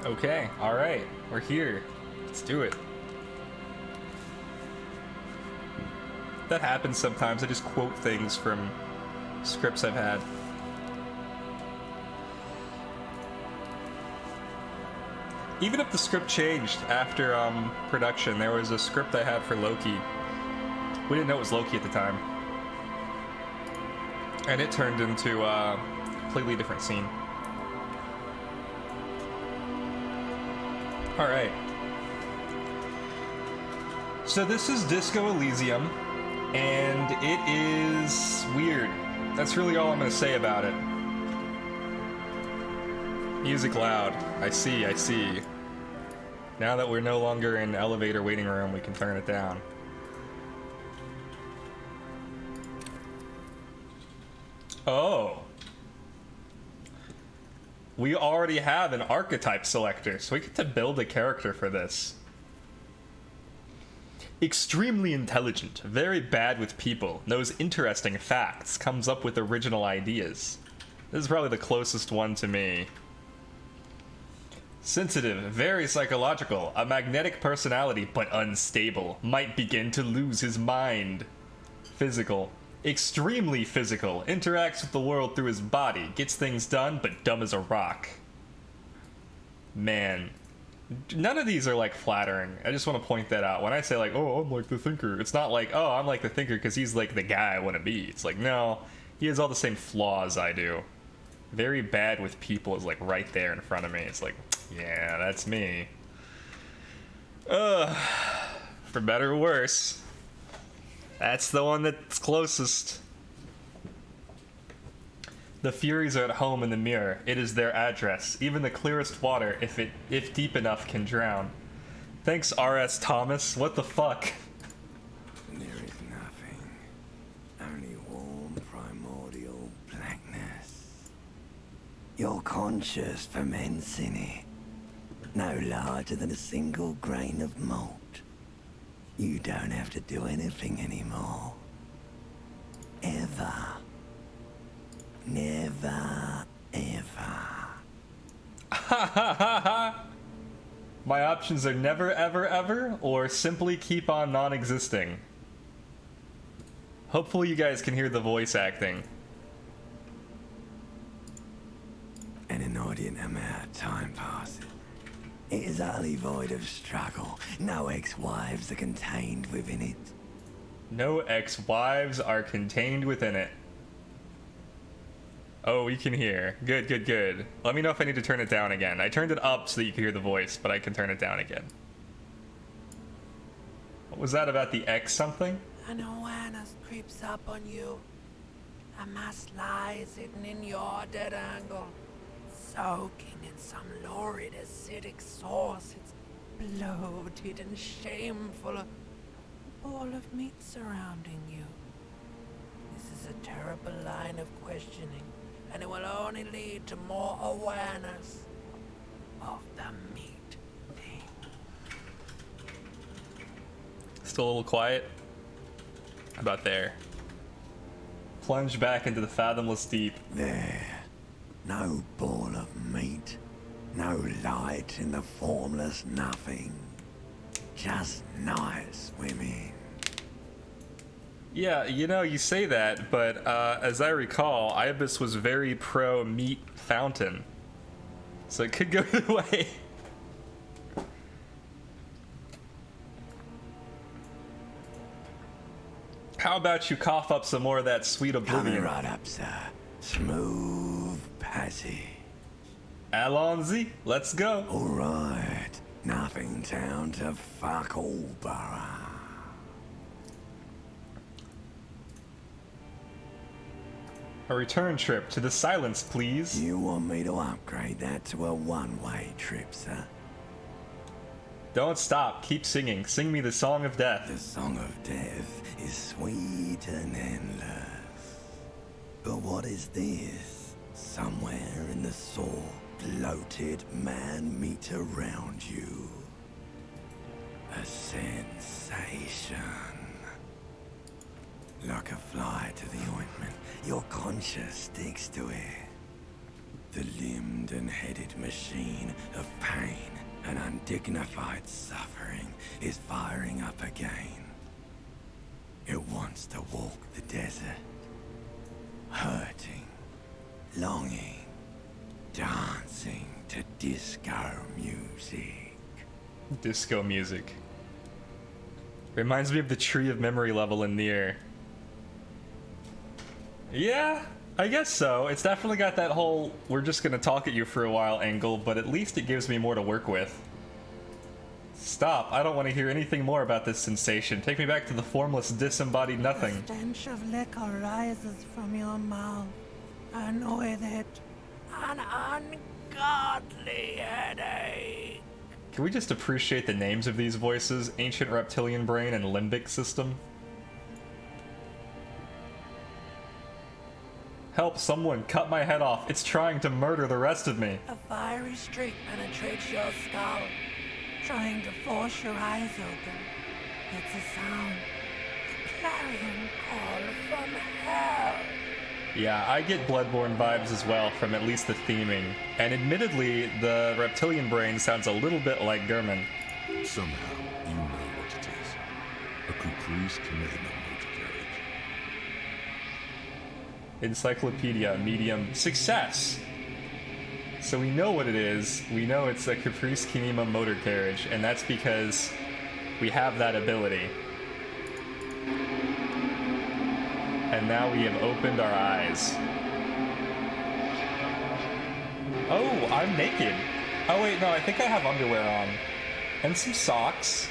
Okay, alright. We're here. Let's do it. That happens sometimes. I just quote things from scripts I've had. Even if the script changed after production, there was a script I had for Loki. We didn't know it was Loki at the time. And it turned into a completely different scene. Alright. So this is Disco Elysium, and it is weird. That's really all I'm going to say about it. Music loud. I see, I see. Now that we're no longer in elevator waiting room, we can turn it down. Oh. We already have an archetype selector, so we get to build a character for this. Extremely intelligent, very bad with people, knows interesting facts, comes up with original ideas. This is probably the closest one to me. Sensitive, very psychological, a magnetic personality but unstable, might begin to lose his mind. Physical, extremely physical, interacts with the world through his body, gets things done but dumb as a rock. Man, none of these are like flattering. I just want to point that out. When I say like, oh, I'm like the thinker, it's not like, oh, I'm like the thinker because he's like the guy I want to be. It's like, no, he has all the same flaws I do. Very bad with people is like right there in front of me. It's like, yeah, that's me. For better or worse. That's the one that's closest. The Furies are at home in the mirror. It is their address. Even the clearest water, if deep enough, can drown. Thanks, R.S. Thomas. What the fuck? There is nothing. Only warm, primordial blackness. Your conscious ferments in it. No larger than a single grain of malt. You don't have to do anything anymore. Ever. Never, ever. My options are never, ever, ever, or simply keep on non-existing. Hopefully you guys can hear the voice acting. An inordinate amount of time passes. It is utterly void of struggle. No ex-wives are contained within it. No ex-wives are contained within it. Oh, we can hear. Good, good, good. Let me know if I need to turn it down again. I turned it up so that you can hear the voice, but I can turn it down again. What was that about the X something? An awareness creeps up on you. A mass lies hidden in your dead angle, soaking in some lurid acidic sauce. It's bloated and shameful. A ball of meat surrounding you. This is a terrible line of questioning, and it will only lead to more awareness of the meat thing. Still a little quiet? How about there? Plunge back into the fathomless deep. There. No ball of meat. No light in the formless nothing. Just night swimming. Yeah, you know, you say that, but as I recall, Ibis was very pro-meat fountain. So it could go either way. How about you cough up some more of that sweet Coming oblivion? right up, sir. Smooth passage. Allons-y, let's go. All right. Nothing town to fuck all borough. A return trip to the Silence, please. You want me to upgrade that to a one-way trip, sir? Don't stop, keep singing. Sing me the Song of Death. The song of death is sweet and endless. But what is this? Somewhere in the sore, bloated man meat around you. A sensation. Like a fly to the ointment, your conscience sticks to it. the limbed and headed machine of pain and undignified suffering is firing up again. It wants to walk the desert, hurting, longing, dancing to disco music. Disco music. Reminds me of the Tree of Memory level in Nier. Yeah, I guess so. It's definitely got that whole we're just gonna talk at you for a while angle, but at least it gives me more to work with. Stop, I don't want to hear anything more about this sensation. Take me back to the formless, disembodied nothing. The stench of liquor rises from your mouth, and with it, an ungodly headache. Can we just appreciate the names of these voices? Ancient Reptilian Brain and Limbic System? Help, someone cut my head off. It's trying to murder the rest of me. A fiery streak penetrates your skull, trying to force your eyes open. It's a sound, a clarion call from hell. Yeah, I get Bloodborne vibes as well from at least the theming. And admittedly, the Reptilian Brain sounds a little bit like German. Somehow, you know what it is. A Caprice Canadian motor carriage. Encyclopedia, medium, success! So we know what it is. We know it's a Caprice Kinema motor carriage, and that's because we have that ability. And now we have opened our eyes. Oh, I'm naked. Oh wait, no, I think I have underwear on. And some socks.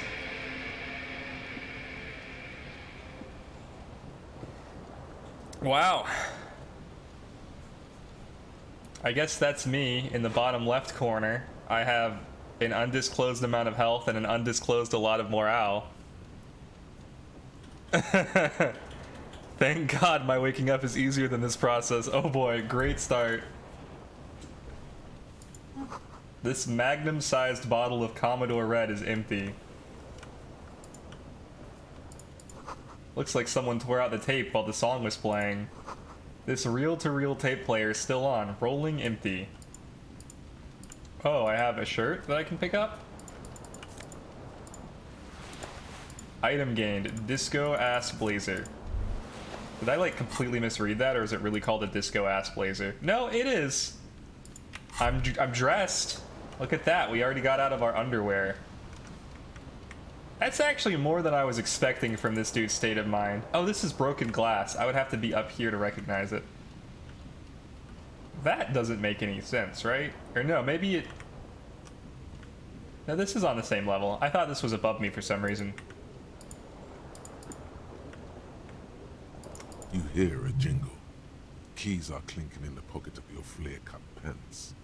Wow. I guess that's me in the bottom left corner. I have an undisclosed amount of health and an undisclosed a lot of morale. Thank God my waking up is easier than this process. Oh boy, great start. This magnum-sized bottle of Commodore Red is empty. Looks like someone tore out the tape while the song was playing. This reel-to-reel tape player is still on, rolling empty. Oh, I have a shirt that I can pick up? Item gained, disco ass blazer. Did I like completely misread that, or is it really called a disco ass blazer? No, it is. I'm dressed. Look at that, we already got out of our underwear. That's actually more than I was expecting from this dude's state of mind. Oh, this is broken glass. I would have to be up here to recognize it. That doesn't make any sense, right? Or no, maybe it... No, this is on the same level. I thought this was above me for some reason. You hear a jingle. Keys are clinking in the pocket of your flare-cut pants.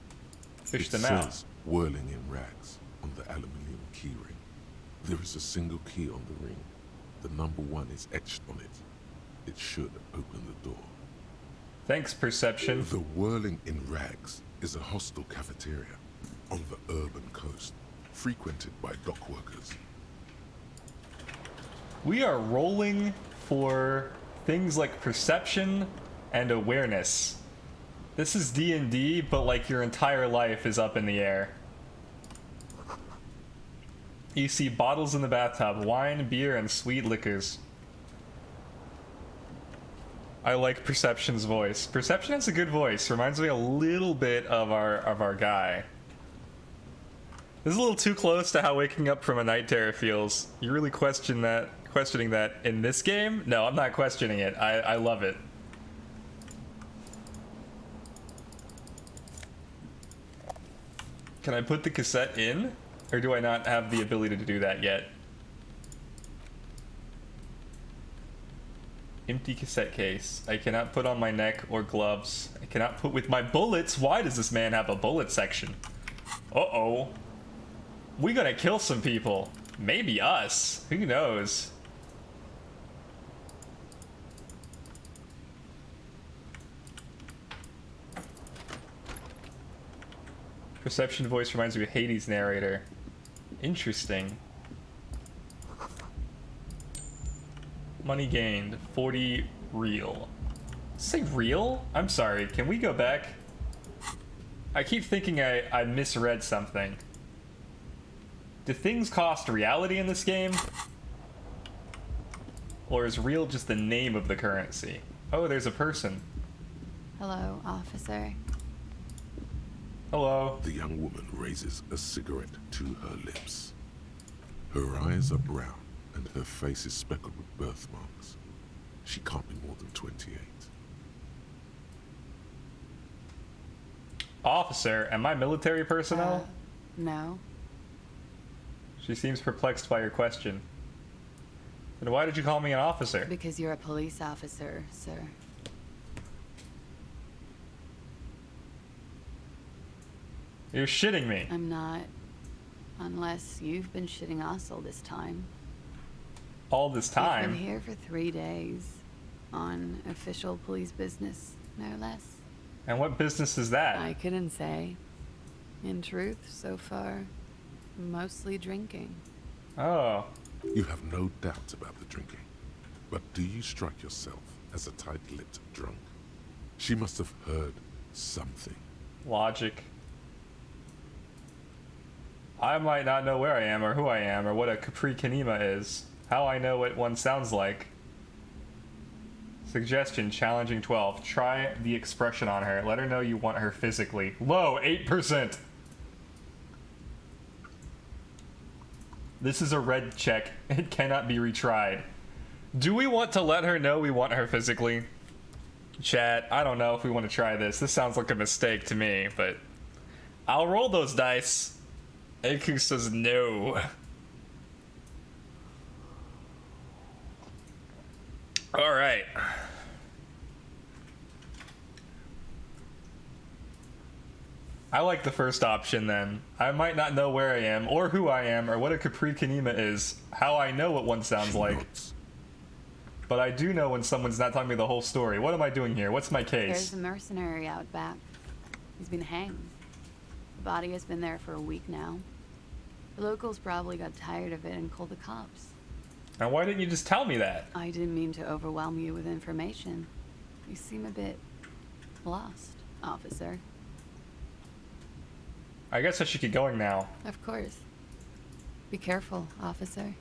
Fish It them out. says whirling in rags on the aluminium keyring. There is a single key on the ring. The number 1 is etched on it. It should open the door. Thanks, Perception. The whirling in rags is a hostel cafeteria on the urban coast, frequented by dock workers. We are rolling for things like perception and awareness. This is D&D, but like your entire life is up in the air. You see bottles in the bathtub, wine, beer, and sweet liquors. I like Perception's voice. Perception has a good voice. Reminds me a little bit of our guy. This is a little too close to how waking up from a night terror feels. You really questioning that in this game? No, I'm not questioning it. I love it. Can I put the cassette in? Or do I not have the ability to do that yet? Empty cassette case. I cannot put on my neck or gloves. I cannot put with my bullets. Why does this man have a bullet section? Uh-oh. We gonna kill some people. Maybe us. Who knows? Perception voice reminds me of Hades' narrator. Interesting. Money gained, 40 real. Say real? I'm sorry, can we go back? I keep thinking I misread something. Do things cost reality in this game? Or is real just the name of the currency? Oh, there's a person. Hello, officer. Hello. The young woman raises a cigarette to her lips. Her eyes are brown and her face is speckled with birthmarks. She can't be more than 28. Officer, am I military personnel? No. She seems perplexed by your question. Then why did you call me an officer? Because you're a police officer, sir. You're shitting me. I'm not. Unless you've been shitting us all this time. All this We've time? been here for 3 days. On official police business, no less. And what business is that? I couldn't say. In truth, so far, mostly drinking. Oh. You have no doubt about the drinking. But do you strike yourself as a tight-lipped drunk? She must have heard something. Logic. I might not know where I am or who I am or what a Capri Kanema is. How I know what one sounds like. Suggestion, challenging 12. Try the expression on her. Let her know you want her physically. Low, 8%. This is a red check. It cannot be retried. Do we want to let her know we want her physically? Chat, I don't know if we want to try this. This sounds like a mistake to me, but I'll roll those dice. Aku says no. All right. I like the first option then. I might not know where I am, or who I am, or what a Capri Kanema is, how I know what one sounds She like. nods. But I do know when someone's not telling me the whole story. What am I doing here? What's my There's case? a mercenary out back. He's been hanged. The body has been there for a week now. The locals probably got tired of it and called the cops. And why didn't you just tell me that? I didn't mean to overwhelm you with information. You seem a bit lost, officer. I guess I should get going now. Of course. Be careful, officer.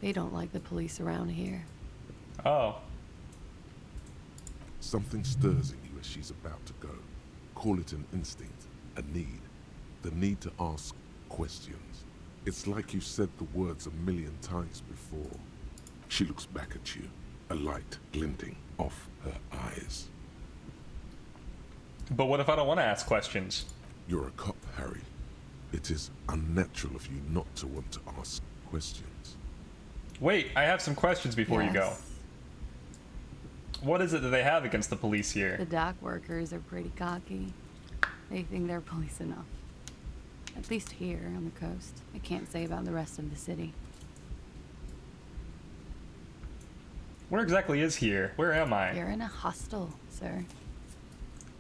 They don't like the police around here. Oh. Something stirs in you as she's about to go. Call it an instinct, a need. The need to ask questions. It's like you've said the words 1,000,000 times before. She looks back at you, a light glinting off her eyes. But what if I don't want to ask questions? You're a cop, Harry. It is unnatural of you not to want to ask questions. Wait, I have some questions before you go. Yes. What is it that they have against the police here? The dock workers are pretty cocky. They think they're police enough. At least here on the coast. I can't say about the rest of the city. Where exactly is here? Where am I? You're in a hostel, sir.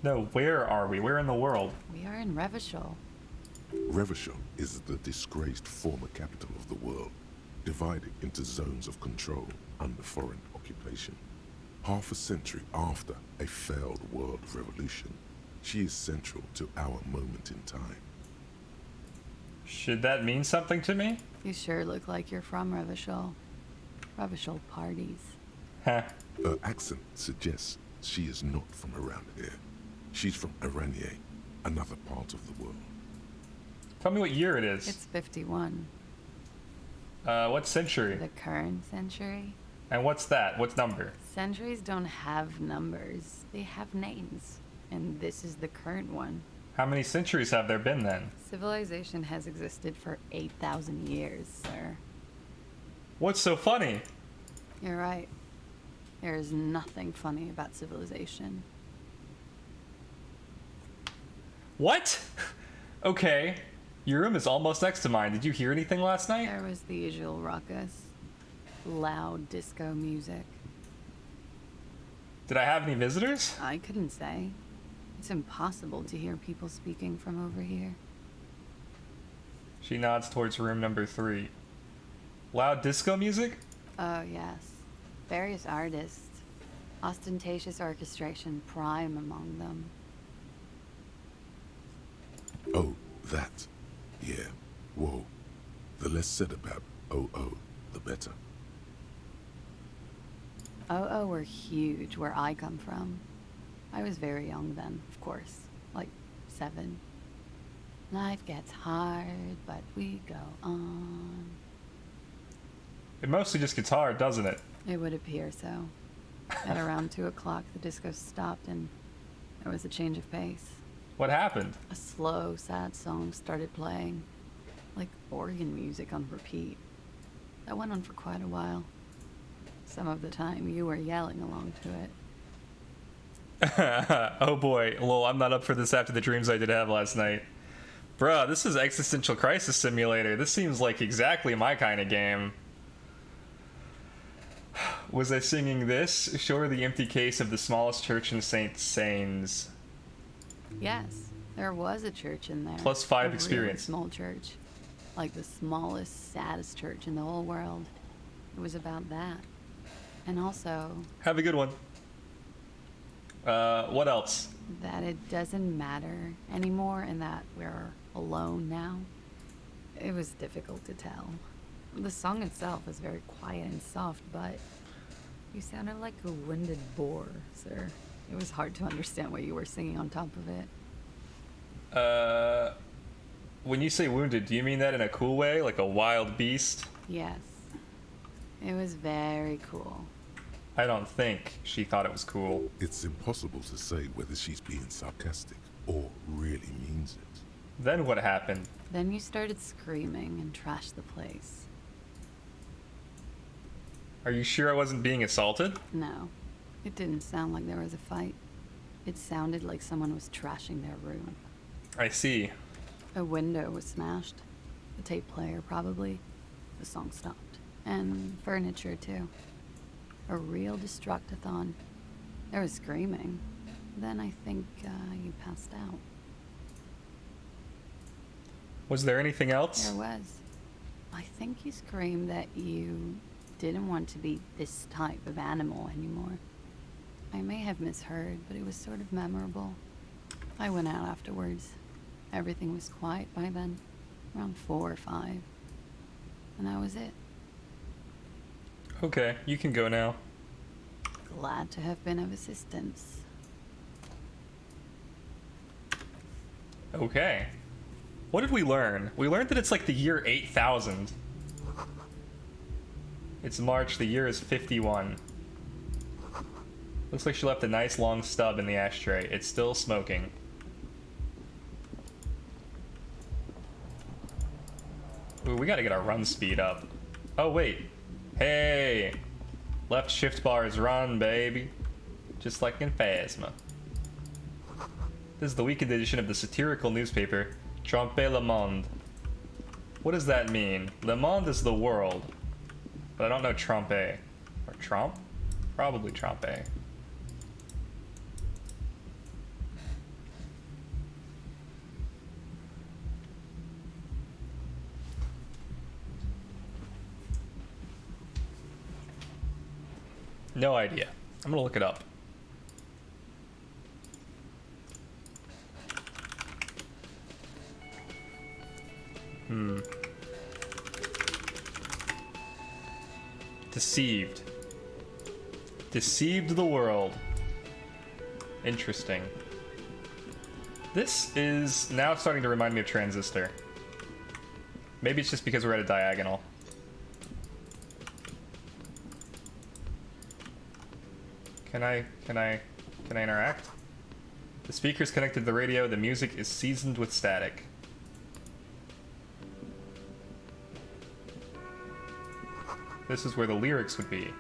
No, where are we? Where in the world? We are in Revachol. Revachol is the disgraced former capital of the world, divided into zones of control under foreign occupation. Half a century after a failed world revolution, she is central to our moment in time. Should that mean something to me? You sure look like you're from Revachol. Revachol parties. Heh. Her accent suggests she is not from around here. She's from Aranier, another part of the world. Tell me what year it is. It's 51. What century? The current century? And what's that? What's number? Centuries don't have numbers. They have names. And this is the current one. How many centuries have there been then? Civilization has existed for 8,000 years, sir. What's so funny? You're right. There is nothing funny about civilization. What? Okay. Your room is almost next to mine. Did you hear anything last night? There was the usual ruckus. Loud disco music. Did I have any visitors? I couldn't say. It's impossible to hear people speaking from over here. She nods towards room number 3. Loud disco music? Oh, yes. Various artists. Ostentatious orchestration prime among them. Oh, that. Yeah. Whoa. The less said about OO, the better. OO were huge where I come from. I was very young then, of course, like 7. Life gets hard, but we go on. It mostly just gets hard, doesn't it? It would appear so. At around 2 o'clock, the disco stopped and there was a change of pace. What happened? A slow, sad song started playing, like organ music on repeat. That went on for quite a while. Some of the time, you were yelling along to it. Oh boy, lol, I'm not up for this after the dreams I did have last night. Bruh, this is Existential Crisis Simulator. This seems like exactly my kind of game. Was I singing this? Show her the empty case of the smallest church in St. Sains. Yes, there was a church in there. Plus 5 a experience. Really small church. Like the smallest, saddest church in the whole world. It was about that. And also... Have a good one. What else? that it doesn't matter anymore and that we're alone now. It was difficult to tell. The song itself was very quiet and soft, but you sounded like a winded boar, sir. It was hard to understand what you were singing on top of it. When you say wounded, do you mean that in a cool way? Like a wild beast? Yes. It was very cool. I don't think she thought it was cool. It's impossible to say whether she's being sarcastic or really means it. Then what happened? Then you started screaming and trashed the place. Are you sure I wasn't being assaulted? No, it didn't sound like there was a fight. It sounded like someone was trashing their room. I see. A window was smashed. The tape player, probably. The song stopped. And furniture, too. A real destructathon. There was screaming. Then I think you passed out. Was there anything else? There was. I think you screamed that you didn't want to be this type of animal anymore. I may have misheard, but it was sort of memorable. I went out afterwards. Everything was quiet by then, around 4 or 5. And that was it. Okay, you can go now. Glad to have been of assistance. Okay. What did we learn? We learned that it's like the year 8000. It's March, the year is 51. Looks like she left a nice long stub in the ashtray. It's still smoking. Ooh, we gotta get our run speed up. Oh, wait. Hey! Left shift bar is run, baby. Just like in Phasma. This is the weekend edition of the satirical newspaper, Trompe le Monde. What does that mean? Le Monde is the world. But I don't know Trompe. Or Trompe? Probably Trompe. No idea. I'm gonna look it up. Deceived. Deceived the world. Interesting. This is now starting to remind me of Transistor. Maybe it's just because we're at a diagonal. Can I interact? The speaker's connected to the radio. The music is seasoned with static. This is where the lyrics would be.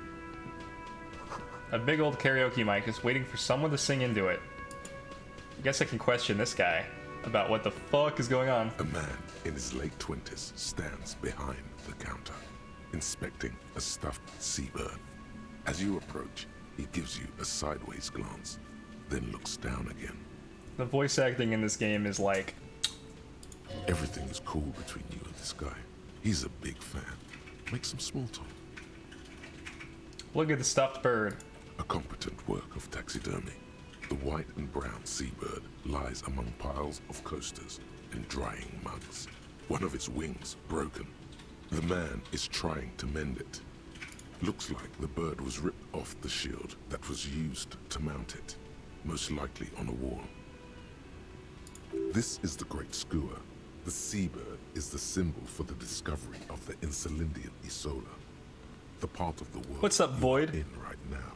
A big old karaoke mic is waiting for someone to sing into it. I guess I can question this guy about what the fuck is going on. A man in his late 20s stands behind the counter, inspecting a stuffed seabird. As you approach, he gives you a sideways glance, then looks down again. The voice acting in this game is like... Everything is cool between you and this guy. He's a big fan. Make some small talk. Look at the stuffed bird. A competent work of taxidermy. The white and brown seabird lies among piles of coasters and drying mugs. One of its wings broken. The man is trying to mend it. Looks like the bird was ripped off the shield that was used to mount it, most likely on a wall. This is the Great Skua. The seabird is the symbol for the discovery of the Insulindian Isola, the part of the world What's up, you are Void? in right now.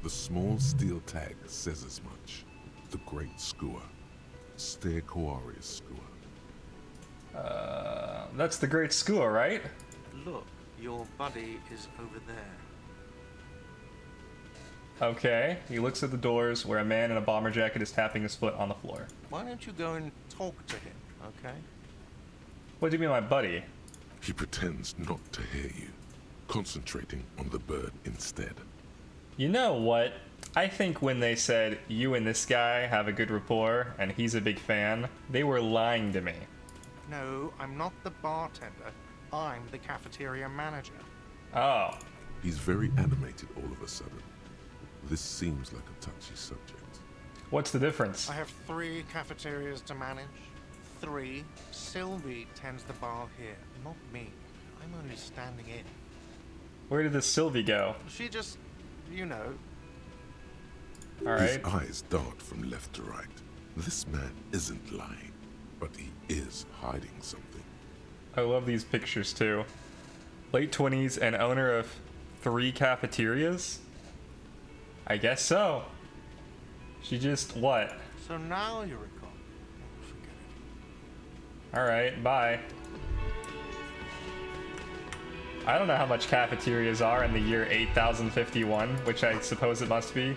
The small steel tag says as much. The Great Skua. Stegoarius Skua. That's the Great Skua, right? Look, your buddy is over there. Okay. He looks at the doors where a man in a bomber jacket is tapping his foot on the floor. Why don't you go and talk to him, okay? What do you mean, my buddy? He pretends not to hear you, concentrating on the bird instead. You know what? I think when they said, you and this guy have a good rapport, and he's a big fan, they were lying to me. No, I'm not the bartender. I'm the cafeteria manager. Oh. He's very animated all of a sudden. This seems like a touchy subject. What's the difference? I have 3 cafeterias to manage. 3. Sylvie tends the bar here, not me. I'm only standing in. Where did this Sylvie go? She just, you know. His Alright. eyes dart from left to right. This man isn't lying, but he is hiding something. I love these pictures too. Late 20s and owner of 3 cafeterias? I guess so. She just, what? So now you recall. Oh, forget it. Alright, bye. I don't know how much cafeterias are in the year 8051, which I suppose it must be.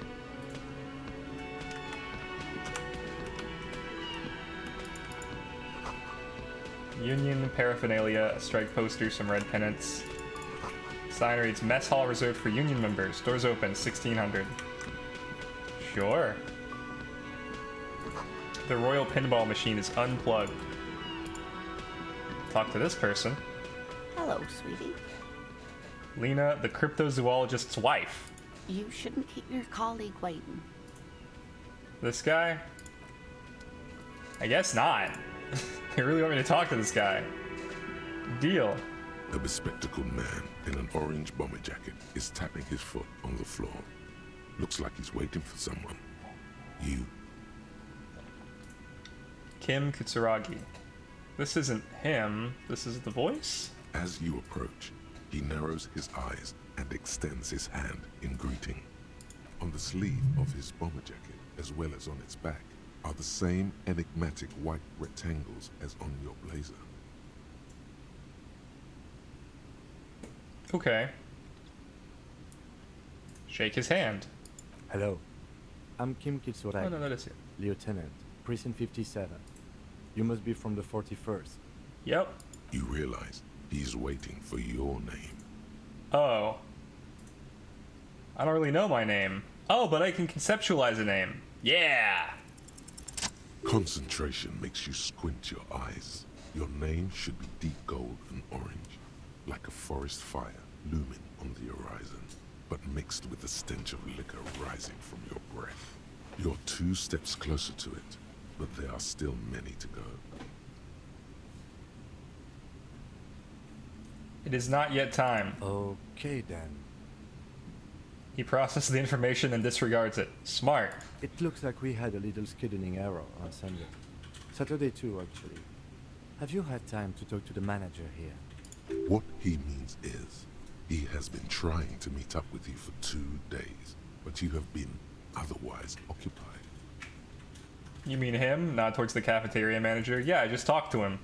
Union paraphernalia, strike posters, some red pennants. Sign reads, mess hall reserved for union members. Doors open, 1600. Sure. The royal pinball machine is unplugged. Talk to this person. Hello, sweetie. Lena, the cryptozoologist's wife. You shouldn't keep your colleague waiting. This guy? I guess not. They really want me to talk to this guy. Deal. A bespectacled man in an orange bomber jacket is tapping his foot on the floor. Looks like he's waiting for someone. You. Kim Kitsuragi. This isn't him. This is the voice? As you approach, he narrows his eyes and extends his hand in greeting. On the sleeve of his bomber jacket, as well as on its back, are the same enigmatic white rectangles as on your blazer. Okay. Shake his hand. Hello. I'm Kim Kitsuragi, Oh, no, that is it. Lieutenant, Precinct 57. You must be from the 41st. Yep. You realize he's waiting for your name. Oh. I don't really know my name. Oh, but I can conceptualize a name. Yeah! Concentration makes you squint your eyes. Your name should be deep gold and orange, like a forest fire looming on the horizon, but mixed with the stench of liquor rising from your breath. You're 2 steps closer to it, but there are still many to go. It is not yet time. Okay then. He processes the information and disregards it. Smart. It looks like we had a little scheduling error on Sunday. Saturday too, actually. Have you had time to talk to the manager here? What he means is, he has been trying to meet up with you for 2 days, but you have been otherwise occupied. You mean him? Not towards the cafeteria manager? Yeah, I just talked to him.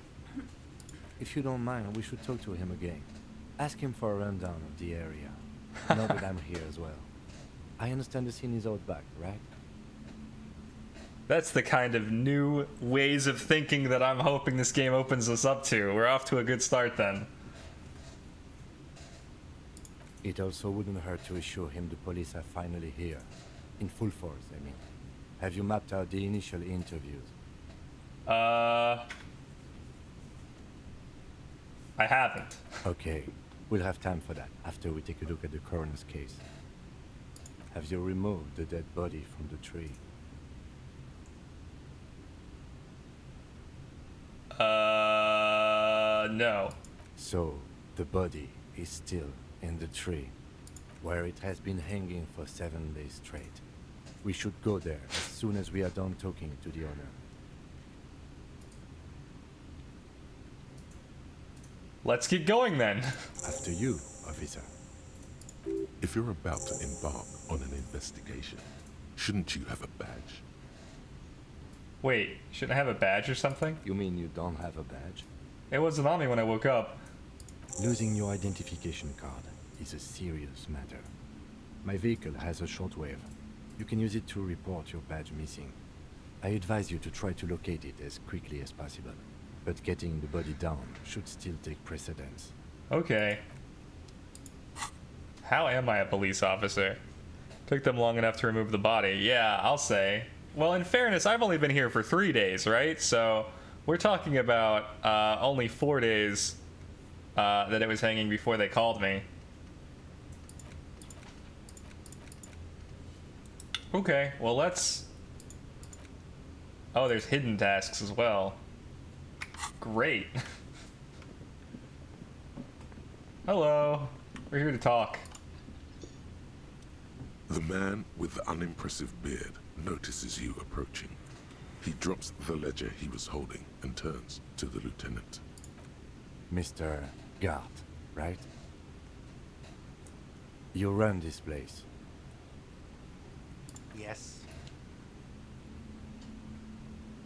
If you don't mind, we should talk to him again. Ask him for a rundown of the area. Now that I'm here as well. I understand the scene is out back, right? That's the kind of new ways of thinking that I'm hoping this game opens us up to. We're off to a good start then. It also wouldn't hurt to assure him the police are finally here. In full force, I mean. Have you mapped out the initial interviews? I haven't. Okay, we'll have time for that after we take a look at the coroner's case. Have you removed the dead body from the tree? No. So, the body is still in the tree, where it has been hanging for 7 days straight. We should go there as soon as we are done talking to the owner. Let's get going then. After you, officer. If you're about to embark on an investigation, shouldn't you have a badge? Wait, shouldn't I have a badge or something? You mean you don't have a badge? It wasn't on me when I woke up. Losing your identification card is a serious matter. My vehicle has a shortwave. You can use it to report your badge missing. I advise you to try to locate it as quickly as possible, but getting the body down should still take precedence. Okay. How am I a police officer? Took them long enough to remove the body. Yeah, I'll say. Well, in fairness, I've only been here for 3 days, right? So we're talking about only 4 days that it was hanging before they called me. Okay, well let's... Oh, there's hidden tasks as well. Great. Hello. We're here to talk. The man with the unimpressive beard notices you approaching. He drops the ledger he was holding and turns to the lieutenant. Mr. Gart, right? You run this place. Yes.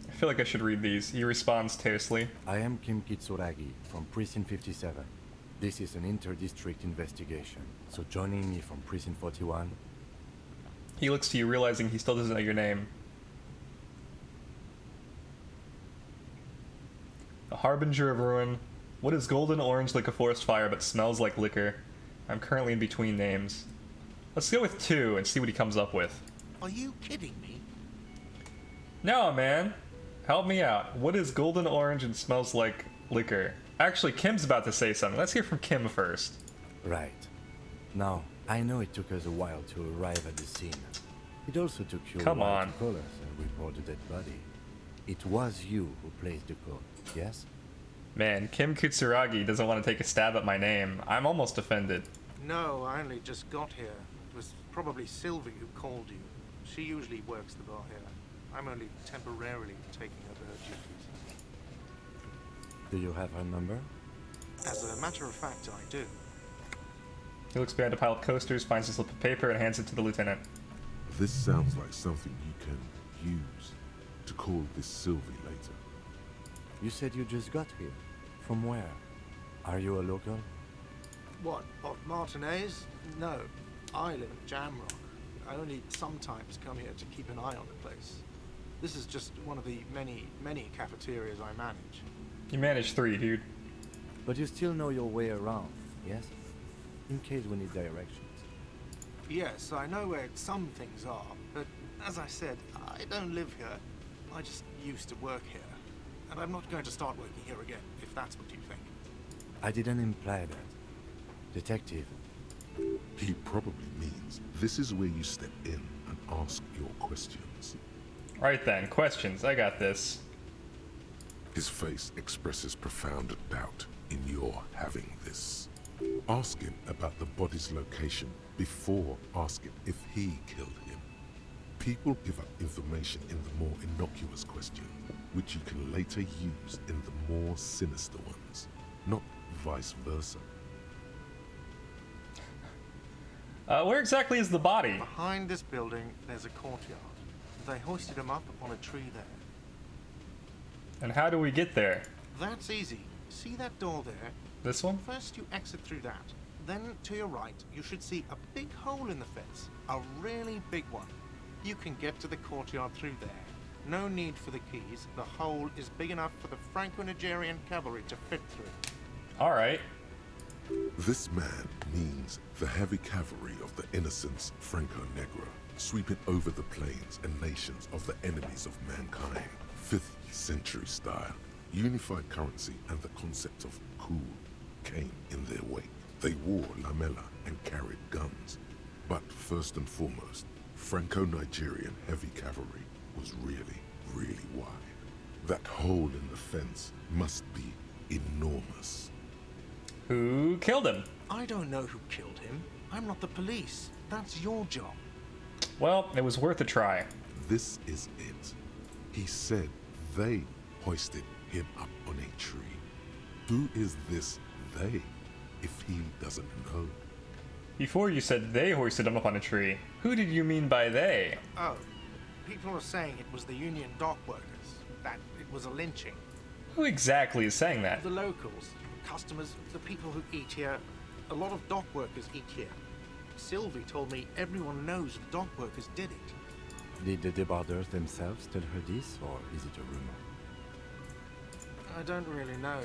I feel like I should read these. He responds tersely. I am Kim Kitsuragi from Precinct 57. This is an inter-district investigation, so joining me from Precinct 41... He looks to you, realizing he still doesn't know your name. A harbinger of ruin. What is golden orange like a forest fire but smells like liquor? I'm currently in between names. Let's go with 2 and see what he comes up with. Are you kidding me? No, man. Help me out. What is golden orange and smells like liquor? Actually, Kim's about to say something. Let's hear from Kim first. Right. Now, I know it took us a while to arrive at the scene. It also took you Come a while on. to call us and report the dead body. It was you who placed the call, yes? Man, Kim Kutsuragi doesn't want to take a stab at my name. I'm almost offended. No, I only just got here. It was probably Sylvie who called you. She usually works the bar here. I'm only temporarily taking over her duties. Do you have her number? As a matter of fact, I do. He looks behind a pile of coasters, finds a slip of paper, and hands it to the lieutenant. This sounds like something you can use to call this Sylvie later. You said you just got here. From where? Are you a local? What, of Martinez? No, I live in Jamrock. I only sometimes come here to keep an eye on the place. This is just one of the many, many cafeterias I manage. You managed 3, dude. But you still know your way around, yes? In case we need directions. Yes, I know where some things are, but as I said, I don't live here. I just used to work here. And I'm not going to start working here again, if that's what you think. I didn't imply that. Detective. He probably means this is where you step in and ask your questions. Right then, questions. I got this. His face expresses profound doubt in your having this. Ask him about the body's location before asking if he killed him. People give up information in the more innocuous questions, which you can later use in the more sinister ones, not vice versa. Where exactly is the body? Behind this building, there's a courtyard. They hoisted him up on a tree there. And how do we get there? That's easy. See that door there? This one? First you exit through that. Then to your right, you should see a big hole in the fence. A really big one. You can get to the courtyard through there. No need for the keys. The hole is big enough for the Franco-Nigerian cavalry to fit through. Alright. This man means the heavy cavalry of the innocents Franco-Negra, sweeping over the plains and nations of the enemies of mankind. 5th century style. Unified currency and the concept of cool came in their wake. They wore lamella and carried guns. But first and foremost, Franco-Nigerian heavy cavalry was really, really wide. That hole in the fence must be enormous. Who killed him? I don't know who killed him. I'm not the police. That's your job. Well, it was worth a try. This is it. He said they hoisted him up on a tree. Who is this they, if he doesn't know? Before you said they hoisted him up on a tree. Who did you mean by they? Oh, people are saying it was the union dock workers, that it was a lynching. Who exactly is saying that? The locals, customers, the people who eat here. A lot of dock workers eat here. Sylvie told me everyone knows the dock workers did it. Did the debarders themselves tell her this, or is it a rumor? I don't really know.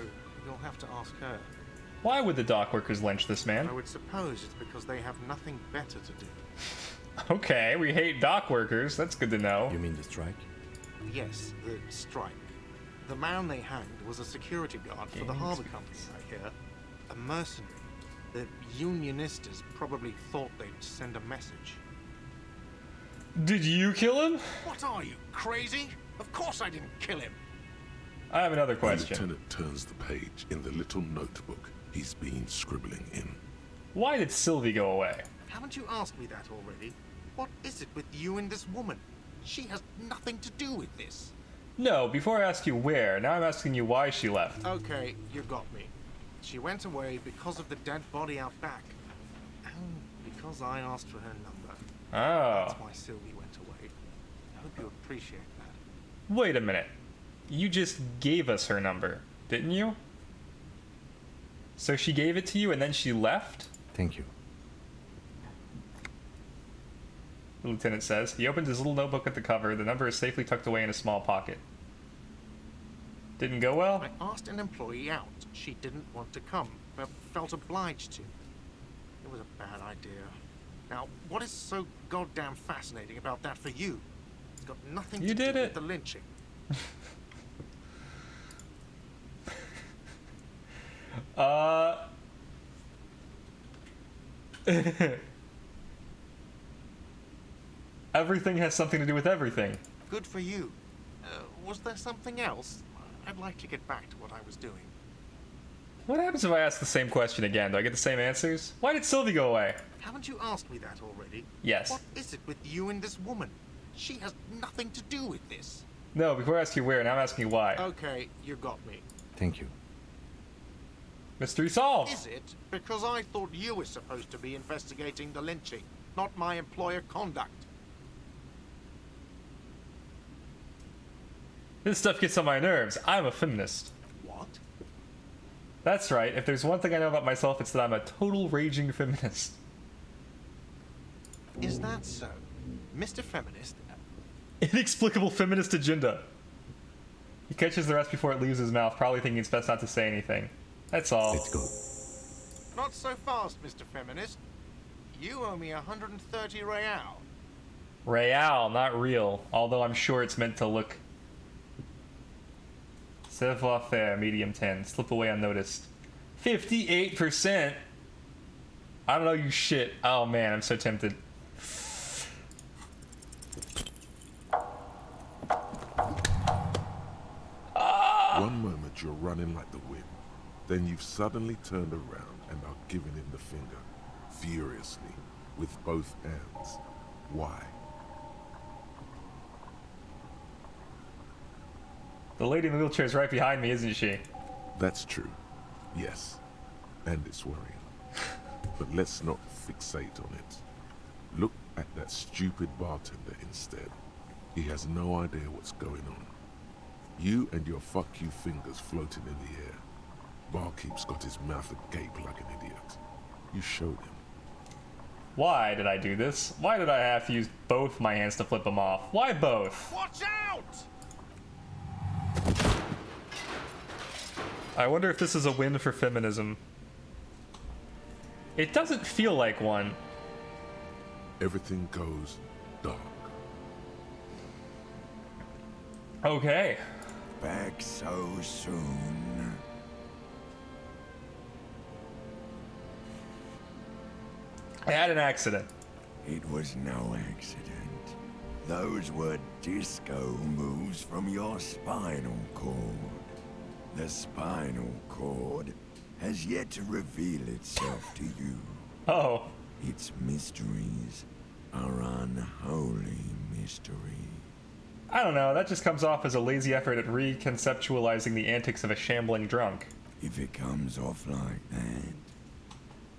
You'll have to ask her. Why would the dock workers lynch this man? I would suppose it's because they have nothing better to do. Okay, we hate dock workers. That's good to know. You mean the strike? Yes, the strike. The man they hanged was a security guard for the harbour company, I hear. A mercenary. The unionistas probably thought they'd send a message. Did you kill him? What are you, crazy? Of course I didn't kill him. I have another The question. lieutenant turns the page in the little notebook he's been scribbling in. Why did Sylvie go away? Haven't you asked me that already? What is it with you and this woman? She has nothing to do with this. No, before I ask you where, now I'm asking you why she left. Okay, you got me. She went away because of the dead body out back. And because I asked for her number. Oh. That's why Sylvie went away. I hope you appreciate that. Wait a minute. You just gave us her number, didn't you? So she gave it to you and then she left? Thank you. The lieutenant says. He opens his little notebook at the cover. The number is safely tucked away in a small pocket. Didn't go well? I asked an employee out. She didn't want to come, but felt obliged to. It was a bad idea. Now, what is so goddamn fascinating about that for you? It's got nothing You to did do it. with the lynching. Everything has something to do with everything. Good for you. Was there something else? I'd like to get back to what I was doing. What happens if I ask the same question again? Do I get the same answers? Why did Sylvie go away? Haven't you asked me that already? Yes. What is it with you and this woman? She has nothing to do with this. No, before I ask you where, now I'm asking you why. Okay, you got me. Thank you. Mystery solved. Is it? Because I thought you were supposed to be investigating the lynching, not my employer conduct. This stuff gets on my nerves. I'm a feminist. What? That's right. If there's one thing I know about myself, it's that I'm a total raging feminist. Is that so? Mr. Feminist? Inexplicable feminist agenda. He catches the rest before it leaves his mouth, probably thinking it's best not to say anything. That's all. Let's go. Not so fast, Mr. Feminist. You owe me 130 real. Real, not real. Although I'm sure it's meant to look. Savoir faire, medium 10. Slip away unnoticed. 58%? I don't know you shit. Oh man, I'm so tempted. One moment you're running like the wind, then you've suddenly turned around and are giving him the finger, furiously, with both hands. Why? The lady in the wheelchair is right behind me, isn't she? That's true. Yes. And it's worrying. But let's not fixate on it. Look at that stupid bartender instead. He has no idea what's going on. You and your fuck you fingers floating in the air. Barkeep's got his mouth agape like an idiot. You showed him. Why did I do this? Why did I have to use both my hands to flip him off? Why both? Watch out! I wonder if this is a win for feminism. It doesn't feel like one. Everything goes dark. Okay. Back so soon. I had an accident. It was no accident. Those were disco moves from your spinal cord. The spinal cord has yet to reveal itself to you. Oh. Its mysteries are unholy mystery. I don't know, that just comes off as a lazy effort at reconceptualizing the antics of a shambling drunk. If it comes off like that,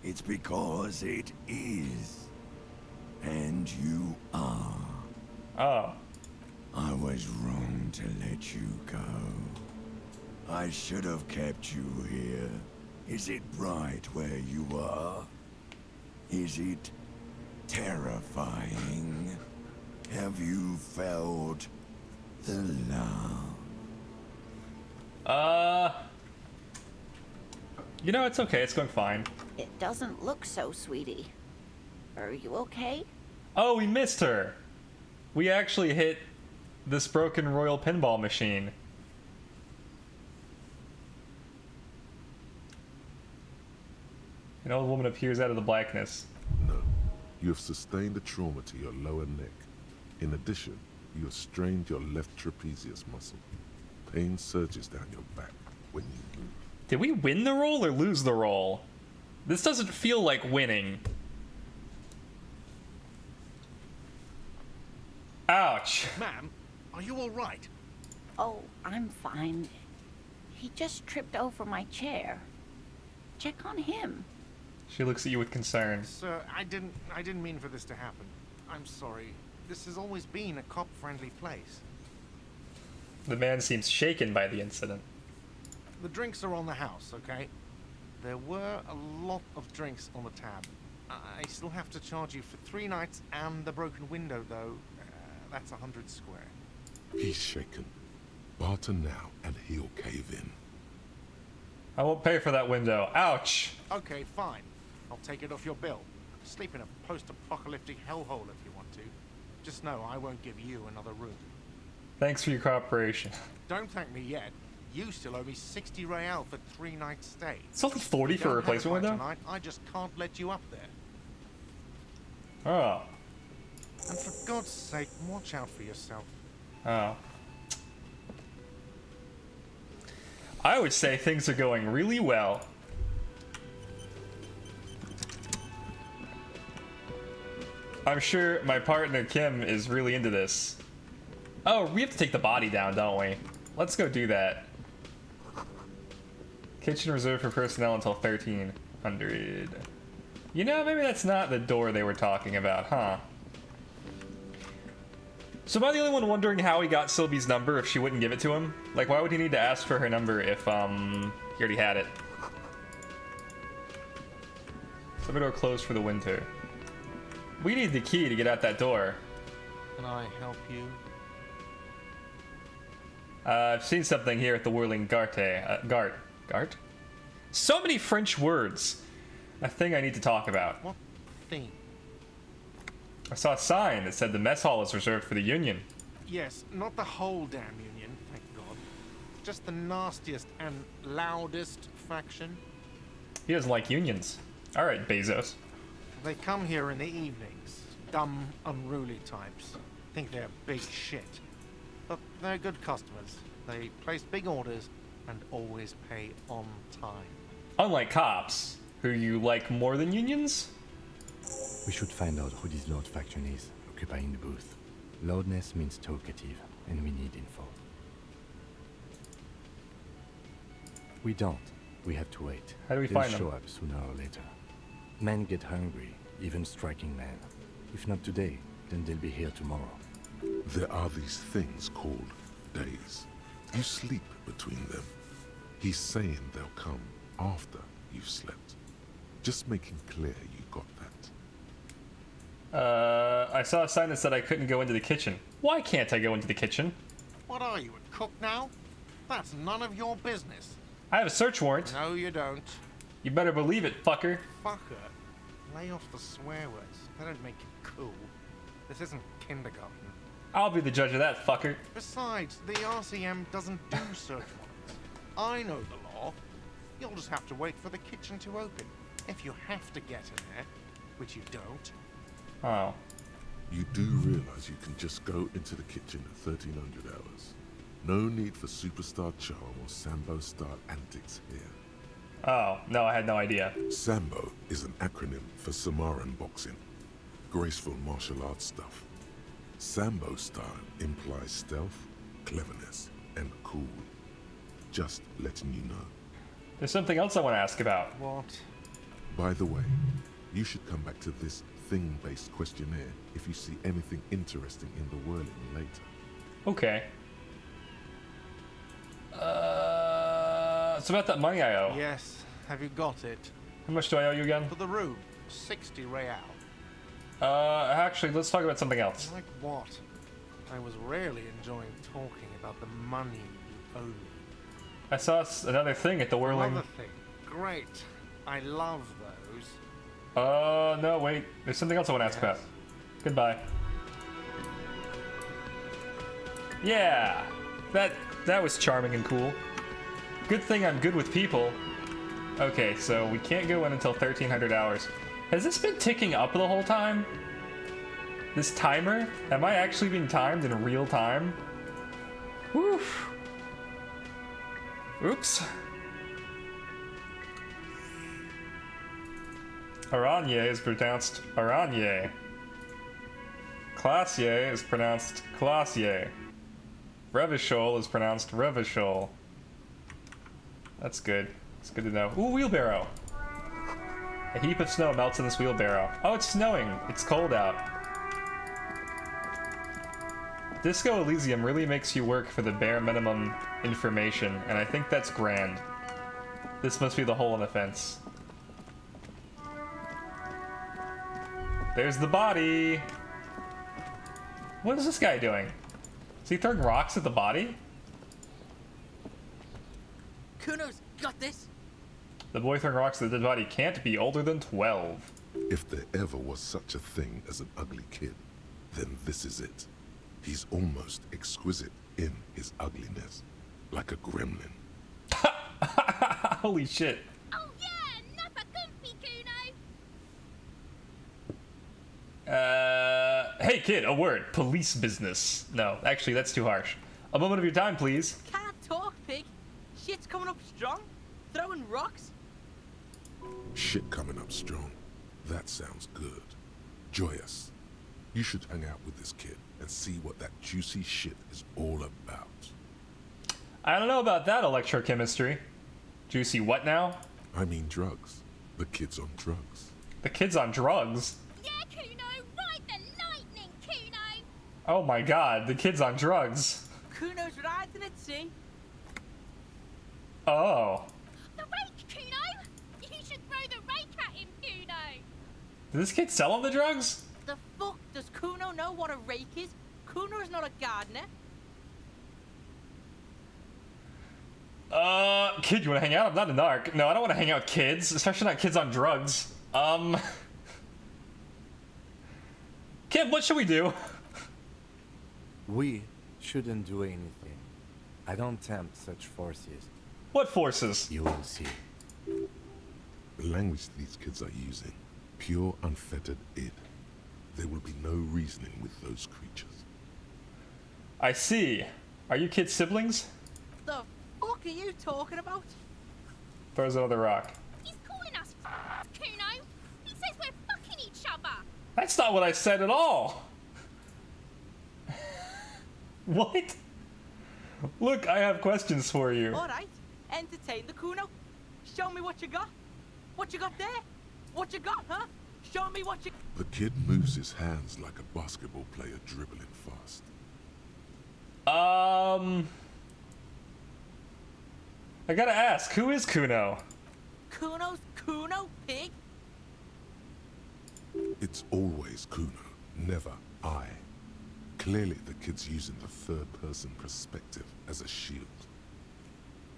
it's because it is. And you are. Oh. I was wrong to let you go. I should have kept you here. Is it right where you are? Is it terrifying? Have you felt the love? You know, it's okay, it's going fine. It doesn't look so, sweetie. Are you okay? Oh, we missed her! We actually hit this broken royal pinball machine. An old woman appears out of the blackness. No. You have sustained a trauma to your lower neck. In addition, you have strained your left trapezius muscle. Pain surges down your back when you move. Did we win the roll or lose the roll? This doesn't feel like winning. Ouch. Ma'am, are you all right? Oh, I'm fine. He just tripped over my chair. Check on him. She looks at you with concern. Sir, I didn't mean for this to happen. I'm sorry. This has always been a cop-friendly place. The man seems shaken by the incident. The drinks are on the house, okay? There were a lot of drinks on the tab. I still have to charge you for 3 nights and the broken window, though. That's 100 square. He's shaken. Barter now and he'll cave in. I won't pay for that window. Ouch. Okay, fine. I'll take it off your bill. Sleep in a post-apocalyptic hellhole if you want to. Just know I won't give you another room. Thanks for your cooperation. Don't thank me yet. You still owe me 60 real for 3 nights stay. It's only 40 for a Don't replacement have it by window? tonight, I just can't let you up there. Oh. And for God's sake, watch out for yourself. Oh. I would say things are going really well. I'm sure my partner Kim is really into this. Oh, we have to take the body down, don't we? Let's go do that. Kitchen reserved for personnel until 1300. You know, maybe that's not the door they were talking about, huh? So am I the only one wondering how he got Sylvie's number if she wouldn't give it to him? Like, why would he need to ask for her number if, he already had it? So the door closed for the winter. We need the key to get out that door. Can I help you? I've seen something here at the Whirling Garte. Gart? So many French words. A thing I need to talk about. What thing? I saw a sign that said the mess hall is reserved for the Union. Yes, not the whole damn Union, thank God. Just the nastiest and loudest faction. He doesn't like unions. Alright, Bezos. They come here in the evenings. Dumb, unruly types. Think they're big shit. But they're good customers. They place big orders and always pay on time. Unlike cops, who you like more than unions? We should find out who this Lord faction is, occupying the booth. Loudness means talkative, and we need info. We don't. We have to wait. How do we They'll find them? show up sooner or later. Men get hungry, even striking men. If not today, then they'll be here tomorrow. There are these things called days. You sleep between them. He's saying they'll come after you've slept. Just making clear you got that. I saw a sign that said I couldn't go into the kitchen. Why can't I go into the kitchen? What are you, a cook now? That's none of your business. I have a search warrant. No, you don't. You better believe it, fucker. Fucker. Lay off the swear words. They don't make it cool. This isn't kindergarten. I'll be the judge of that, fucker. Besides, the RCM doesn't do search warrants. I know the law. You'll just have to wait for the kitchen to open. If you have to get in there, which you don't, Oh. You do realize you can just go into the kitchen at 1300 hours. No need for superstar charm or Sambo-style antics here. Oh, no, I had no idea. Sambo is an acronym for Samaran boxing. Graceful martial arts stuff. Sambo style implies stealth, cleverness, and cool. Just letting you know. There's something else I want to ask about. What? By the way, you should come back to this thing-based questionnaire if you see anything interesting in the whirling later. Okay. It's about that money I owe. Yes. Have you got it? How much do I owe you again? For the room, 60 real. Actually, let's talk about something else. Like what? I was really enjoying talking about the money you owe me. I saw another thing at the whirling... Another thing. Great. I love those. No, wait. There's something else I want to ask about. Goodbye. Yeah! That was charming and cool. Good thing I'm good with people. Okay, so we can't go in until 1300 hours. Has this been ticking up the whole time? This timer? Am I actually being timed in real time? Woof. Oops. Aranye is pronounced Aranye. Classier is pronounced Classier. Revachol is pronounced Revachol. That's good. It's good to know. Ooh, wheelbarrow. A heap of snow melts in this wheelbarrow. Oh, it's snowing. It's cold out. Disco Elysium really makes you work for the bare minimum information, and I think that's grand. This must be the hole in the fence. There's the body! What is this guy doing? Is he throwing rocks at the body? Kuno's got this. The boy throwing rocks at the dead body can't be older than 12. If there ever was such a thing as an ugly kid, then this is it. He's almost exquisite in his ugliness, like a gremlin. Holy shit. Oh yeah, another gumpy Kuno. Hey kid, a word. Police business. No, actually that's too harsh. A moment of your time, please. Can't talk, pig. Shit's coming up strong. Throwing rocks. Shit coming up strong. That sounds good. Joyous, you should hang out with this kid and see what that juicy shit is all about. I don't know about that, electrochemistry. Juicy what now? I mean drugs. The kid's on drugs. The kid's on drugs? Yeah, Kuno, ride the lightning, Kuno. Oh my god, the kid's on drugs. Kuno's riding at sea. Oh. The rake, Kuno. You should throw the rake at him, Kuno. Did this kid sell him the drugs? The fuck does Kuno know what a rake is? Kuno's not a gardener. Kid, you wanna hang out? I'm not a narc. No, I don't wanna hang out with kids, especially not kids on drugs. Kid, what should we do? We shouldn't do anything. I don't tempt such forces. What forces? You will see. The language these kids are using, pure unfettered id. There will be no reasoning with those creatures. I see. Are you kids siblings? The fuck are you talking about? Throws another rock. He's calling us Kuno. He says we're fucking each other. That's not what I said at all. What? Look, I have questions for you. Alright, entertain the Kuno. Show me what you got. What you got there? What you got, huh? Show me what you... The kid moves his hands like a basketball player dribbling fast. I gotta ask, who is Kuno? Kuno's Kuno, pig? It's always Kuno, never I. Clearly the kid's using the third-person perspective as a shield.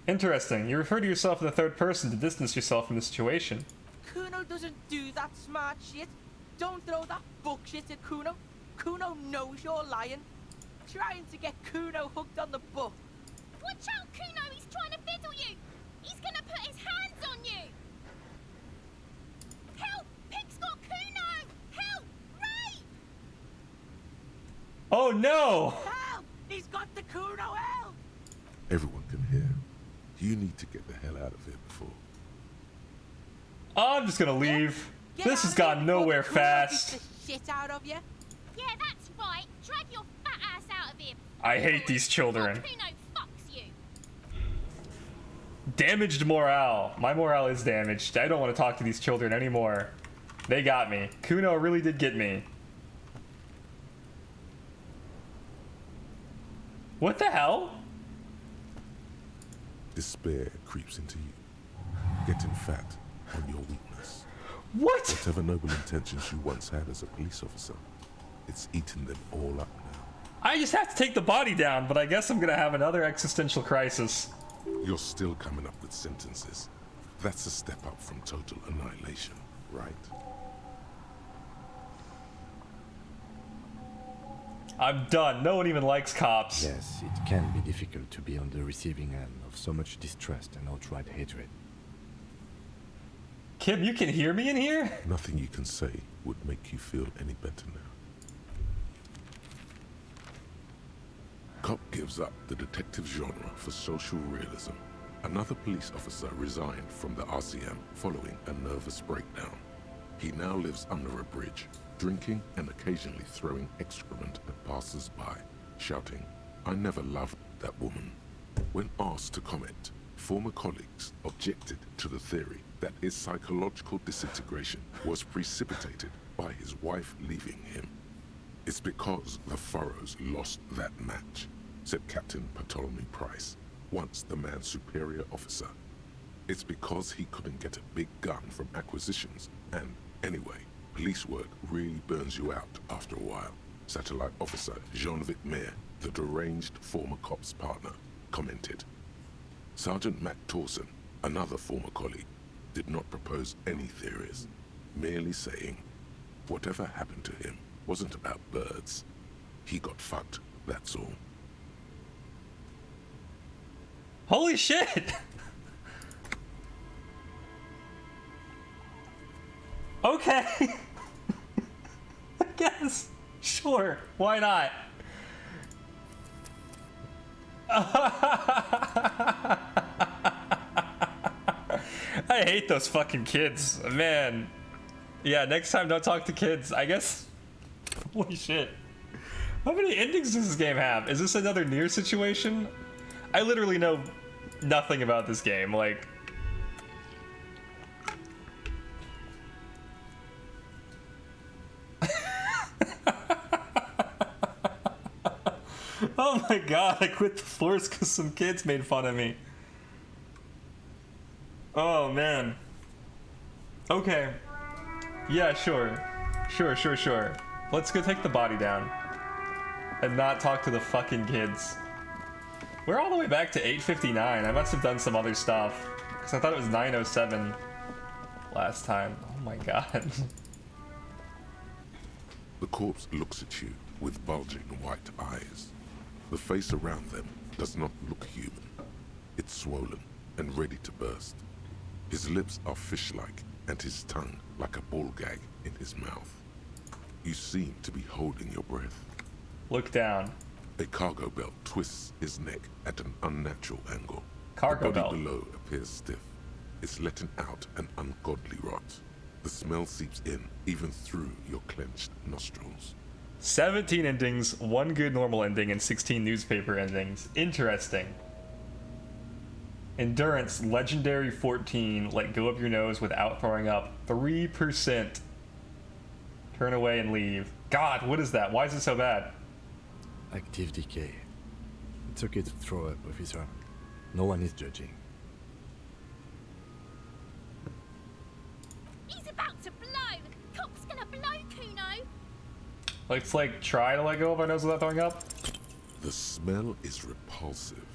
Interesting. You refer to yourself in the third person to distance yourself from the situation. Kuno doesn't do that smart shit. Don't throw that bullshit at Kuno. Kuno knows you're lying. Trying to get Kuno hooked on the book. Watch out, Kuno. He's trying to fiddle you. He's gonna put his hands on you. Help! Pig's got Kuno! Help! Ray! Oh no! Help! He's got the Kuno, help! Everyone can hear. You need to get the hell out of here before. I'm just gonna leave. Get This out has of here gone before nowhere the Kuno fast. beats the shit out of you. Yeah, that's right. Drag your fat ass out of here. I hate these children. Kuno fucks you. Damaged morale. My morale is damaged. I don't want to talk to these children anymore. They got me. Kuno really did get me. What the hell? Despair creeps into you, getting fat on your weakness. What? Whatever noble intentions you once had as a police officer, it's eaten them all up now. I just have to take the body down, but I guess I'm gonna have another existential crisis. You're still coming up with sentences. That's a step up from total annihilation, right? I'm done. No one even likes cops. Yes, it can be difficult to be on the receiving end of so much distrust and outright hatred. Kim, you can hear me in here? Nothing you can say would make you feel any better now. Cop gives up the detective genre for social realism. Another police officer resigned from the RCM following a nervous breakdown. He now lives under a bridge, drinking and occasionally throwing excrement at passers-by, shouting, "I never loved that woman." When asked to comment, former colleagues objected to the theory that his psychological disintegration was precipitated by his wife leaving him. "It's because the Furrows lost that match," said Captain Ptolemy Price, once the man's superior officer. "It's because he couldn't get a big gun from acquisitions, and anyway, police work really burns you out after a while," Satellite Officer Jean-Vic Mayer, the deranged former cop's partner, commented. Sergeant Mac Torson, another former colleague, did not propose any theories, merely saying, "Whatever happened to him wasn't about birds. He got fucked, that's all." Holy shit! Okay. I guess. Sure. Why not? I hate those fucking kids. Man. Yeah, next time don't talk to kids. I guess. Holy shit. How many endings does this game have? Is this another Nier situation? I literally know nothing about this game. Like, oh my god, I quit the force because some kids made fun of me. Oh man. Okay. Yeah, sure. Sure. Let's go take the body down. And not talk to the fucking kids. We're all the way back to 8:59. I must have done some other stuff. Because I thought it was 9:07 last time. Oh my god. The corpse looks at you with bulging white eyes. The face around them does not look human. It's swollen and ready to burst. His lips are fish-like and his tongue like a ball gag in his mouth. You seem to be holding your breath. Look down. A cargo belt twists his neck at an unnatural angle. Cargo the belt. body below appears stiff. It's letting out an ungodly rot. The smell seeps in even through your clenched nostrils. 17 endings, 1 good normal ending, and 16 newspaper endings. Interesting. Endurance, legendary 14, let go of your nose without throwing up, 3%. Turn away and leave. God, what is that? Why is it so bad? Active decay. It's okay to throw up, officer. No one is judging. He's about to blow. Cop's gonna blow, Kuno. Let's like try to let go of our nose without throwing up. The smell is repulsive.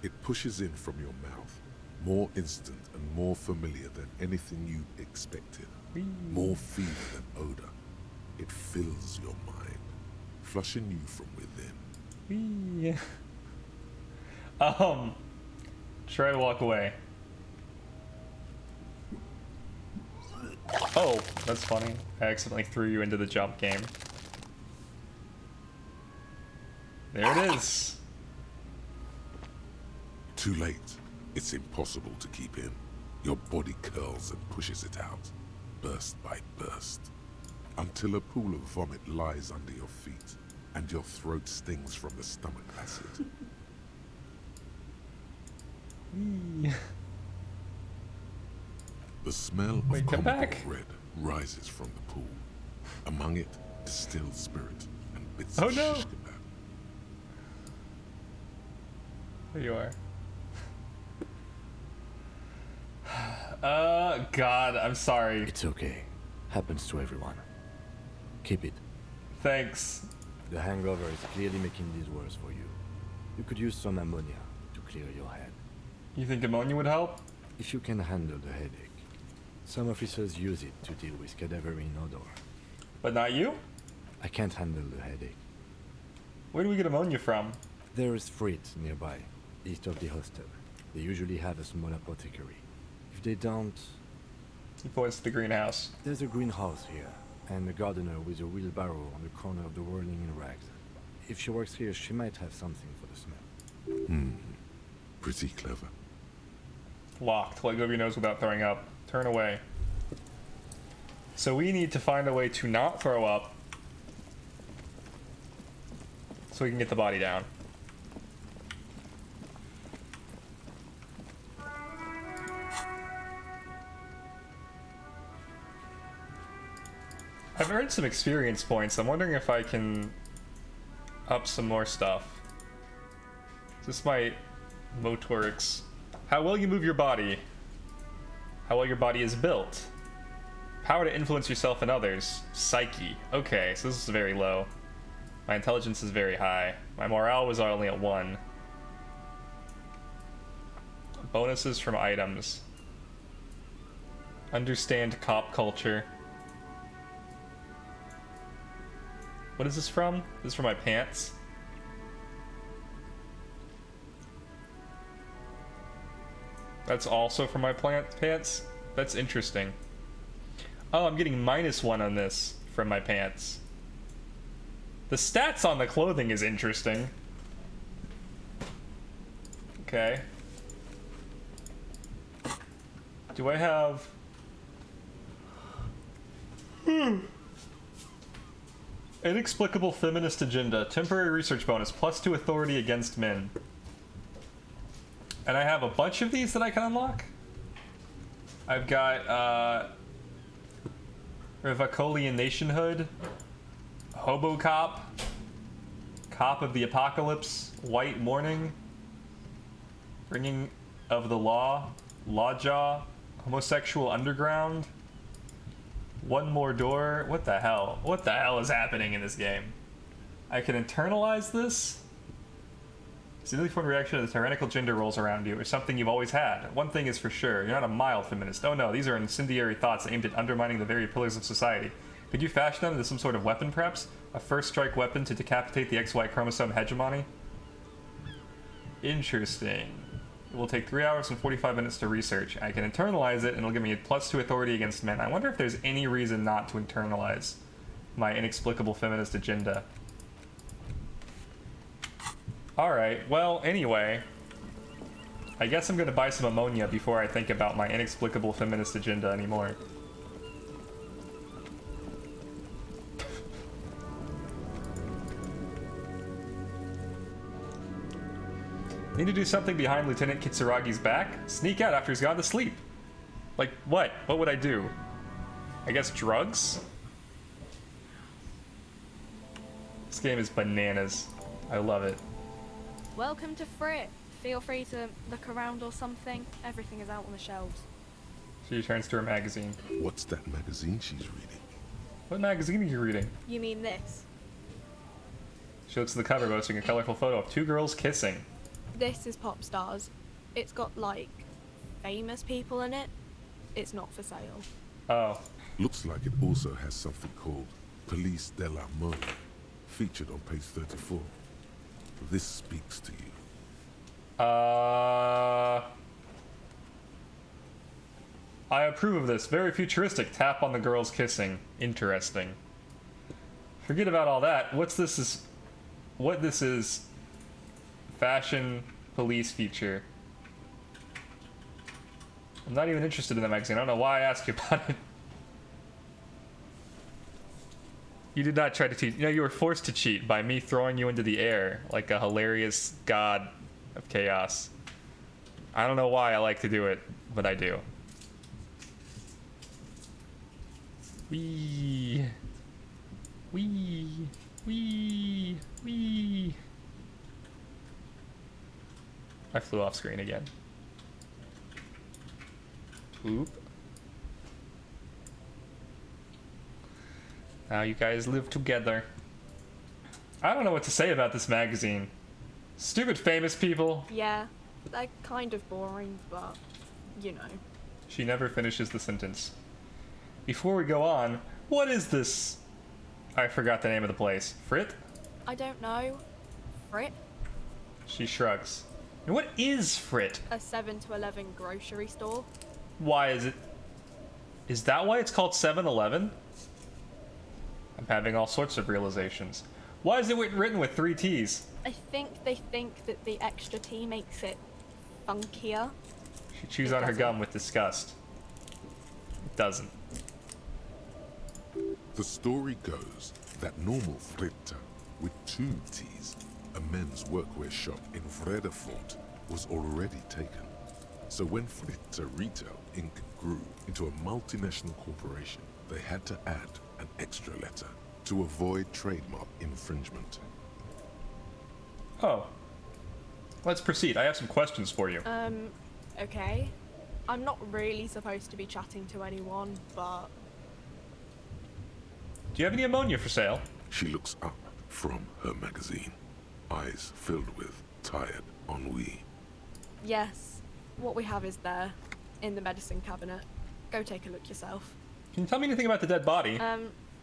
It pushes in from your mouth, more instant and more familiar than anything you expected. More fever than odor. It fills your mind, flushing you from within. Try to walk away. Oh, that's funny. I accidentally threw you into the jump game. There it is. Too late. It's impossible to keep in. Your body curls and pushes it out, burst by burst, until a pool of vomit lies under your feet, and your throat stings from the stomach acid. The smell of Wait, come Commodore back. Red rises from the pool. Among it, distilled spirit and bits Oh of no. shish kebab. There you are. God, I'm sorry. It's okay. Happens to everyone. Keep it. Thanks. The hangover is clearly making this worse for you. You could use some ammonia to clear your head. You think ammonia would help? If you can handle the headache. Some officers use it to deal with cadaverine odor. But not you? I can't handle the headache. Where do we get ammonia from? There is Fritz nearby, east of the hostel. They usually have a small apothecary. If they don't, He points to the greenhouse. there's a greenhouse here, and a gardener with a wheelbarrow on the corner of the whirling in rags. If she works here, she might have something for the smell. Pretty clever. Locked. Let go of your nose without throwing up. Turn away. So we need to find a way to not throw up so we can get the body down. I've earned some experience points. I'm wondering if I can up some more stuff. This might motorics. How well you move your body. How well your body is built. Power to influence yourself and others. Psyche. Okay, so this is very low. My intelligence is very high. My morale was only at 1. Bonuses from items. Understand cop culture. What is this from? This is from my pants. That's also from my pants? That's interesting. Oh, I'm getting -1 on this from my pants. The stats on the clothing is interesting. Okay. Do I have... Inexplicable feminist agenda. Temporary research bonus. +2 authority against men. And I have a bunch of these that I can unlock. I've got, Revacolian Nationhood. Hobocop. Cop of the Apocalypse. White Morning. Bringing of the Law. Lawjaw. Homosexual Underground. One More Door. What the hell? What the hell is happening in this game? I can internalize this? It's a newly formed reaction to the tyrannical gender roles around you, or something you've always had. One thing is for sure, you're not a mild feminist. Oh no, these are incendiary thoughts aimed at undermining the very pillars of society. Could you fashion them into some sort of weapon, perhaps? A first strike weapon to decapitate the XY chromosome hegemony? Interesting. It will take 3 hours and 45 minutes to research. I can internalize it, and it'll give me a +2 authority against men. I wonder if there's any reason not to internalize my inexplicable feminist agenda. Alright, well, anyway. I guess I'm gonna buy some ammonia before I think about my inexplicable feminist agenda anymore. Need to do something behind Lieutenant Kitsuragi's back? Sneak out after he's gone to sleep. Like, what? What would I do? I guess drugs? This game is bananas. I love it. Welcome to Frit. Feel free to look around or something. Everything is out on the shelves. She turns to her magazine. What's that magazine she's reading? What magazine are you reading? You mean this? She looks at the cover, boasting a colorful photo of 2 girls kissing. This is Pop Stars. It's got, like, famous people in it. It's not for sale. Oh. Looks like it also has something called Police de la Mode, featured on page 34. This speaks to you. I approve of this. Very futuristic. Tap on the girls kissing. Interesting. Forget about all that. What's this? what this is. Fashion police feature. I'm not even interested in that magazine. I don't know why I asked you about it. You did not try to cheat. You were forced to cheat by me throwing you into the air like a hilarious god of chaos. I don't know why I like to do it, but I do. Wee. Wee. Wee. Wee. I flew off screen again. Oop. Now you guys live together. I don't know what to say about this magazine. Stupid famous people. Yeah, they're kind of boring, but, you know. She never finishes the sentence. Before we go on, what is this? I forgot the name of the place. Frit? I don't know. Frit? She shrugs. And what is Frit? A 7 to 11 grocery store. Why is it? Is that why it's called 7-Eleven? I'm having all sorts of realizations. Why is it written with 3 T's? I think they think that the extra T makes it funkier. She chews on her gum with disgust. It doesn't. The story goes that normal Fritta, with 2 T's, a men's workwear shop in Vredefort, was already taken. So when Fritta Retail Inc. grew into a multinational corporation, they had to add an extra letter to avoid trademark infringement. Oh. Let's proceed. I have some questions for you. Okay. I'm not really supposed to be chatting to anyone, but... Do you have any ammonia for sale? She looks up from her magazine, eyes filled with tired ennui. Yes. What we have is there, in the medicine cabinet. Go take a look yourself. Can you tell me anything about the dead body?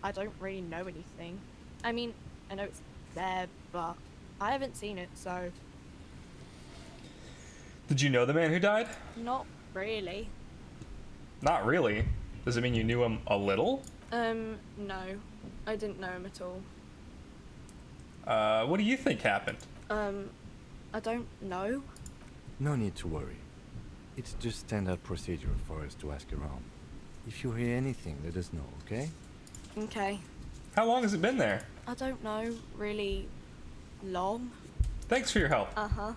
I don't really know anything. I mean, I know it's there, but I haven't seen it, so... Did you know the man who died? Not really. Not really. Does it mean you knew him a little? No. I didn't know him at all. What do you think happened? I don't know. No need to worry. It's just standard procedure for us to ask around. If you hear anything, let us know, okay? Okay. How long has it been there? I don't know, really long. Thanks for your help. Uh-huh.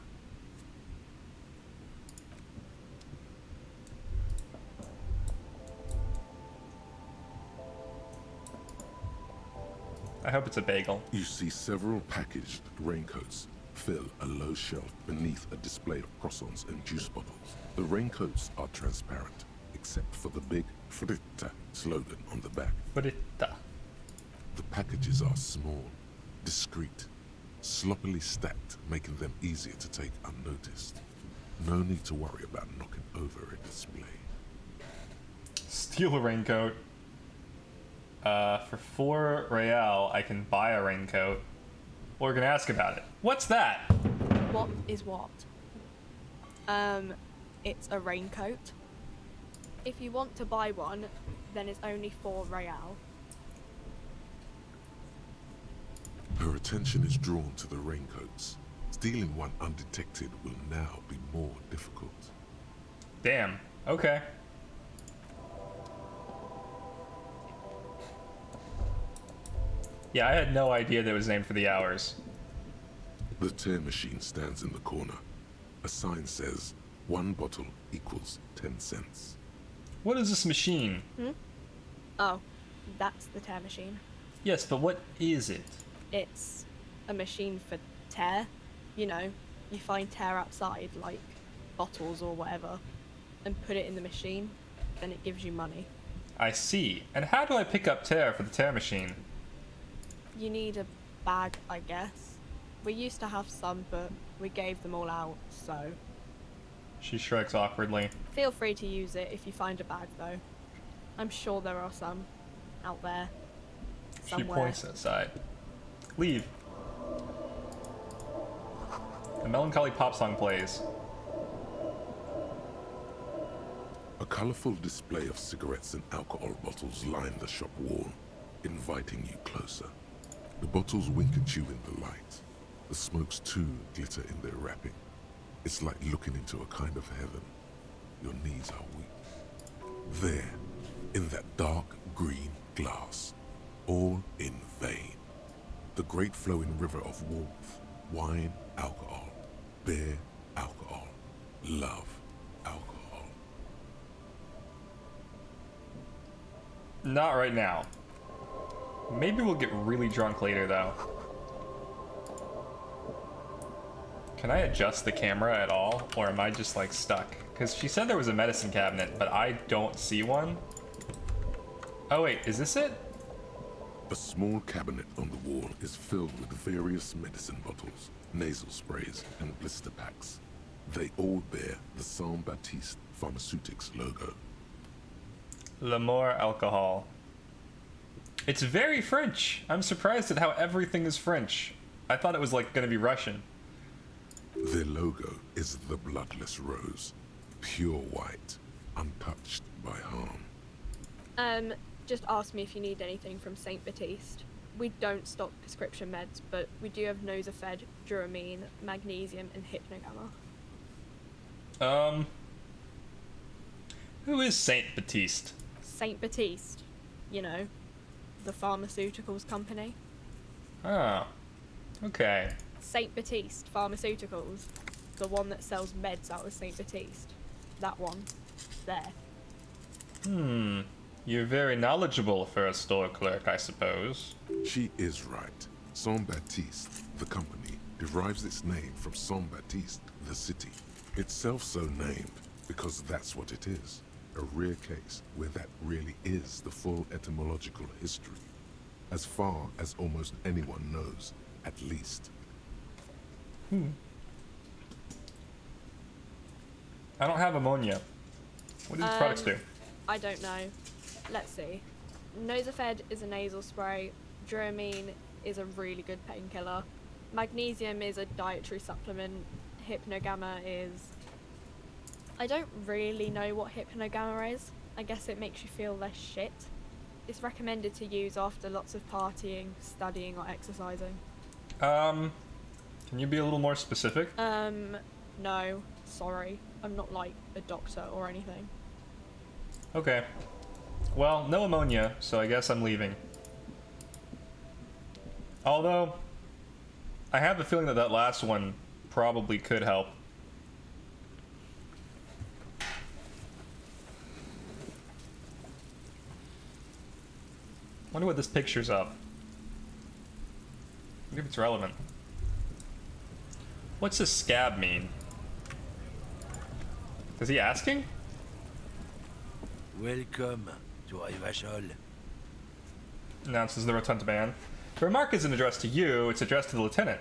I hope it's a bagel. You see several packaged raincoats fill a low shelf beneath a display of croissants and juice bottles. The raincoats are transparent, except for the big Fritta slogan on the back. Fritta. The packages are small, discreet, sloppily stacked, making them easier to take unnoticed. No need to worry about knocking over a display. Steal a raincoat. For 4 real, I can buy a raincoat. Or we're gonna ask about it. What's that? What is what? It's a raincoat. If you want to buy one, then it's only 4 real. Her attention is drawn to the raincoats. Stealing one undetected will now be more difficult. Damn. Okay. Yeah, I had no idea that it was named for the hours. The tear machine stands in the corner. A sign says, 1 bottle equals 10 cents. What is this machine? Oh, that's the tear machine. Yes, but what is it? It's a machine for tear. You know, you find tear outside, like bottles or whatever, and put it in the machine, then it gives you money. I see. And how do I pick up tear for the tear machine? You need a bag, I guess. We used to have some, but we gave them all out, so... She shrugs awkwardly. Feel free to use it if you find a bag, though. I'm sure there are some out there. Somewhere. She points outside. Leave. A melancholy pop song plays. A colorful display of cigarettes and alcohol bottles line the shop wall, inviting you closer. The bottles wink at you in the light. The smokes too glitter in their wrapping. It's like looking into a kind of heaven. Your knees are weak. There, in that dark green glass, all in vain. The great flowing river of warmth, wine, alcohol, beer, alcohol, love, alcohol. Not right now. Maybe we'll get really drunk later, though. Can I adjust the camera at all, or am I just, like, stuck? Because she said there was a medicine cabinet, but I don't see one. Oh, wait, is this it? A small cabinet on the wall is filled with various medicine bottles, nasal sprays, and blister packs. They all bear the Saint Baptiste Pharmaceutics logo. L'Amour alcohol. It's very French. I'm surprised at how everything is French. I thought it was, like, gonna be Russian. Their logo is the bloodless rose, pure white, untouched by harm. Just ask me if you need anything from Saint Baptiste. We don't stock prescription meds, but we do have Nosafed, Duramine, Magnesium, and Hypnogamma. Who is Saint Baptiste? Saint Baptiste, you know, the pharmaceuticals company. Oh, okay. Saint Baptiste Pharmaceuticals, the one that sells meds out of Saint Baptiste. That one, there. You're very knowledgeable for a store clerk, I suppose. She is right. Saint Baptiste, the company, derives its name from Saint Baptiste, the city. Itself so named because that's what it is. A rare case where that really is the full etymological history. As far as almost anyone knows, at least. I don't have ammonia. What do these products do? I don't know. Let's see. Nosafed is a nasal spray. Duramine is a really good painkiller. Magnesium is a dietary supplement. Hypnogamma is... I don't really know what Hypnogamma is. I guess it makes you feel less shit. It's recommended to use after lots of partying, studying, or exercising. Can you be a little more specific? No. Sorry. I'm not like a doctor or anything. Okay. Well, no ammonia, so I guess I'm leaving. Although, I have a feeling that that last one probably could help. Wonder what this picture's of. Maybe it's relevant. What's this scab mean? Is he asking? Welcome to Rivachol. Announces the rotund man. The remark isn't addressed to you, it's addressed to the lieutenant.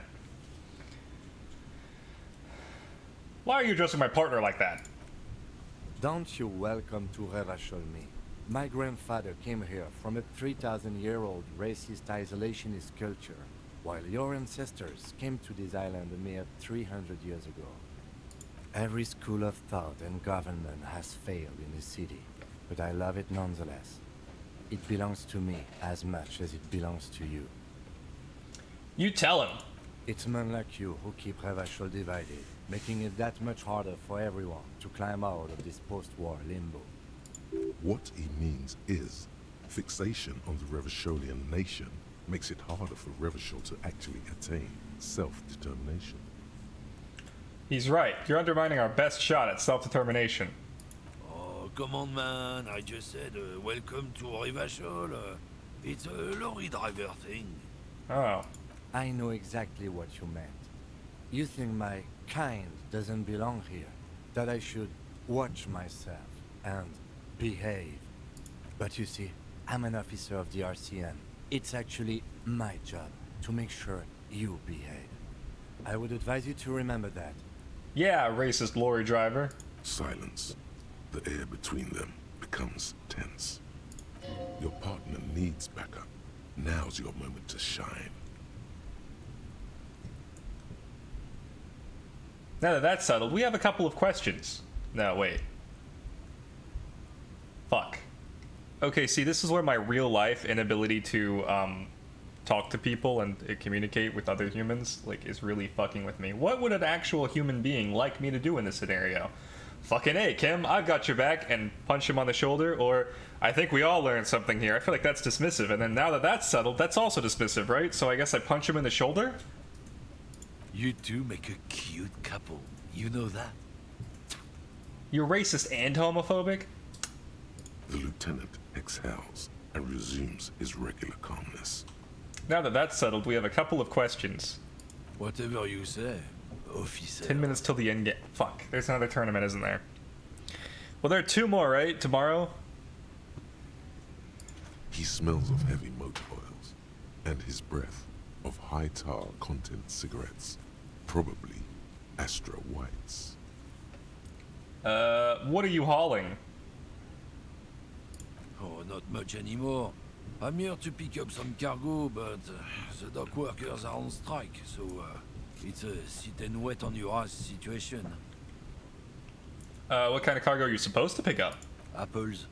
Why are you addressing my partner like that? Don't you welcome to Rivachol me. My grandfather came here from a 3,000-year-old racist isolationist culture, while your ancestors came to this island a mere 300 years ago. Every school of thought and government has failed in the city, but I love it nonetheless. It belongs to me as much as it belongs to you. You tell him. It's men like you who keep Rivachol divided, making it that much harder for everyone to climb out of this post-war limbo. What he means is, fixation on the Revacholian nation makes it harder for Revachol to actually attain self-determination. He's right. You're undermining our best shot at self-determination. Oh, come on, man. I just said welcome to Rivachol. It's a lorry driver thing. Oh. I know exactly what you meant. You think my kind doesn't belong here, that I should watch myself and behave. But you see, I'm an officer of the RCN. It's actually my job to make sure you behave. I would advise you to remember that. Yeah, racist lorry driver. Silence. The air between them becomes tense. Your partner needs backup. Now's your moment to shine. Now that that's settled, we have a couple of questions. No, wait. Fuck. Okay, see, this is where my real life inability to talk to people and communicate with other humans, like, is really fucking with me. What would an actual human being like me to do in this scenario? Fucking A, Kim, I've got your back, and punch him on the shoulder, or I think we all learned something here. I feel like that's dismissive, and then now that that's settled, that's also dismissive, right? So I guess I punch him in the shoulder? You two make a cute couple. You know that? You're racist and homophobic? The lieutenant exhales and resumes his regular calmness. Now that that's settled, we have a couple of questions. Whatever you say, officer. 10 minutes till the end game. Fuck, there's another tournament, isn't there? Well, there are 2 more, right? Tomorrow? He smells of heavy motor oils and his breath of high tar content cigarettes, probably Astra Whites. What are you hauling? Oh, not much anymore. I'm here to pick up some cargo, but the dock workers are on strike, so it's a sit and wait on your ass situation. What kind of cargo are you supposed to pick up? Apples.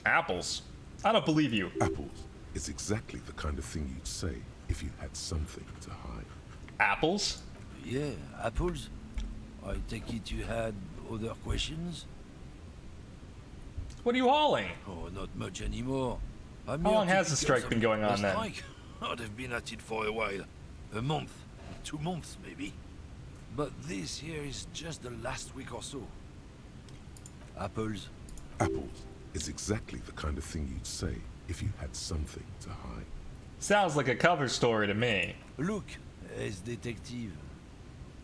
Apples? I don't believe you. Apples is exactly the kind of thing you'd say if you had something to hide. Apples? Yeah, apples. I take it you had other questions? What are you hauling? Oh, not much anymore. I'm How here long to has the pick up strike some- been going on the then? strike? Oh, they've been at it for a while. A month, 2 months maybe. But this here is just the last week or so. Apples. Apples is exactly the kind of thing you'd say if you had something to hide. Sounds like a cover story to me. Look, as detective,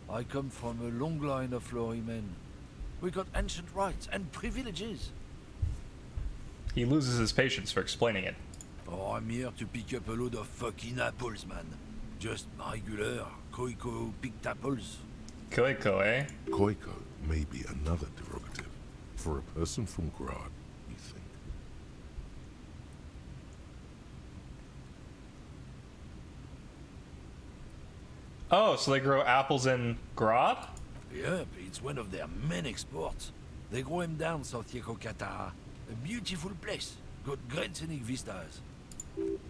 I come from a long line of lorrymen. We got ancient rights and privileges. He loses his patience for explaining it. Oh, I'm here to pick up a load of fucking apples, man. Just regular Koiko picked apples. Koiko, eh? Koiko may be another derogative for a person from Grad, you think. Oh, so they grow apples in Grad? Yep, it's one of their main exports. They grow them down South Yekokata. A beautiful place. Got great scenic vistas.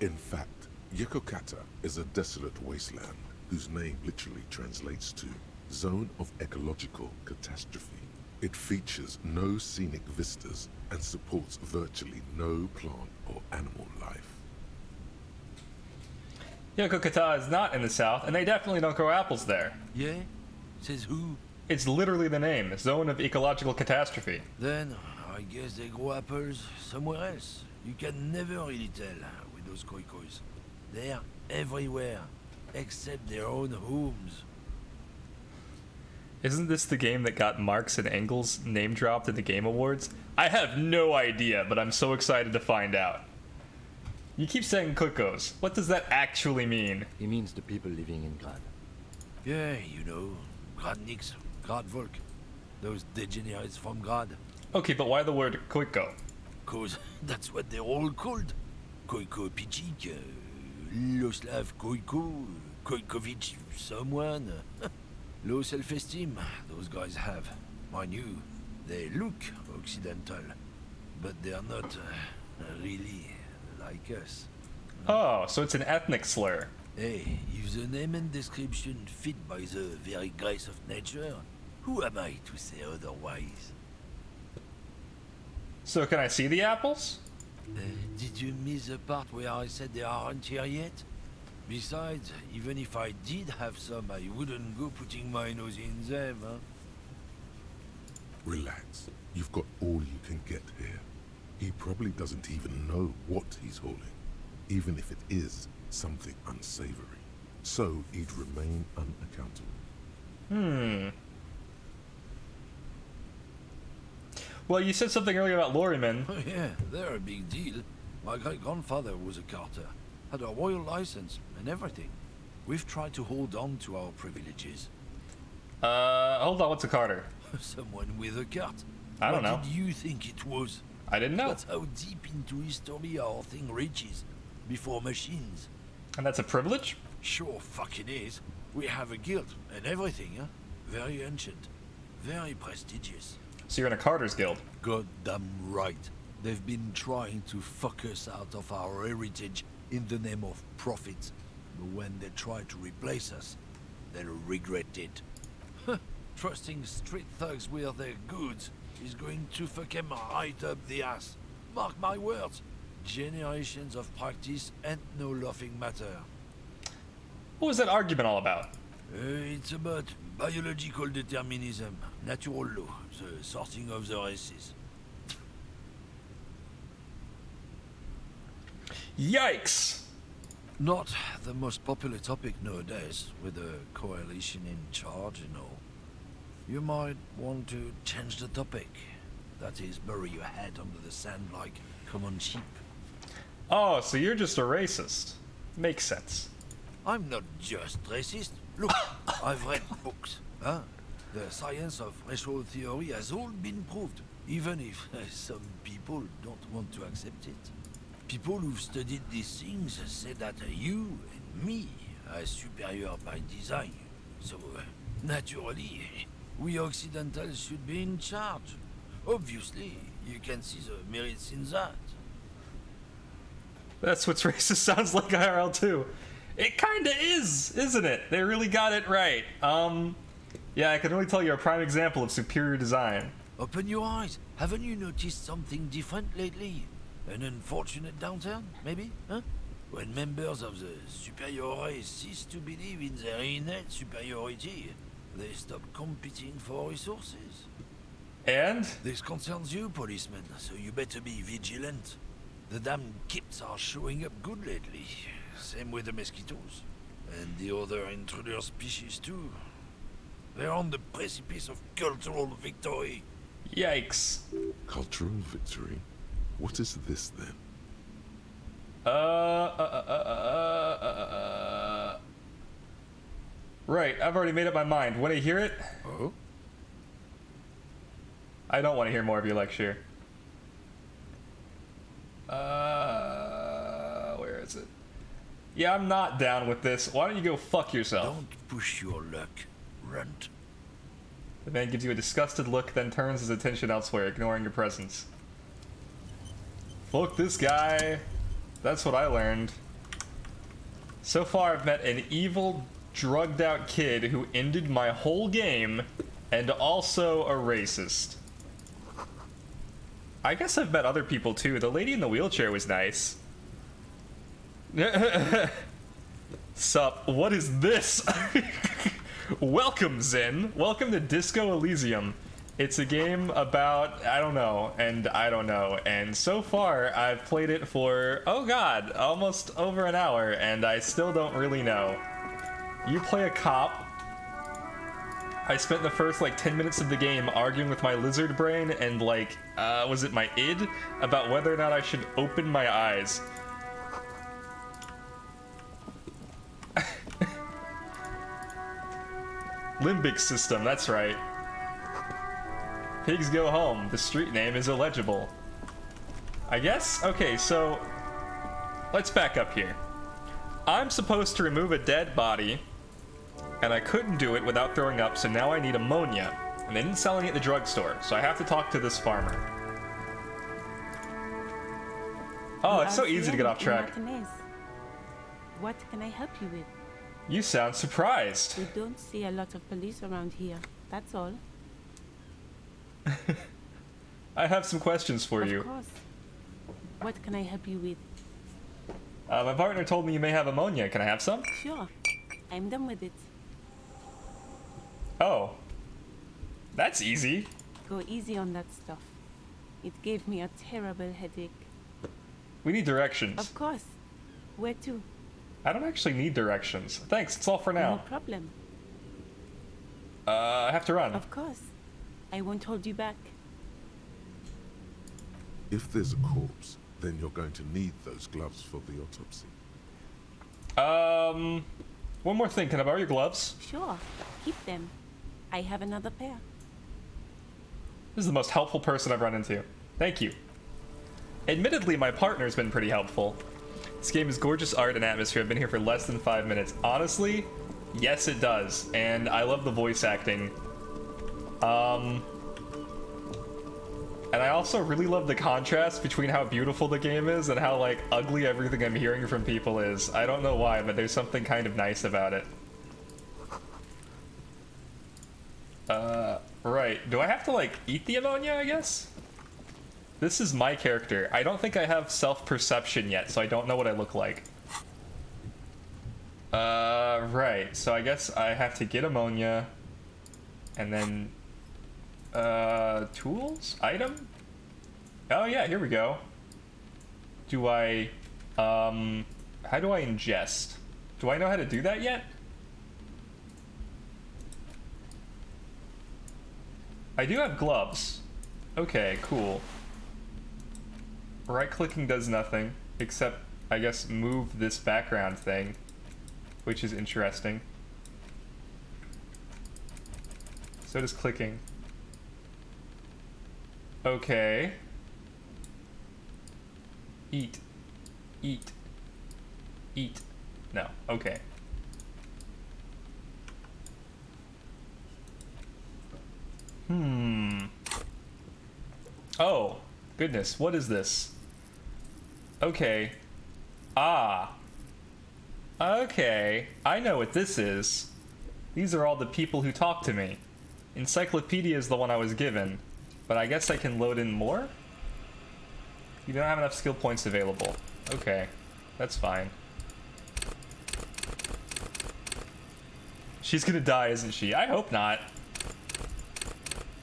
In fact, Yekokata is a desolate wasteland whose name literally translates to Zone of Ecological Catastrophe. It features no scenic vistas and supports virtually no plant or animal life. Yokokata is not in the south, and they definitely don't grow apples there. Yeah? Says who? It's literally the name, Zone of Ecological Catastrophe. Then, I guess they grow apples somewhere else. You can never really tell with those koikos. They're everywhere, except their own homes. Isn't this the game that got Marx and Engels name dropped in the Game Awards? I have no idea, but I'm so excited to find out. You keep saying Kukos. What does that actually mean? He means the people living in Grad. Yeah, you know, Gradniks, Gradvolk. Those degenerates from Grad. Okay, but why the word Koiko? Cause that's what they're all called. Koiko Pichik, Loslav Koiko, Koikovic someone. Low self-esteem, those guys have. Mind you, they look Occidental, but they're not really like us. Oh, so it's an ethnic slur. Hey, if the name and description fit by the very grace of nature, who am I to say otherwise? So can I see the apples? Did you miss the part where I said they aren't here yet? Besides, even if I did have some, I wouldn't go putting my nose in them, huh? Relax. You've got all you can get here. He probably doesn't even know what he's hauling, even if it is something unsavory. So he'd remain unaccountable. Well, you said something earlier about lorrymen. Oh yeah, they're a big deal. My great-grandfather was a carter, had a royal license and everything. We've tried to hold on to our privileges. Hold on, what's a carter? Someone with a cart. I don't know. What did you think it was? I didn't know. That's how deep into history our thing reaches. Before machines. And that's a privilege? Sure fucking is. We have a guild and everything, huh? Very ancient. Very prestigious. So you're in a carter's guild? Goddamn right. They've been trying to fuck us out of our heritage in the name of profit. But when they try to replace us, they'll regret it. Trusting street thugs with their goods is going to fuck them right up the ass. Mark my words. Generations of practice ain't no laughing matter. What was that argument all about? It's about biological determinism, natural law, the sorting of the races. Yikes! Not the most popular topic nowadays, with the coalition in charge and all. You might want to change the topic. That is, bury your head under the sand like common sheep. Oh, so you're just a racist. Makes sense. I'm not just racist. Look, I've read books. Huh? The science of racial theory has all been proved, even if some people don't want to accept it. People who've studied these things say that you and me are superior by design. So, naturally, we Occidentals should be in charge. Obviously, you can see the merits in that. That's what racist sounds like IRL too. It kinda is, isn't it? They really got it right. Yeah, I can really tell you're a prime example of superior design. Open your eyes. Haven't you noticed something different lately? An unfortunate downturn, maybe? Huh? When members of the superior race cease to believe in their innate superiority, they stop competing for resources. And? This concerns you, policeman, so you better be vigilant. The damn kips are showing up good lately. Same with the mosquitoes. And the other intruder species too. They're on the precipice of cultural victory. Yikes. Cultural victory? What is this then? Right, I've already made up my mind. Want to hear it? Oh? I don't want to hear more of your lecture. Where is it? Yeah, I'm not down with this. Why don't you go fuck yourself? Don't push your luck, runt. The man gives you a disgusted look, then turns his attention elsewhere, ignoring your presence. Fuck this guy. That's what I learned. So far, I've met an evil, drugged-out kid who ended my whole game, and also a racist. I guess I've met other people too. The lady in the wheelchair was nice. Sup, what is this? Welcome, Zen. Welcome to Disco Elysium. It's a game about, I don't know, and so far I've played it for, oh god, almost over an hour, and I still don't really know. You play a cop. I spent the first, 10 minutes of the game arguing with my lizard brain and, was it my id? About whether or not I should open my eyes. Limbic system, that's right. Pigs go home. The street name is illegible. I guess? Okay, so let's back up here. I'm supposed to remove a dead body, and I couldn't do it without throwing up, so now I need ammonia. And they didn't sell any at the drugstore, so I have to talk to this farmer. Oh, it's so easy to get off track. What can I help you with? You sound surprised. We don't see a lot of police around here, that's all. I have some questions for you. Of course. What can I help you with? My partner told me you may have ammonia. Can I have some? Sure. I'm done with it. Oh. That's easy. Go easy on that stuff. It gave me a terrible headache. We need directions. Of course. Where to? I don't actually need directions. Thanks, it's all for now. No problem. I have to run. Of course. I won't hold you back. If there's a corpse, then you're going to need those gloves for the autopsy. One more thing. Can I borrow your gloves? Sure. Keep them. I have another pair. This is the most helpful person I've run into. Thank you. Admittedly, my partner's been pretty helpful. This game is gorgeous art and atmosphere. I've been here for less than 5 minutes. Honestly, yes it does. And I love the voice acting. And I also really love the contrast between how beautiful the game is and how, like, ugly everything I'm hearing from people is. I don't know why, but there's something kind of nice about it. Right. Do I have to, like, eat the ammonia, I guess? This is my character. I don't think I have self-perception yet, so I don't know what I look like. Right. So I guess I have to get ammonia, and then, tools? Item? Oh yeah, here we go. Do I, how do I ingest? Do I know how to do that yet? I do have gloves. Okay, cool. Right-clicking does nothing, except, I guess, move this background thing, which is interesting. So does clicking. Okay. Eat. Eat. Eat. No. Okay. Oh, goodness. What is this? Okay. Ah. Okay. I know what this is. These are all the people who talk to me. Encyclopedia is the one I was given, but I guess I can load in more? You don't have enough skill points available. Okay. That's fine. She's gonna die, isn't she? I hope not.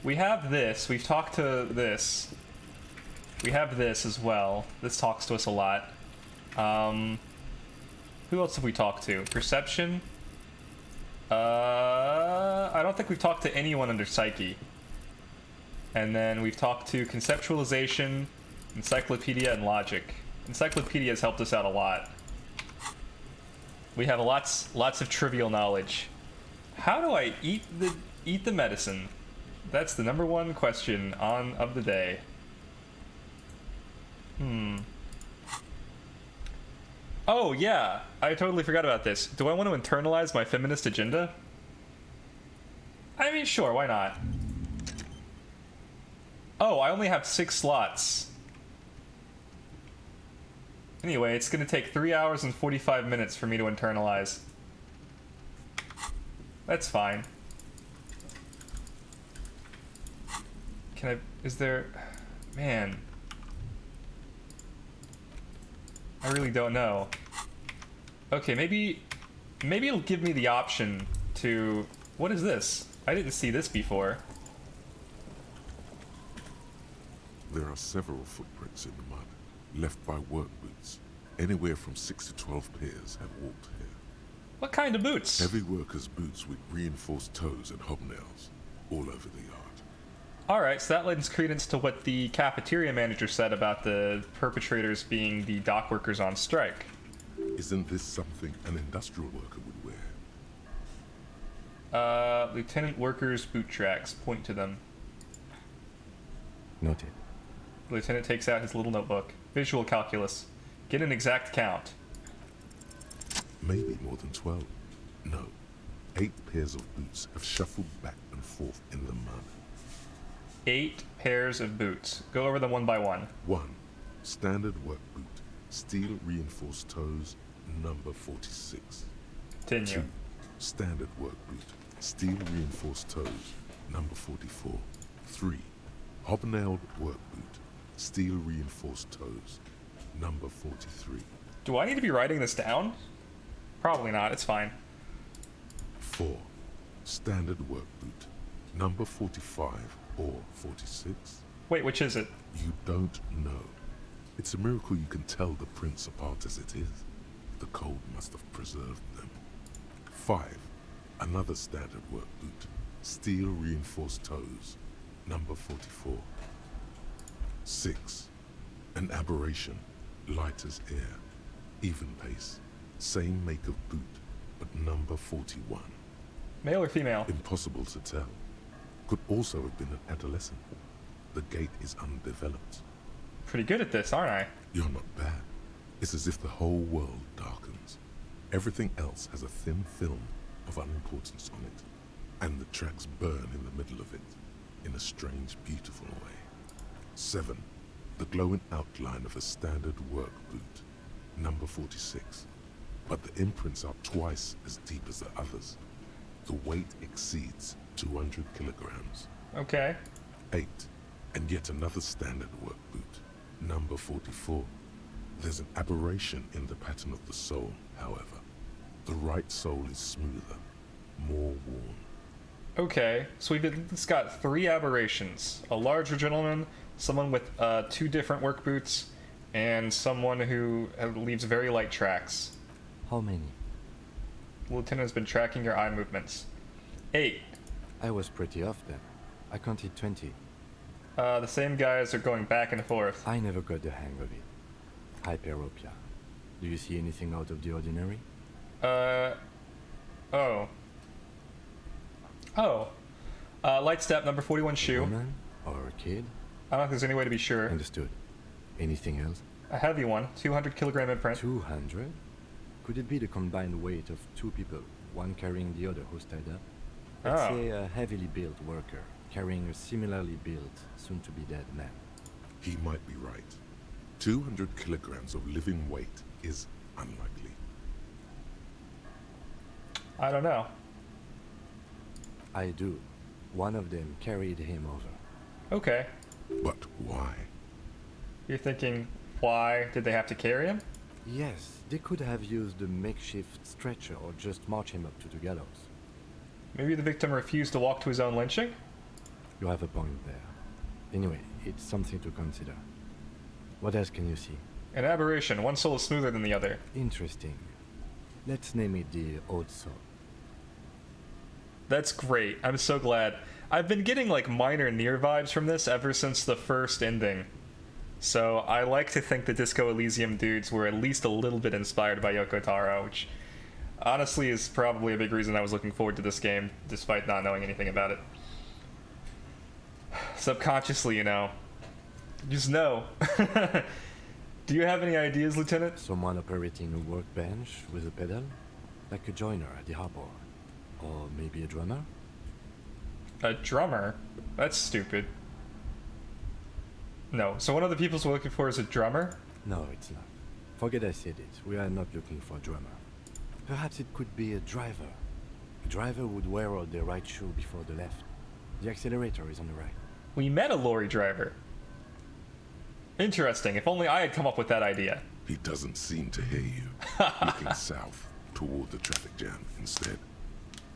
We have this. We've talked to this. We have this as well. This talks to us a lot. Who else have we talked to? Perception? I don't think we've talked to anyone under Psyche. And then we've talked to Conceptualization, Encyclopedia, and Logic. Encyclopedia has helped us out a lot. We have lots of trivial knowledge. How do I eat the medicine? That's the #1 question of the day. Oh yeah, I totally forgot about this. Do I want to internalize my feminist agenda? I mean, sure, why not? Oh, I only have 6 slots. Anyway, it's gonna take 3 hours and 45 minutes for me to internalize. That's fine. Can I, is there, man. I really don't know. Okay, maybe it'll give me the option to, what is this? I didn't see this before. There are several footprints in the mud, left by work boots. Anywhere from 6 to 12 pairs have walked here. What kind of boots? Heavy workers' boots with reinforced toes and hobnails, all over the yard. Alright, so that lends credence to what the cafeteria manager said about the perpetrators being the dock workers on strike. Isn't this something an industrial worker would wear? Lieutenant workers' boot tracks. Point to them. Noted. The lieutenant takes out his little notebook. Visual calculus. Get an exact count. Maybe more than 12. No. 8 pairs of boots have shuffled back and forth in the mud. 8 pairs of boots. Go over them one by one. 1. Standard work boot. Steel reinforced toes, number 46. Continue. 2. Standard work boot. Steel reinforced toes, number 44. 3. Hobnailed work boot. Steel reinforced toes, number 43. Do I need to be writing this down? Probably not. It's fine. 4. Standard work boot. Number 45 or 46. Wait, which is it? You don't know. It's a miracle you can tell the prints apart as it is. The cold must have preserved them. 5. Another standard work boot. Steel reinforced toes. Number 44. 6. An aberration. Light as air. Even pace. Same make of boot, but number 41. Male or female? Impossible to tell. Could also have been an adolescent. The gait is undeveloped. Pretty good at this, aren't I? You're not bad. It's as if the whole world darkens. Everything else has a thin film of unimportance on it. And the tracks burn in the middle of it, in a strange, beautiful way. 7. The glowing outline of a standard work boot, number 46. But the imprints are twice as deep as the others. The weight exceeds 200 kilograms. Okay. 8. And yet another standard work boot, number 44. There's an aberration in the pattern of the sole, however. The right sole is smoother, more worn. Okay, so it's got 3 aberrations. A larger gentleman, someone with 2 different work boots, and someone who leaves very light tracks. How many? The lieutenant has been tracking your eye movements. 8. I was pretty off then. I counted 20. The same guys are going back and forth. I never got the hang of it. Hyperopia. Do you see anything out of the ordinary? Oh. Light step, number 41 shoe. Woman or a kid? I don't know if there's any way to be sure. Understood. Anything else? A heavy one, 200 kilogram imprint. 200? Could it be the combined weight of 2 people, one carrying the other who's tied up? Let's say a heavily built worker, carrying a similarly built, soon-to-be-dead man. He might be right. 200 kilograms of living weight is unlikely. I don't know. I do. One of them carried him over. Okay. But why? You're thinking, why did they have to carry him? Yes, they could have used a makeshift stretcher or just march him up to the gallows. Maybe the victim refused to walk to his own lynching? You have a point there. Anyway, it's something to consider. What else can you see? An aberration. One soul is smoother than the other. Interesting. Let's name it the odd soul. That's great. I'm so glad. I've been getting like minor near vibes from this ever since the first ending. So I like to think the Disco Elysium dudes were at least a little bit inspired by Yoko Taro, which honestly is probably a big reason I was looking forward to this game, despite not knowing anything about it. Subconsciously, you know. Just know. Do you have any ideas, Lieutenant? Someone operating a workbench with a pedal? Like a joiner at the harbor. Or maybe a drummer? A drummer? That's stupid. No, so one of the people we're looking for is a drummer? No, it's not. Forget I said it. We are not looking for a drummer. Perhaps it could be a driver. A driver would wear out the right shoe before the left. The accelerator is on the right. We met a lorry driver. Interesting. If only I had come up with that idea. He doesn't seem to hear you. Looking south, toward the traffic jam instead.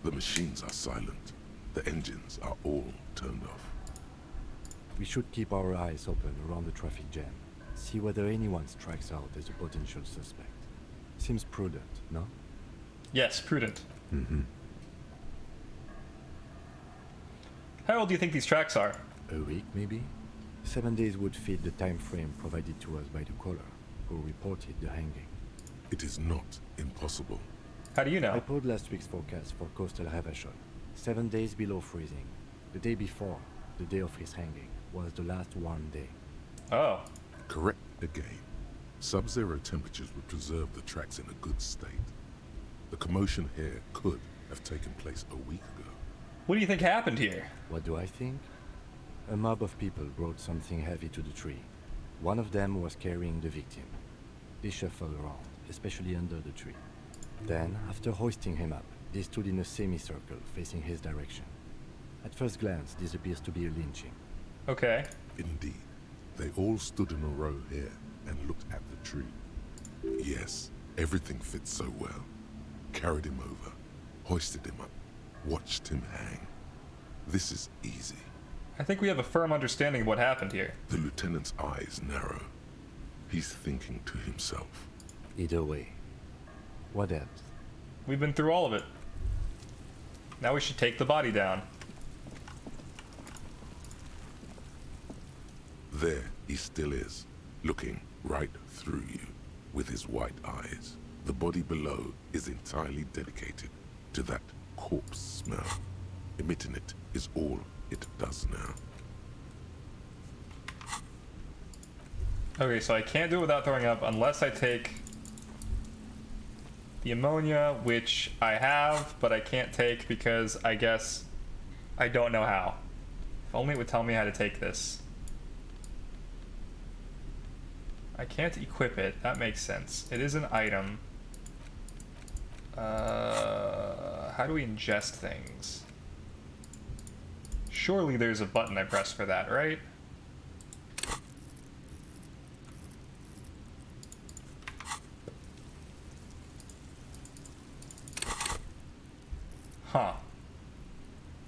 The machines are silent. The engines are all turned off. We should keep our eyes open around the traffic jam. See whether anyone strikes out as a potential suspect. Seems prudent, no? Yes, prudent. Mm-hmm. How old do you think these tracks are? A week, maybe? 7 days would fit the time frame provided to us by the caller, who reported the hanging. It is not impossible. How do you know? I pulled last week's forecast for coastal Havashon. 7 days below freezing. The day before, the day of his hanging, was the last warm day. Oh. Correct again. Sub-zero temperatures would preserve the tracks in a good state. The commotion here could have taken place a week ago. What do you think happened here? What do I think? A mob of people brought something heavy to the tree. One of them was carrying the victim. They shuffled around, especially under the tree. Then, after hoisting him up, they stood in a semicircle facing his direction. At first glance, this appears to be a lynching. Okay. Indeed. They all stood in a row here and looked at the tree. Yes, everything fits so well. Carried him over, hoisted him up, watched him hang. This is easy. I think we have a firm understanding of what happened here. The lieutenant's eyes narrow. He's thinking to himself. Either way. What else? We've been through all of it. Now we should take the body down. There he still is, looking right through you with his white eyes. The body below is entirely dedicated to that corpse smell. Emitting it is all it does now. Okay, so I can't do it without throwing up unless I take the ammonia, which I have, but I can't take because I guess I don't know how. If only it would tell me how to take this. I can't equip it. That makes sense. It is an item. How do we ingest things? Surely there's a button I press for that, right? Huh.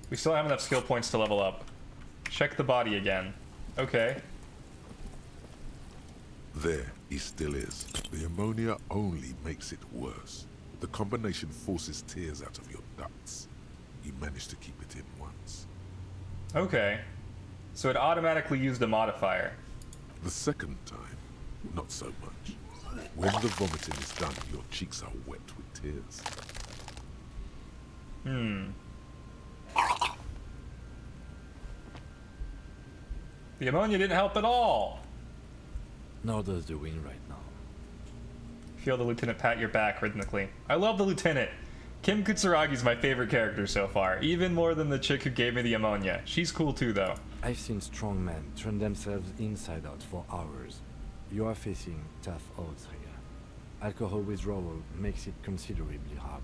We still have enough skill points to level up. Check the body again. Okay. There, he still is. The ammonia only makes it worse. The combination forces tears out of your ducts. You managed to keep it in once. Okay. So it automatically used a modifier. The second time, not so much. When the vomiting is done, your cheeks are wet with tears. The ammonia didn't help at all. Nor does the wind right now. Feel the lieutenant pat your back rhythmically. I love the lieutenant. Kim Kutsuragi's my favorite character so far, even more than the chick who gave me the ammonia. She's cool too, though. I've seen strong men turn themselves inside out for hours. You are facing tough odds here. Alcohol withdrawal makes it considerably harder.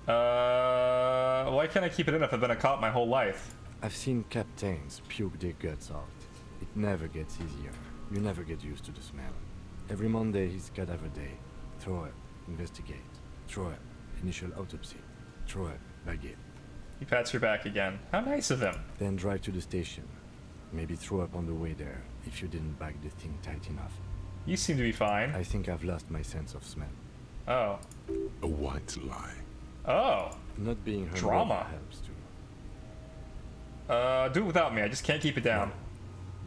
Why can't I keep it in if I've been a cop my whole life? I've seen captains puke their guts out. It never gets easier. You never get used to the smell. Every Monday is cadaver day. Throw it, investigate. Throw it, initial autopsy. Throw it, baguette. He pats your back again. How nice of him. Then drive to the station. Maybe throw up on the way there if you didn't bag the thing tight enough. You seem to be fine. I think I've lost my sense of smell. Oh. A white lie. Oh. Not being hungover Drama. helps too. Do it without me. I just can't keep it down. No.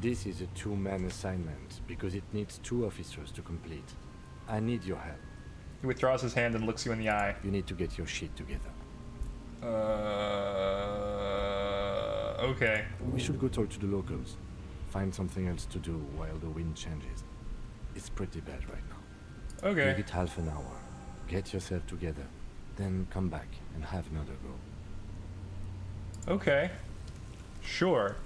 This is a two-man assignment because it needs 2 officers to complete. I need your help. He withdraws his hand and looks you in the eye. You need to get your shit together. Okay. We should go talk to the locals. Find something else to do while the wind changes. It's pretty bad right now. Okay. Give it half an hour. Get yourself together. Then come back and have another go. Okay. Sure.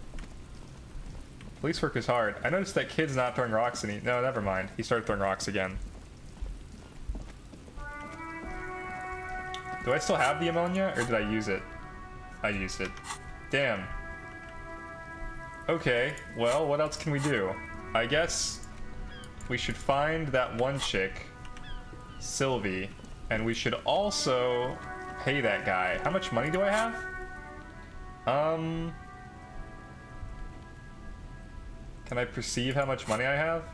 Police work is hard. I noticed that kid's not throwing rocks any. No, never mind. He started throwing rocks again. Do I still have the ammonia, or did I use it? I used it. Damn. Okay, well, what else can we do? I guess we should find that one chick, Sylvie, and we should also pay that guy. How much money do I have? Can I perceive how much money I have?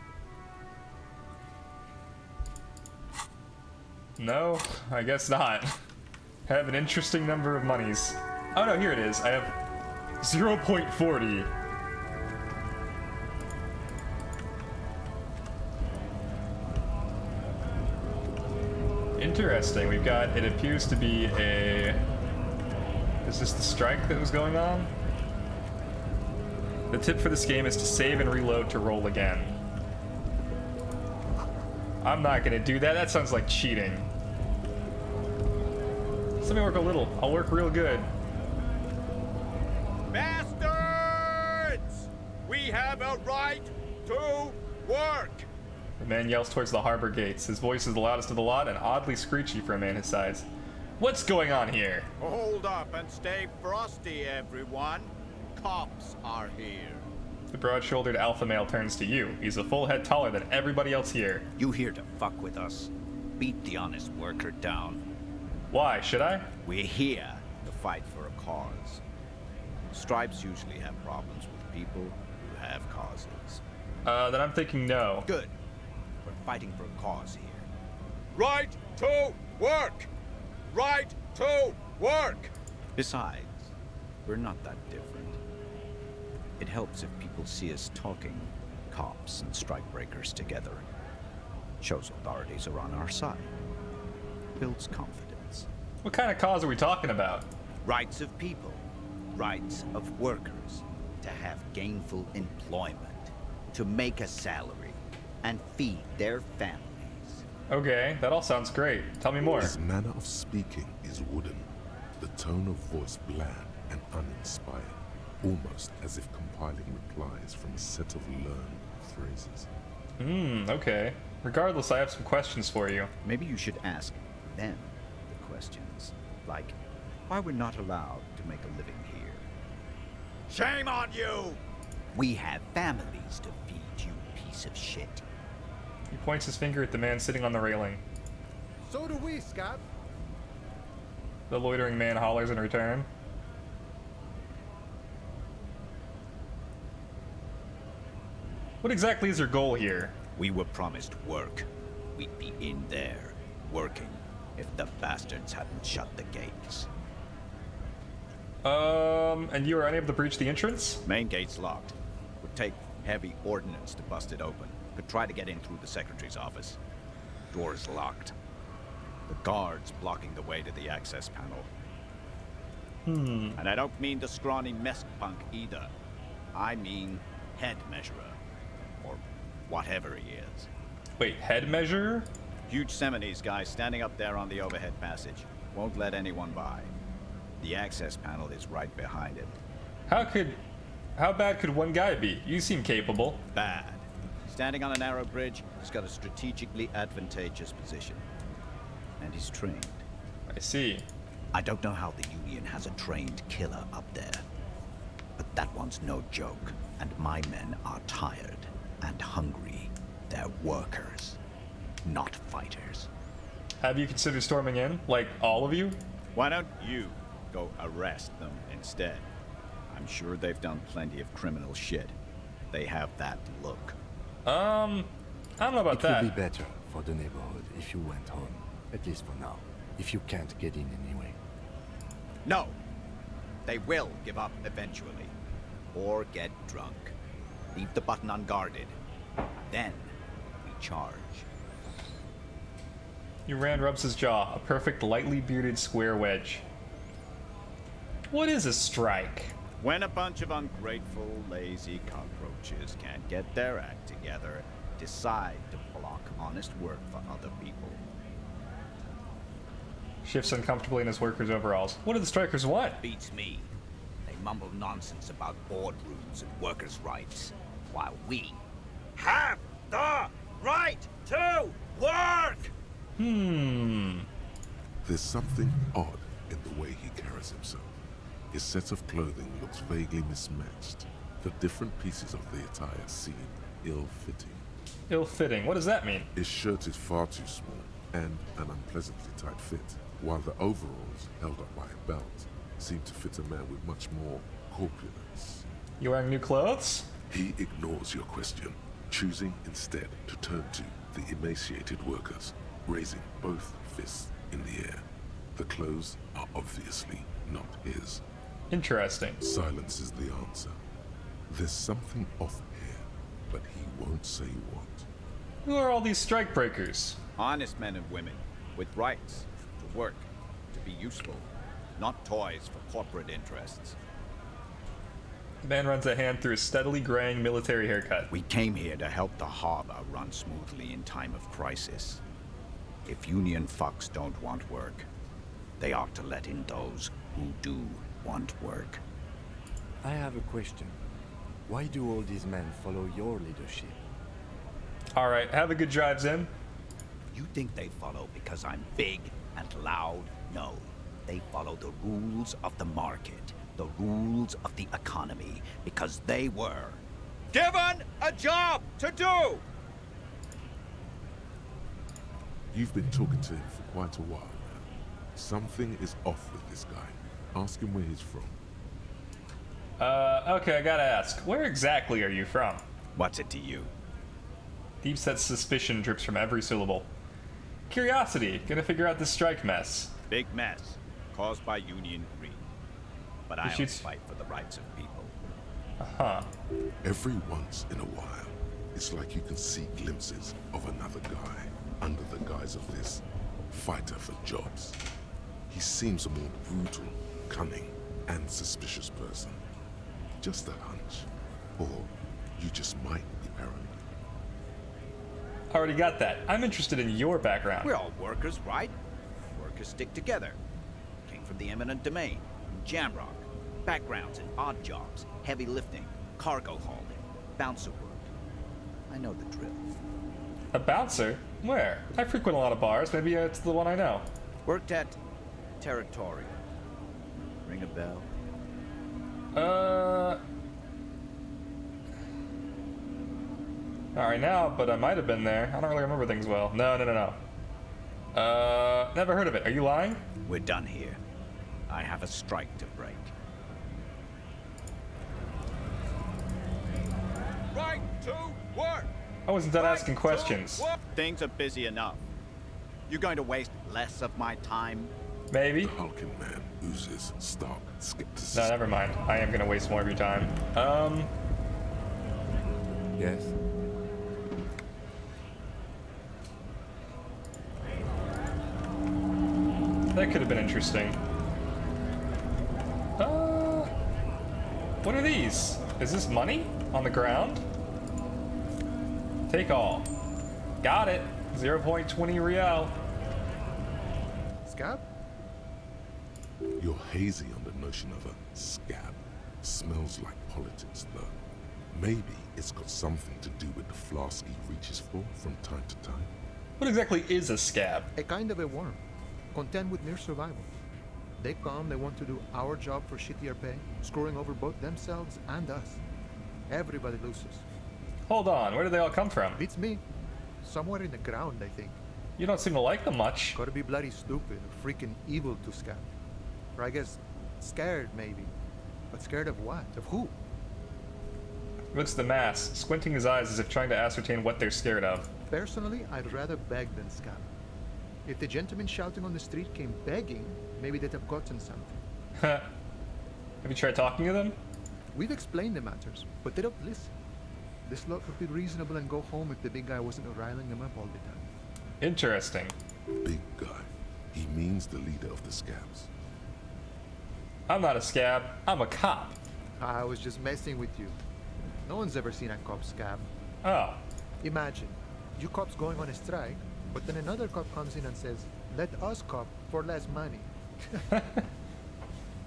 No, I guess not. I have an interesting number of monies. Oh no, here it is. I have 0.40. Interesting. We've got, it appears to be a... Is this the strike that was going on? The tip for this game is to save and reload to roll again. I'm not gonna do that. That sounds like cheating. Just let me work a little. I'll work real good. Bastards! We have a right to work! The man yells towards the harbor gates. His voice is the loudest of the lot and oddly screechy for a man his size. What's going on here? Hold up and stay frosty, everyone. Cops are here. The broad-shouldered alpha male turns to you. He's a full head taller than everybody else here. You here to fuck with us? Beat the honest worker down. Why, should I? We're here to fight for a cause. Stripes usually have problems with people who have causes. Then I'm thinking no. Good. We're fighting for a cause here. Right to work! Right to work! Besides, we're not that different. It helps if people see us talking, cops and strikebreakers together. Shows authorities are on our side. Builds confidence. What kind of cause are we talking about? Rights of people. Rights of workers. To have gainful employment. To make a salary. And feed their families. Okay, that all sounds great. Tell me more. His manner of speaking is wooden. The tone of voice bland and uninspired. Almost as if compiling replies from a set of learned phrases. Okay. Regardless, I have some questions for you. Maybe you should ask them the questions. Like, why we're not allowed to make a living here. Shame on you! We have families to feed, you piece of shit. He points his finger at the man sitting on the railing. So do we, Scott. The loitering man hollers in return. What exactly is your goal here? We were promised work. We'd be in there, working, if the bastards hadn't shut the gates. And you were unable to breach the entrance? Main gate's locked. Would take heavy ordnance to bust it open. Could try to get in through the secretary's office. Door's locked. The guard's blocking the way to the access panel. And I don't mean the scrawny mess punk either. I mean head measurer. Or whatever he is. Wait, head measurer? Huge Seminese guy standing up there on the overhead passage. Won't let anyone by. The access panel is right behind it. How bad could one guy be? You seem capable. Bad. Standing on a narrow bridge, he's got a strategically advantageous position. And he's trained. I see. I don't know how the Union has a trained killer up there. But that one's no joke. And my men are tired and hungry. They're workers, not fighters. Have you considered storming in? Like, all of you? Why don't you go arrest them instead? I'm sure they've done plenty of criminal shit. They have that look. I don't know about that. It would be better for the neighborhood if you went home. At least for now. If you can't get in anyway. No! They will give up eventually. Or get drunk. Leave the button unguarded. Then we charge. Uran rubs his jaw, a perfect lightly bearded square wedge. What is a strike? When a bunch of ungrateful, lazy cockroaches can't get their act together, decide to block honest work for other people. Shifts uncomfortably in his worker's overalls. What do the strikers want? Beats me. They mumble nonsense about boardrooms and workers' rights, while we have the right to work! There's something odd in the way he carries himself. His set of clothing looks vaguely mismatched. The different pieces of the attire seem ill-fitting. Ill-fitting? What does that mean? His shirt is far too small and an unpleasantly tight fit, while the overalls, held up by a belt, seem to fit a man with much more corpulence. You wearing new clothes? He ignores your question, choosing instead to turn to the emaciated workers, raising both fists in the air. The clothes are obviously not his. Interesting. Silence is the answer. There's something off here, but he won't say what. Who are all these strike breakers? Honest men and women, with rights, to work, to be useful, not toys for corporate interests. The man runs a hand through a steadily graying military haircut. We came here to help the harbor run smoothly in time of crisis. If Union fucks don't want work, they ought to let in those who do want work. I have a question. Why do all these men follow your leadership? Alright, have a good drive, Zim. You think they follow because I'm big and loud? No. They follow the rules of the market, the rules of the economy, because they were given a job to do! You've been talking to him for quite a while now. Something is off with this guy. Ask him where he's from. Okay, I gotta ask. Where exactly are you from? What's it to you? Deep-set suspicion drips from every syllable. Curiosity, gonna figure out this strike mess. Big mess, caused by Union greed. But I always fight for the rights of people. Uh-huh. Every once in a while, it's like you can see glimpses of another guy under the guise of this fighter for jobs. He seems a more brutal, cunning, and suspicious person. Just a hunch. Or you just might be paranoid. Already got that. I'm interested in your background. We're all workers, right? Workers stick together. Came from the eminent domain, Jamrock. Backgrounds in odd jobs, heavy lifting, cargo hauling, bouncer work. I know the drill. A bouncer? Where? I frequent a lot of bars. Maybe it's the one I know. Worked at Territorial. Ring a bell? Not right now, but I might have been there. I don't really remember things well. No. Never heard of it. Are you lying? We're done here. I have a strike to break. Right to work! I wasn't done asking questions. Things are busy enough. You're going to waste less of my time? Maybe. The hulking man oozes stark skepticism. No, never mind. I am gonna waste more of your time. Yes? That could have been interesting. What are these? Is this money on the ground? Take all. Got it. 0.20 real. Scab? You're hazy on the notion of a scab. Smells like politics, though. Maybe it's got something to do with the flask he reaches for from time to time. What exactly is a scab? A kind of a worm, content with mere survival. They come, they want to do our job for shittier pay, screwing over both themselves and us. Everybody loses. Hold on, where do they all come from? Beats me. Somewhere in the ground, I think. You don't seem to like them much. Gotta be bloody stupid or freaking evil to scab. Or I guess scared, maybe. But scared of what? Of who? He looks at the mass, squinting his eyes as if trying to ascertain what they're scared of. Personally, I'd rather beg than scab. If the gentleman shouting on the street came begging, maybe they'd have gotten something. Have you tried talking to them? We've explained the matters, but they don't listen. This lot would be reasonable and go home if the big guy wasn't riling them up all the time. Interesting. Big guy. He means the leader of the scabs. I'm not a scab. I'm a cop. I was just messing with you. No one's ever seen a cop scab. Oh. Imagine, you cops going on a strike, but then another cop comes in and says, let us cop for less money.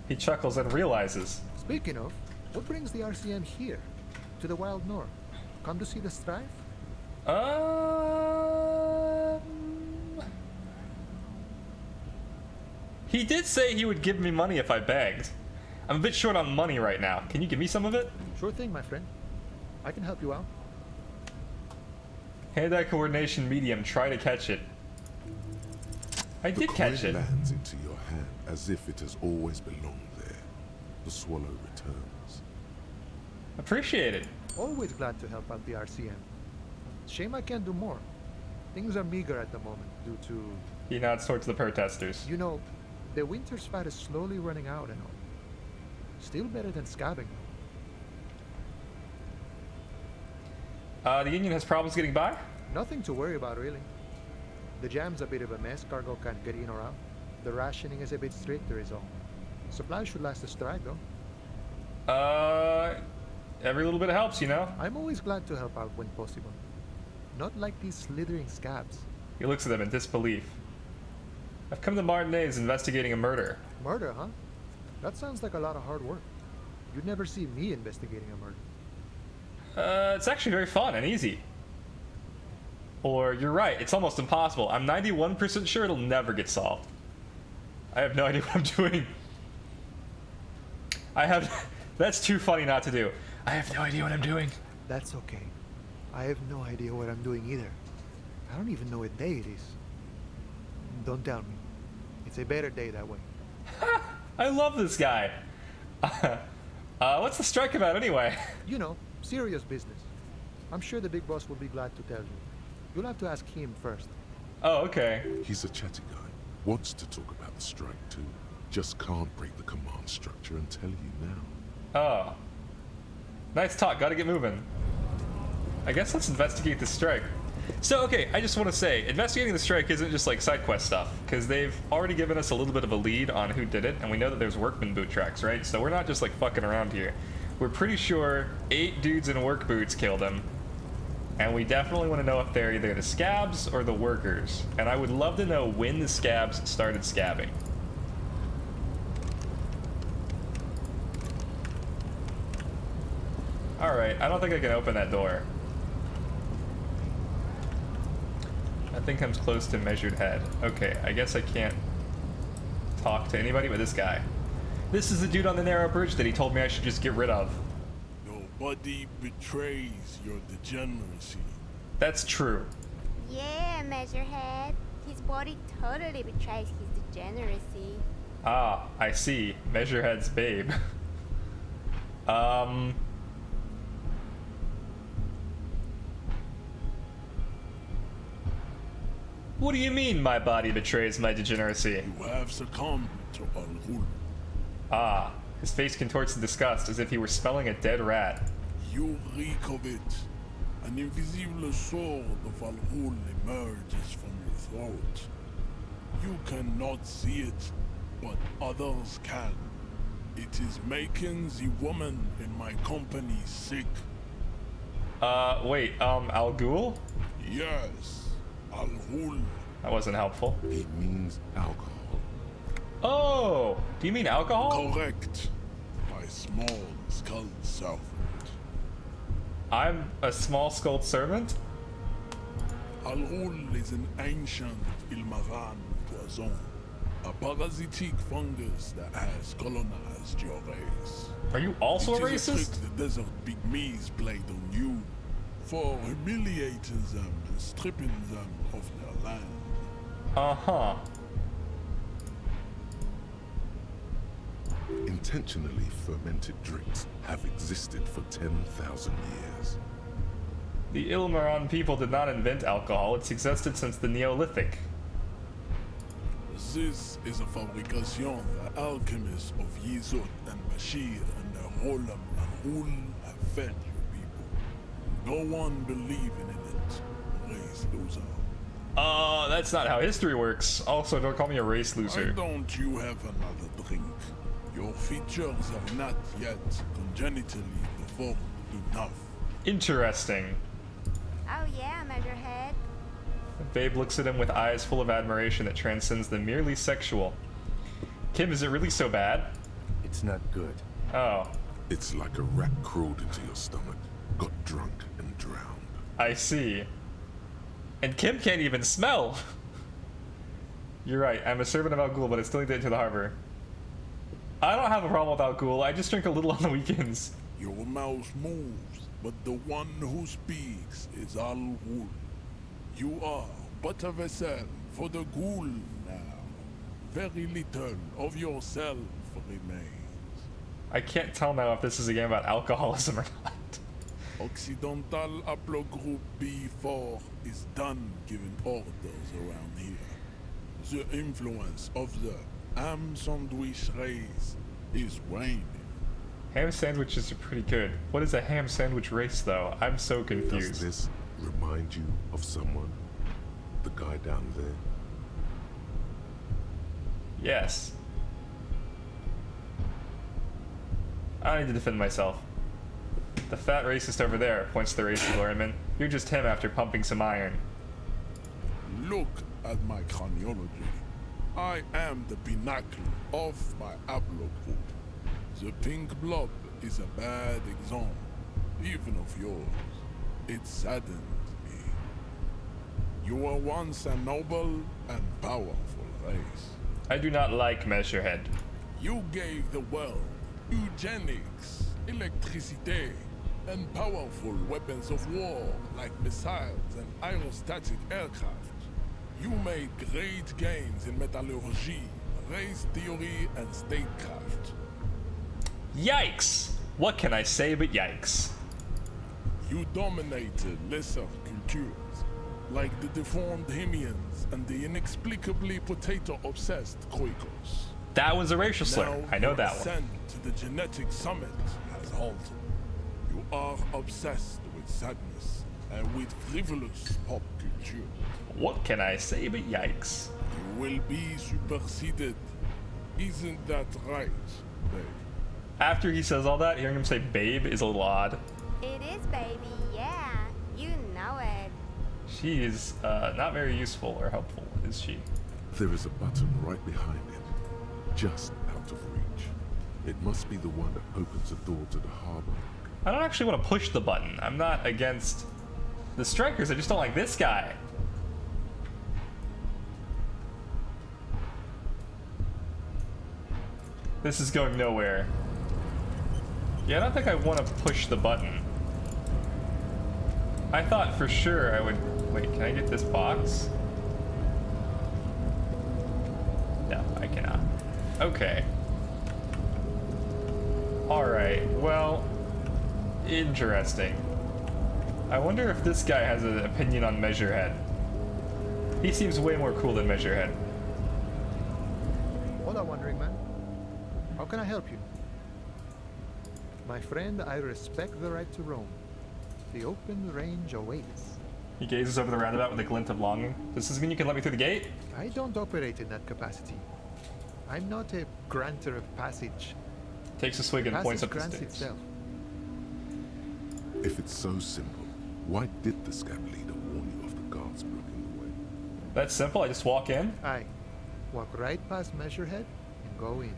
He chuckles and realizes. Speaking of, what brings the RCM here? To the Wild North? Come to see the strife? He did say he would give me money if I begged. I'm a bit short on money right now. Can you give me some of it? Sure thing, my friend. I can help you out. Hand-eye coordination medium. Try to catch it. I did catch it. The coin lands into your hand as if it has always belonged there. The swallow returns. Appreciate it. Always glad to help out the RCM. Shame I can't do more. Things are meager at the moment due to... He nods towards the protesters. You know, the winter's fat is slowly running out and all. Still better than scabbing. The Union has problems getting by? Nothing to worry about, really. The jam's a bit of a mess, cargo can't get in or out. The rationing is a bit stricter is all. Supplies should last a strike, though. Every little bit helps, you know? I'm always glad to help out when possible. Not like these slithering scabs. He looks at them in disbelief. I've come to Martinez investigating a murder. Murder, huh? That sounds like a lot of hard work. You'd never see me investigating a murder. It's actually very fun and easy. Or, you're right, it's almost impossible. I'm 91% sure it'll never get solved. I have no idea what I'm doing. That's too funny not to do. I have no idea what I'm doing. That's okay. I have no idea what I'm doing either. I don't even know what day it is. Don't tell me. It's a better day that way. I love this guy. What's the strike about anyway? You know, serious business. I'm sure the big boss will be glad to tell you. You'll have to ask him first. Oh, okay. He's a chatty guy. Wants to talk about the strike too. Just can't break the command structure and tell you now. Oh. Nice talk, gotta get moving. I guess let's investigate the strike. So, okay, I just want to say, investigating the strike isn't just like side quest stuff, because they've already given us a little bit of a lead on who did it, and we know that there's workman boot tracks, right? So we're not just like fucking around here. We're pretty sure 8 dudes in work boots killed him, and we definitely want to know if they're either the scabs or the workers, and I would love to know when the scabs started scabbing. Alright, I don't think I can open that door. Nothing comes close to measured head. Okay, I guess I can't talk to anybody but this guy. This is the dude on the narrow bridge that he told me I should just get rid of. Nobody betrays your degeneracy. That's true. Yeah, Measurehead. His body totally betrays his degeneracy. Ah, I see. Measurehead's babe. What do you mean my body betrays my degeneracy? You have succumbed to Al-Ghul. Ah, his face contorts in disgust as if he were smelling a dead rat. You reek of it. An invisible sword of Al-Ghul emerges from your throat. You cannot see it, but others can. It is making the woman in my company sick. Wait, Al Ghul? Yes, Al-Ghul. That wasn't helpful. It means alcohol. Oh, do you mean alcohol? Correct. My small skull servant. I'm a small-skulled servant? Al-Ghul is an ancient Ilmaran poison. A parasitic fungus that has colonized your race. Are you also a It is a racist? trick the desert pygmies played on you for humiliating them and stripping them of their land. Uh-huh. Intentionally fermented drinks have existed for 10,000 years. The Ilmaran people did not invent alcohol. It's existed since the Neolithic. This is a fabrication the alchemists of Yizut and Bashir and the Rolam and Hul have fed you people. Go on believing in it, race loser. That's not how history works. Also, don't call me a race Why loser. don't you have another drink? Your features are not yet congenitally deformed enough. Interesting. Oh yeah, Measurehead. Babe looks at him with eyes full of admiration that transcends the merely sexual. Kim, is it really so bad? It's not good. Oh. It's like a rat crawled into your stomach, got drunk and drowned. I see. And Kim can't even smell! You're right, I'm a servant of Al Ghul, but I still need to get to the harbor. I don't have a problem with Al Ghul, I just drink a little on the weekends. Your mouth moves, but the one who speaks is Al Ghul. You are but a vessel for the Ghul now. Very little of yourself remains. I can't tell now if this is a game about alcoholism or not. Occidental Haplogroup B4 is done giving orders around here. The influence of the ham sandwich race is waning. Ham sandwiches are pretty good. What is a ham sandwich race, though? I'm so confused. Does this remind you of someone? The guy down there? Yes. I don't need to defend myself. The fat racist over there, points to the race lorryman. You're just him after pumping some iron. Look at my craniology. I am the pinnacle of my haplogroup. The pink blob is a bad example, even of yours. It saddens me. You were once a noble and powerful race. I do not like Measurehead. You gave the world eugenics, electricity, and powerful weapons of war like missiles and aerostatic aircraft. You made great gains in metallurgy, race theory, and statecraft. Yikes! What can I say but yikes? You dominated lesser cultures, like the deformed Hemians and the inexplicably potato-obsessed Khoikos. That was a racial slur. I know that one. Your ascent to the genetic summit has halted. You are obsessed with sadness and with frivolous pop culture. What can I say but yikes? You will be superseded. Isn't that right, babe? After he says all that, hearing him say babe is a little odd. It is, baby, yeah. You know it. She is not very useful or helpful, is she? There is a button right behind it, just out of reach. It must be the one that opens the door to the harbor. I don't actually want to push the button. I'm not against the strikers, I just don't like this guy. This is going nowhere. Yeah, I don't think I want to push the button. I thought for sure I would... Wait, can I get this box? No, I cannot. Okay. Alright, well... Interesting. I wonder if this guy has an opinion on Measurehead. He seems way more cool than Measurehead. Hola, Wandering Man. How can I help you? My friend, I respect the right to roam. The open range awaits. He gazes over the roundabout with a glint of longing. Does this mean you can let me through the gate? I don't operate in that capacity. I'm not a granter of passage. Takes a swig and points up the grants stairs. itself. If it's so simple, why did the scab leader warn you of the guards blocking the way? That's simple, I just walk in. Aye. Walk right past Measurehead and go in.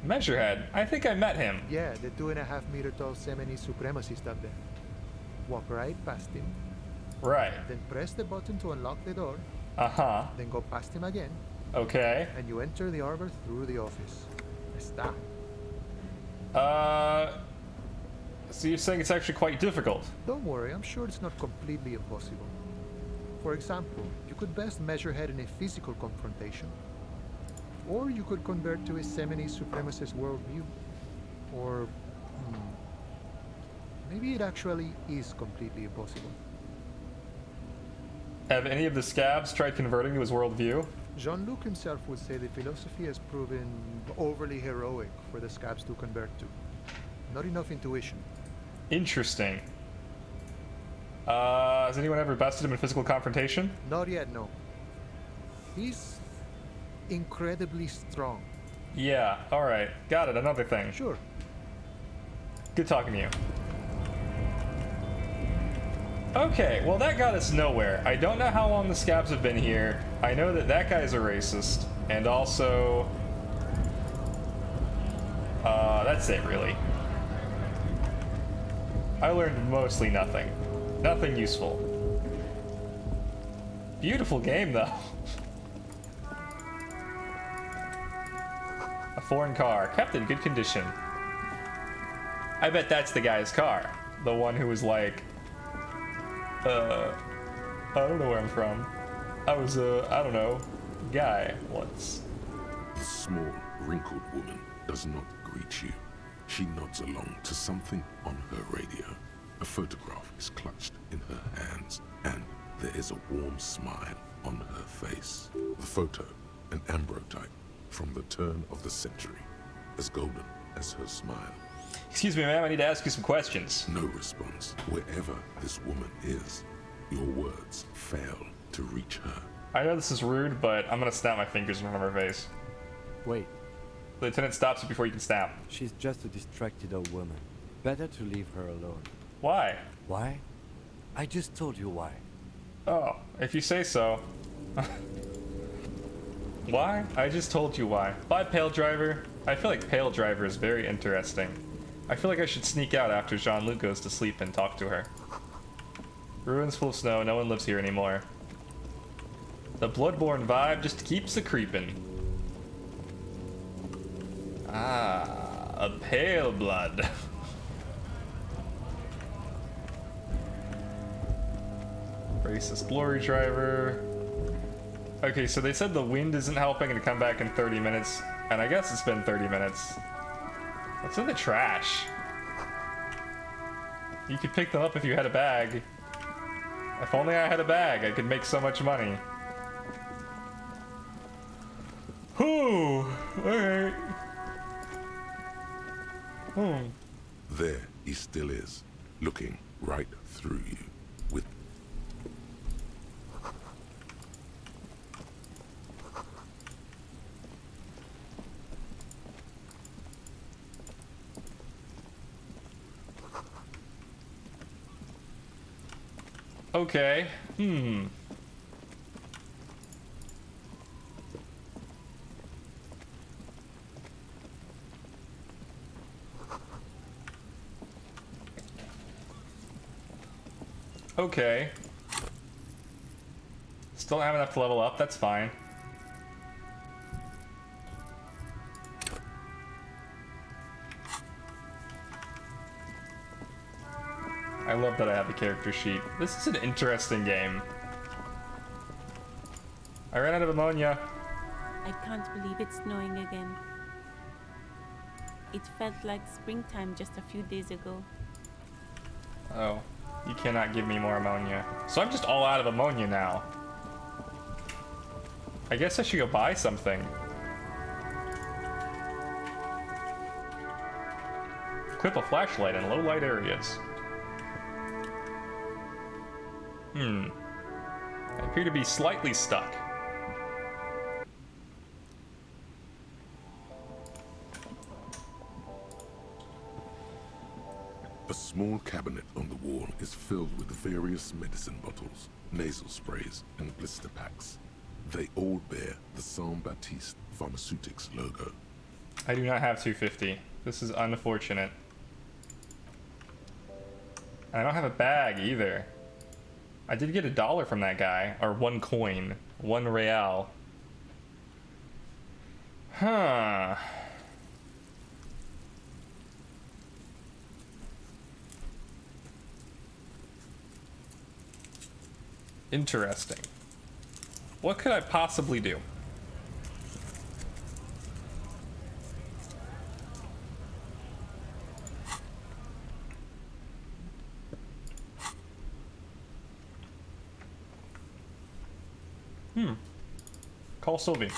Measurehead? I think I met him. Yeah, the 2.5-meter tall Semini supremacist up there. Walk right past him. Right. Then press the button to unlock the door. Uh-huh. Then go past him again. Okay. And you enter the arbor through the office. Está. So you're saying it's actually quite difficult? Don't worry, I'm sure it's not completely impossible. For example, you could best measure head in a physical confrontation. Or you could convert to a Semini supremacist worldview. Or... maybe it actually is completely impossible. Have any of the scabs tried converting to his worldview? Jean-Luc himself would say the philosophy has proven overly heroic for the scabs to convert to. Not enough intuition. Interesting. Has anyone ever bested him in physical confrontation? Not yet, no. He's incredibly strong. Yeah, alright. Got it, another thing. Sure. Good talking to you. Okay, well that got us nowhere. I don't know how long the scabs have been here. I know that that guy's a racist. And also... that's it, really. I learned mostly nothing. Nothing useful. Beautiful game, though. A foreign car, kept in good condition. I bet that's the guy's car. The one who was like... I don't know where I'm from. I was I don't know, guy once. The small, wrinkled woman does not greet you. She nods along to something on her radio. A photograph is clutched in her hands, and there is a warm smile on her face. The photo, an ambrotype from the turn of the century, as golden as her smile. Excuse me, ma'am, I need to ask you some questions. No response. Wherever this woman is, your words fail to reach her. I know this is rude, but I'm gonna snap my fingers in front of her face. Wait. The lieutenant stops you before you can snap. She's just a distracted old woman. Better to leave her alone. Why? Why? I just told you why. Oh, if you say so. Why? I just told you why. Bye, Pale Driver. I feel like Pale Driver is very interesting. I feel like I should sneak out after Jean-Luc goes to sleep and talk to her. Ruins full of snow, no one lives here anymore. The Bloodborne vibe just keeps a-creeping. Ah, a pale blood. Racist glory driver. Okay, so they said the wind isn't helping and to come back in 30 minutes. And I guess it's been 30 minutes. What's in the trash? You could pick them up if you had a bag. If only I had a bag, I could make so much money. Whew, alright. There he still is, looking right through you with... Okay, Okay. Still don't have enough to level up, that's fine. I love that I have a character sheet. This is an interesting game. I ran out of ammonia. I can't believe it's snowing again. It felt like springtime just a few days ago. Oh, you cannot give me more ammonia. So I'm just all out of ammonia now. I guess I should go buy something. Equip a flashlight in low light areas. I appear to be slightly stuck. A small cabinet on the wall is filled with various medicine bottles, nasal sprays, and blister packs. They all bear the Saint Baptiste Pharmaceutics logo. I do not have 250. This is unfortunate. And I don't have a bag either. I did get $1 from that guy, or 1 coin, 1 real. Huh. Interesting. What could I possibly do? Call Sylvie.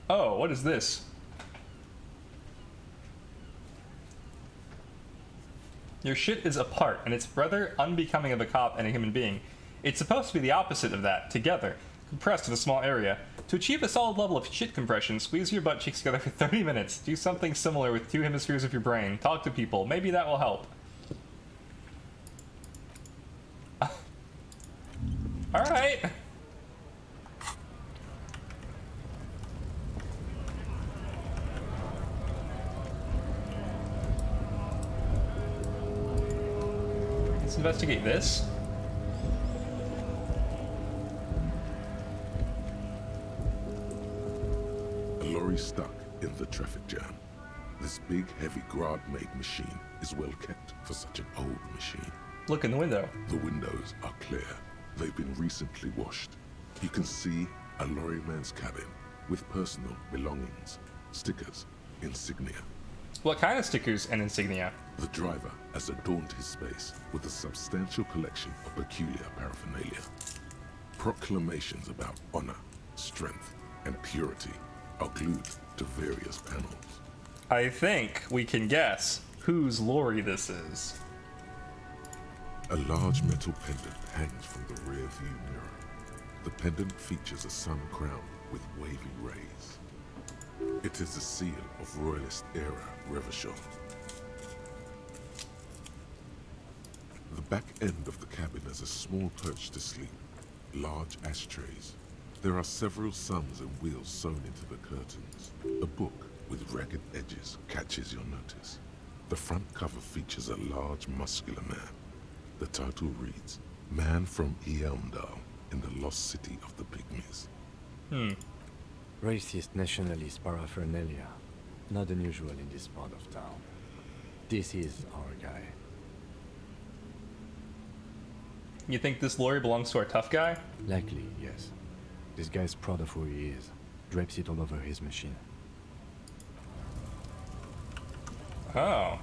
Oh, what is this? Your shit is apart, and it's rather unbecoming of a cop and a human being. It's supposed to be the opposite of that, together, compressed in a small area. To achieve a solid level of shit compression, squeeze your butt cheeks together for 30 minutes. Do something similar with 2 hemispheres of your brain. Talk to people. Maybe that will help. Alright. Let's investigate this. A lorry stuck in the traffic jam. This big, heavy Grad-made machine is well kept for such an old machine. Look in the window. The windows are clear. They've been recently washed. You can see a lorryman's cabin with personal belongings, stickers, insignia. What kind of stickers and insignia? The driver has adorned his space with a substantial collection of peculiar paraphernalia. Proclamations about honor, strength, and purity are glued to various panels. I think we can guess whose lorry this is. A large metal pendant hangs from the rear view mirror. The pendant features a sun crown with wavy rays. It is a seal of Royalist era Revachol. The back end of the cabin has a small perch to sleep, large ashtrays. There are several suns and wheels sewn into the curtains. A book with ragged edges catches your notice. The front cover features a large, muscular man. The title reads, Man from Eamdal in the Lost City of the Pygmies. Racist nationalist paraphernalia. Not unusual in this part of town. This is our guy. You think this lorry belongs to our tough guy? Likely, yes. This guy's proud of who he is. Drapes it all over his machine. Oh.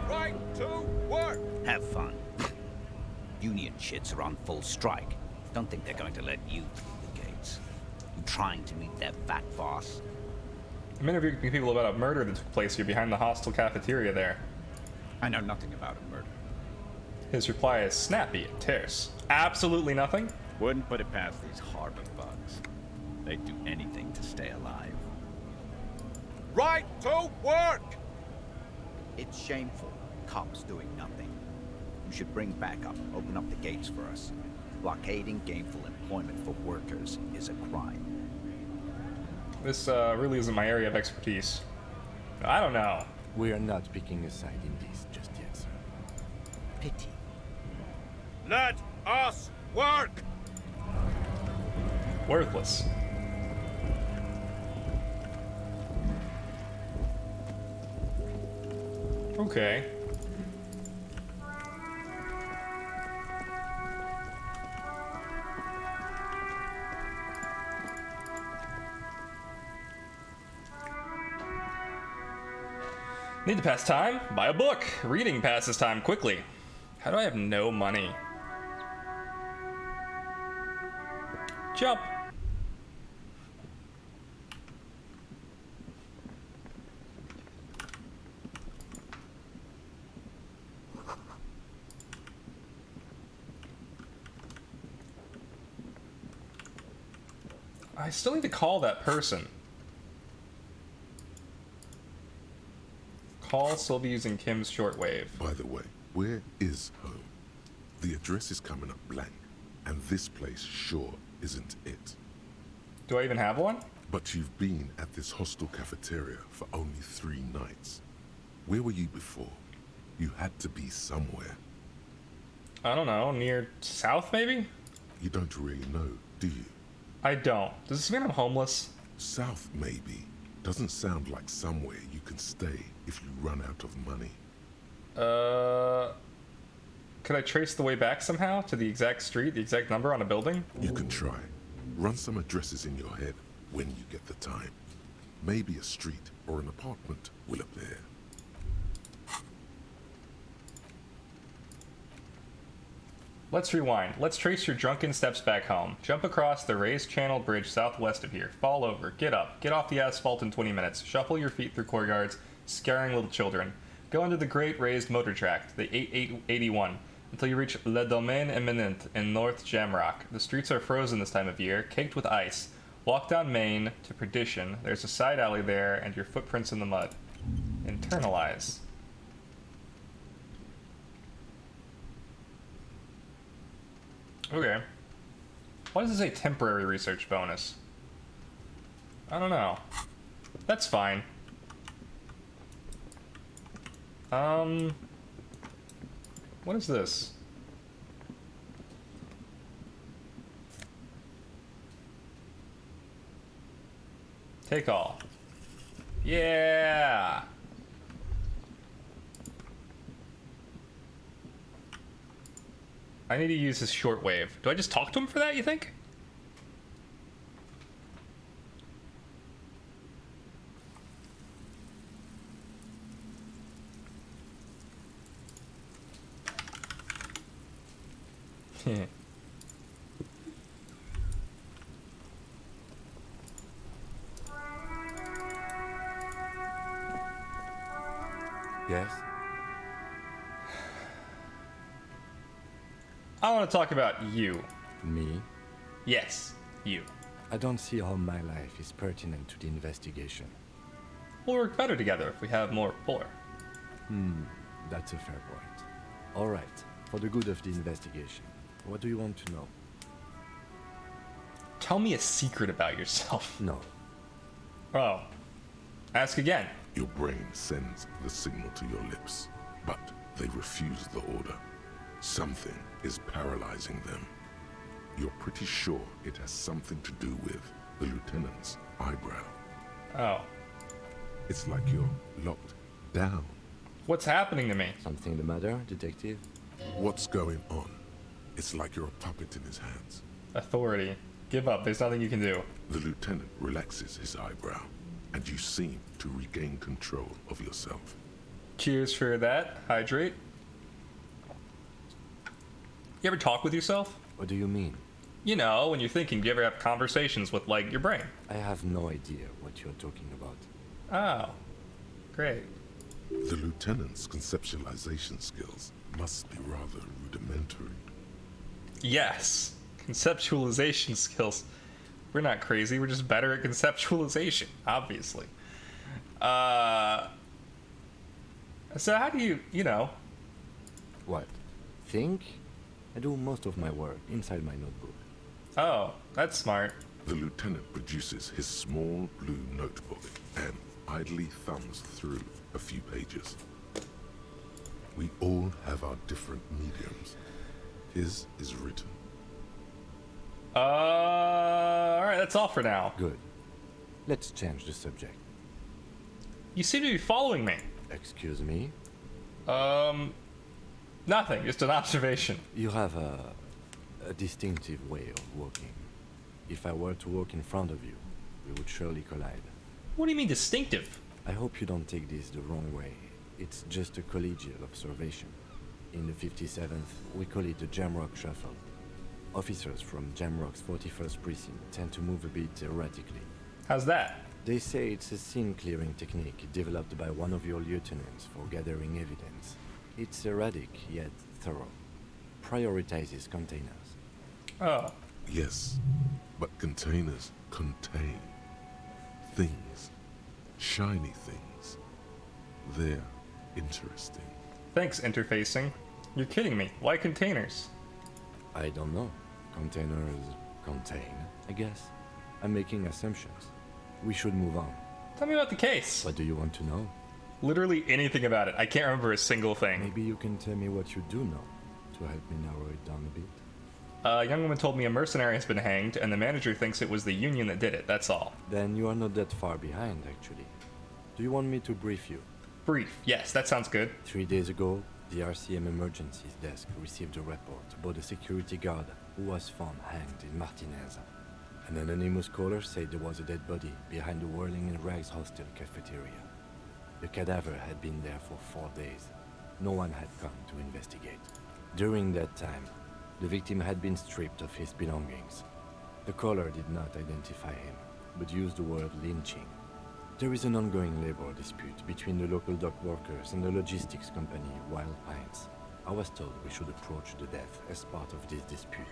Right to work! Have fun. Union shits are on full strike. Don't think they're going to let you through the gates. You trying to meet their fat boss? I'm interviewing people about a murder that took place here behind the hostel cafeteria there. I know nothing about a murder. His reply is snappy and terse. Absolutely nothing? Wouldn't put it past these harbor bugs. They'd do anything to stay alive. Right to work! It's shameful. Cops doing nothing. You should bring backup. Open up the gates for us. Blockading gainful employment for workers is a crime. This really isn't my area of expertise. I don't know. We are not picking a side in this just yet, sir. Pity. Let us work! Worthless. Okay. Need to pass time? Buy a book. Reading passes time quickly. How do I have no money? Jump. I still need to call that person. Call Sylvie using Kim's shortwave. By the way, where is home? The address is coming up blank, and this place sure isn't it. Do I even have one? But you've been at this hostel cafeteria for only 3 nights. Where were you before? You had to be somewhere. I don't know, near south maybe? You don't really know, do you? I don't. Does this mean I'm homeless? South maybe. Doesn't sound like somewhere you can stay if you run out of money. Could I trace the way back somehow to the exact street, the exact number on a building? You can try. Run some addresses in your head when you get the time. Maybe a street or an apartment will appear. Let's rewind. Let's trace your drunken steps back home. Jump across the raised channel bridge southwest of here. Fall over. Get up. Get off the asphalt in 20 minutes. Shuffle your feet through courtyards, scaring little children. Go under the great raised motor track, the 8881, until you reach Le Domaine Eminent in North Jamrock. The streets are frozen this time of year, caked with ice. Walk down Main to Perdition. There's a side alley there and your footprints in the mud. Internalize. Okay. Why does it say temporary research bonus? I don't know. That's fine. What is this? Take all. Yeah! I need to use his shortwave. Do I just talk to him for that, you think? Yes? I want to talk about you. Me? Yes, you. I don't see how my life is pertinent to the investigation. We'll work better together if we have more rapport. That's a fair point. All right, for the good of the investigation, what do you want to know? Tell me a secret about yourself. No. Oh. Ask again. Your brain sends the signal to your lips, but they refuse the order. Something is paralyzing them. You're pretty sure it has something to do with the lieutenant's eyebrow. Oh. It's like you're locked down. What's happening to me? Something the matter, detective? What's going on? It's like you're a puppet in his hands. Authority. Give up. There's nothing you can do. The lieutenant relaxes his eyebrow, and you seem to regain control of yourself. Cheers for that. Hydrate. You ever talk with yourself? What do you mean? You know, when you're thinking, do you ever have conversations with, like, your brain? I have no idea what you're talking about. Oh. Great. The lieutenant's conceptualization skills must be rather rudimentary. Yes. Conceptualization skills. We're not crazy. We're just better at conceptualization, obviously. So how do you know? What? Think? I do most of my work inside my notebook. Oh, that's smart. The lieutenant produces his small blue notebook and idly thumbs through a few pages. We all have our different mediums. His is written. Alright, that's all for now. Good. Let's change the subject. You seem to be following me. Excuse me? Nothing, just an observation. You have a distinctive way of walking. If I were to walk in front of you, we would surely collide. What do you mean distinctive? I hope you don't take this the wrong way. It's just a collegial observation. In the 57th, we call it the Jamrock Shuffle. Officers from Jamrock's 41st Precinct tend to move a bit erratically. How's that? They say it's a scene-clearing technique developed by one of your lieutenants for gathering evidence. It's erratic, yet thorough. Prioritizes containers. Oh. Yes, but containers contain things. Shiny things. They're interesting. Thanks, interfacing. You're kidding me. Why containers? I don't know. Containers contain, I guess. I'm making assumptions. We should move on. Tell me about the case. What do you want to know? Literally anything about it. I can't remember a single thing. Maybe you can tell me what you do know to help me narrow it down a bit. A young woman told me a mercenary has been hanged, and the manager thinks it was the Union that did it. That's all. Then you are not that far behind, actually. Do you want me to brief you? Brief. Yes, that sounds good. 3 days ago, the RCM Emergencies Desk received a report about a security guard who was found hanged in Martinez. An anonymous caller said there was a dead body behind the Whirling in Rags hostel cafeteria. The cadaver had been there for 4 days. No one had come to investigate. During that time, the victim had been stripped of his belongings. The caller did not identify him, but used the word lynching. There is an ongoing labor dispute between the local dock workers and the logistics company Wild Pines. I was told we should approach the death as part of this dispute.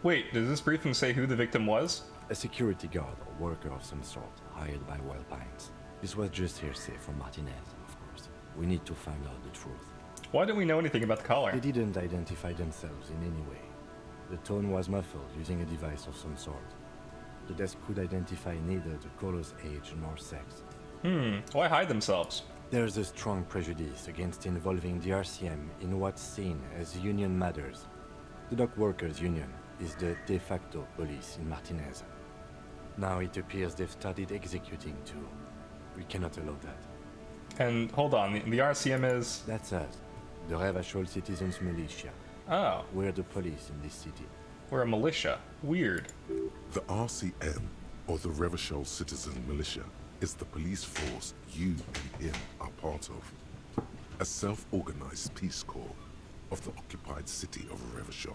Wait, does this briefing say who the victim was? A security guard or worker of some sort, hired by Wild Pines. This was just hearsay from Martinez, of course. We need to find out the truth. Why didn't we know anything about the caller? They didn't identify themselves in any way. The tone was muffled using a device of some sort. The desk could identify neither the caller's age nor sex. Why hide themselves? There's a strong prejudice against involving the RCM in what's seen as union matters. The dock workers' union is the de facto police in Martinez. Now it appears they've started executing too. We cannot allow that. And hold on, the RCM is... That's us. The Revachol Citizens Militia. Oh. We're the police in this city. We're a militia. Weird. The RCM, or the Revachol Citizen Militia, is the police force you and him are part of. A self-organized peace corps of the occupied city of Revachol.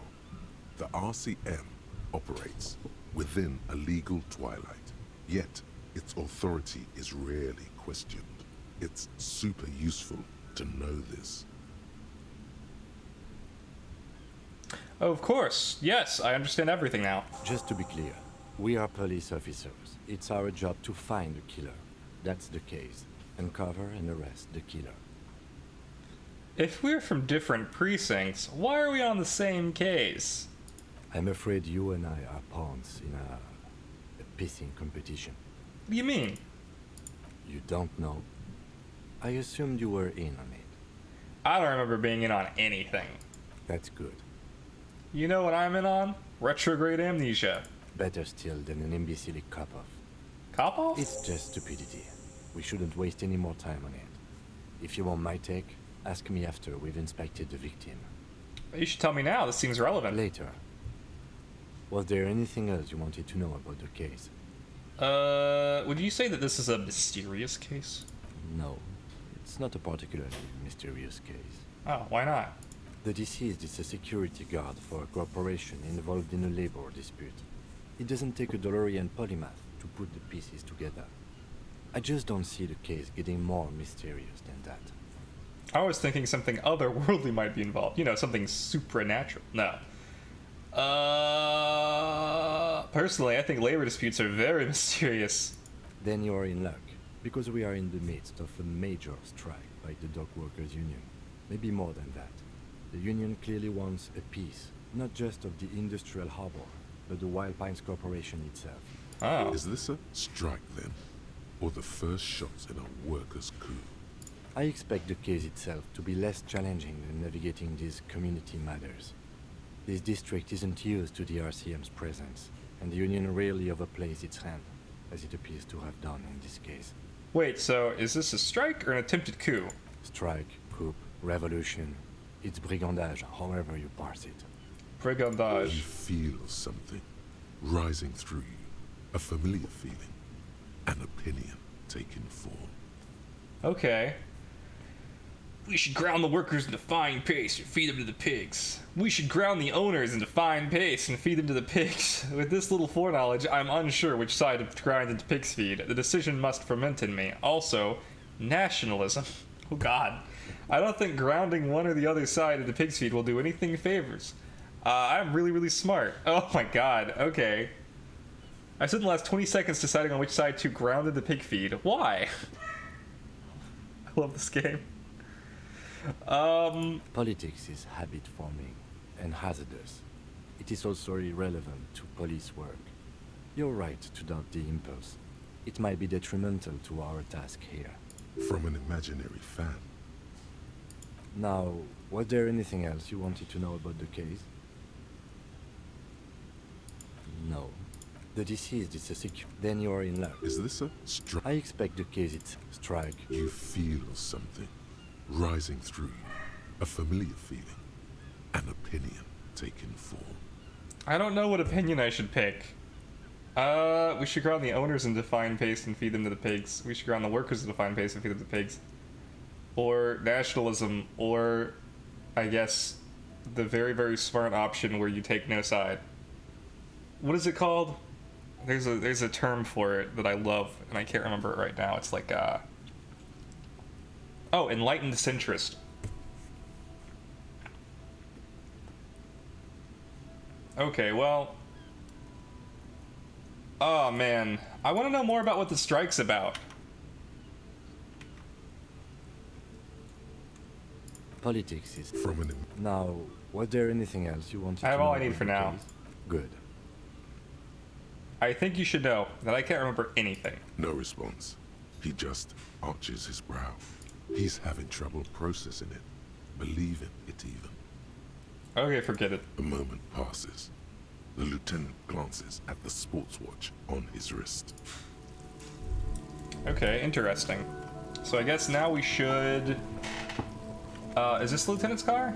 The RCM operates within a legal twilight, yet its authority is rarely questioned. It's super useful to know this. Oh, of course. Yes, I understand everything now. Just to be clear, we are police officers. It's our job to find the killer. That's the case. Uncover and arrest the killer. If we're from different precincts, why are we on the same case? I'm afraid you and I are pawns in a pissing competition. What do you mean? You don't know? I assumed you were in on it. I don't remember being in on anything. That's good. You know what I'm in on? Retrograde amnesia. Better still than an imbecilic cop-off. Cop-off? It's just stupidity. We shouldn't waste any more time on it. If you want my take, ask me after we've inspected the victim. You should tell me now. This seems relevant. Later. Was there anything else you wanted to know about the case? Would you say that this is a mysterious case? No. It's not a particularly mysterious case. Oh, why not? The deceased is a security guard for a corporation involved in a labor dispute. It doesn't take a DeLorean polymath to put the pieces together. I just don't see the case getting more mysterious than that. I was thinking something otherworldly might be involved. You know, something supernatural. No. Personally, I think labor disputes are very mysterious. Then you're in luck, because we are in the midst of a major strike by the dock workers union. Maybe more than that. The union clearly wants a piece, not just of the industrial harbor, but the Wild Pines Corporation itself. Oh. Is this a strike then? Or the first shots in a workers' coup? I expect the case itself to be less challenging than navigating these community matters. This district isn't used to the RCM's presence, and the Union rarely overplays its hand, as it appears to have done in this case. Wait, so is this a strike or an attempted coup? Strike, coup, revolution. It's brigandage, however you parse it. Brigandage. You feel something rising through you, a familiar feeling, an opinion taking form. Okay. We should ground the workers into fine paste and feed them to the pigs. We should ground the owners into fine paste and feed them to the pigs. With this little foreknowledge, I'm unsure which side of grind into pigs feed. The decision must ferment in me. Also, nationalism. Oh god. I don't think grounding one or the other side of the pig's feed will do anything favors. I'm really, really smart. Oh my god. Okay. I spent the last 20 seconds deciding on which side to ground in the pig feed. Why? I love this game. Politics is habit-forming and hazardous. It is also irrelevant to police work. You're right to doubt the impulse. It might be detrimental to our task here. From an imaginary fan. Now, was there anything else you wanted to know about the case? No. The deceased is a secure. Then you're in luck. Is this a strike? I expect the case it's strike. You feel something rising through you, a familiar feeling, an opinion taking form. I don't know what opinion I should pick. We should ground the owners into fine paste and feed them to the pigs. We should ground the workers into fine paste and feed them to the pigs. Or nationalism, or I guess the very, very smart option where you take no side. What is it called? There's a term for it that I love, and I can't remember it right now. It's like oh, enlightened centrist. Okay, well. Oh man, I want to know more about what the strike's about. Politics is from an. Now, was there anything else you wanted to know? I have all I need for now. Good. I think you should know that I can't remember anything. No response. He just arches his brow. He's having trouble processing it, believing it even. Okay, forget it. A moment passes. The lieutenant glances at the sports watch on his wrist. Okay, interesting. So I guess now we should... is this the lieutenant's car?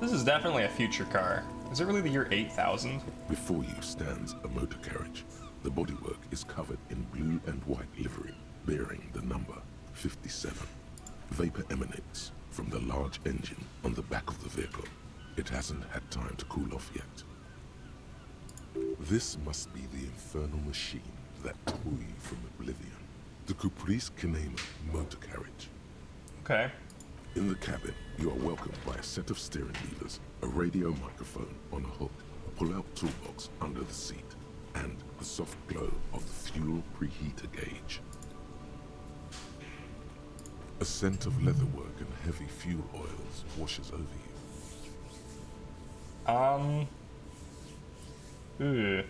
This is definitely a future car. Is it really the year 8000? Before you stands a motor carriage. The bodywork is covered in blue and white livery, bearing the number 57. Vapor emanates from the large engine on the back of the vehicle. It hasn't had time to cool off yet. This must be the infernal machine that tore you from oblivion. The Caprice Kinema motor carriage. Okay. In the cabin, you are welcomed by a set of steering levers, a radio microphone on a hook, a pull-out toolbox under the seat, and the soft glow of the fuel preheater gauge. A scent of leatherwork and heavy fuel oils washes over you. Ooh.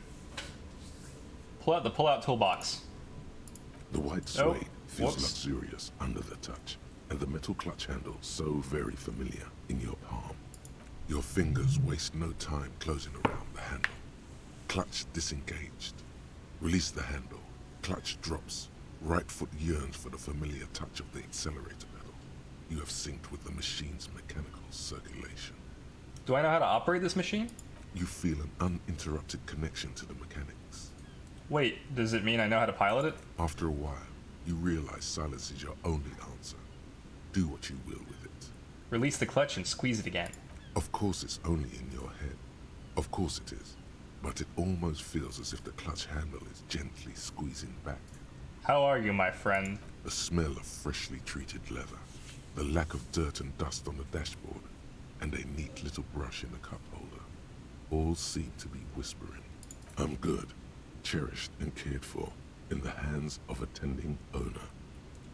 Pull out toolbox. The white suede feels luxurious under the touch, and the metal clutch handle so very familiar in your palm. Your fingers waste no time closing around the handle. Clutch disengaged. Release the handle. Clutch drops. Right foot yearns for the familiar touch of the accelerator pedal. You have synced with the machine's mechanical circulation. Do I know how to operate this machine? You feel an uninterrupted connection to the mechanics. Wait, does it mean I know how to pilot it? After a while, you realize silence is your only answer. Do what you will with it. Release the clutch and squeeze it again. Of course it's only in your head. Of course it is. But it almost feels as if the clutch handle is gently squeezing back. How are you, my friend? The smell of freshly treated leather. The lack of dirt and dust on the dashboard. And a neat little brush in the cup holder. All seem to be whispering. I'm good. Cherished and cared for. In the hands of a tending owner.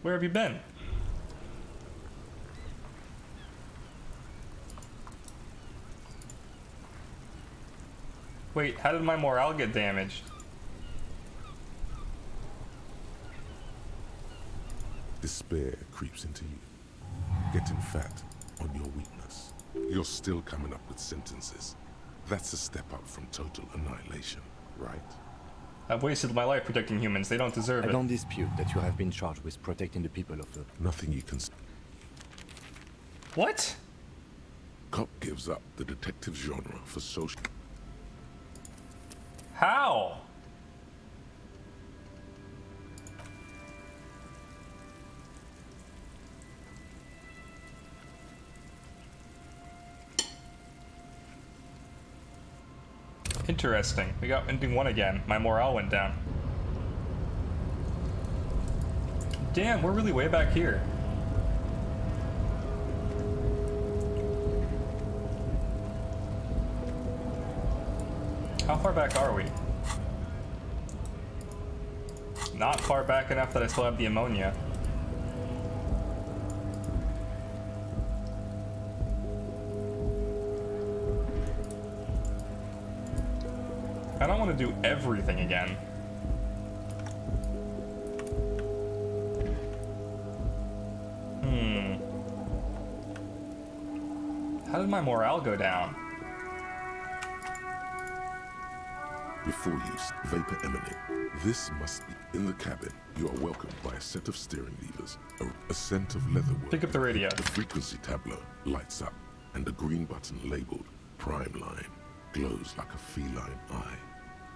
Where have you been? Wait, how did my morale get damaged? Despair creeps into you, getting fat on your weakness. You're still coming up with sentences. That's a step up from total annihilation, right? I've wasted my life protecting humans. They don't deserve it. I don't dispute that you have been charged with protecting the people of the... Nothing you can... What? Cop gives up the detective genre for social... How? Interesting. We got ending 1 again. My morale went down. Damn, we're really way back here. How far back are we? Not far back enough that I still have the ammonia. I don't want to do everything again. How did my morale go down? Before use, vapor emanate. This must be in the cabin. You are welcomed by a set of steering levers, a scent of leatherwork. Pick up the radio. The frequency tableau lights up, and a green button labeled Prime Line glows like a feline eye.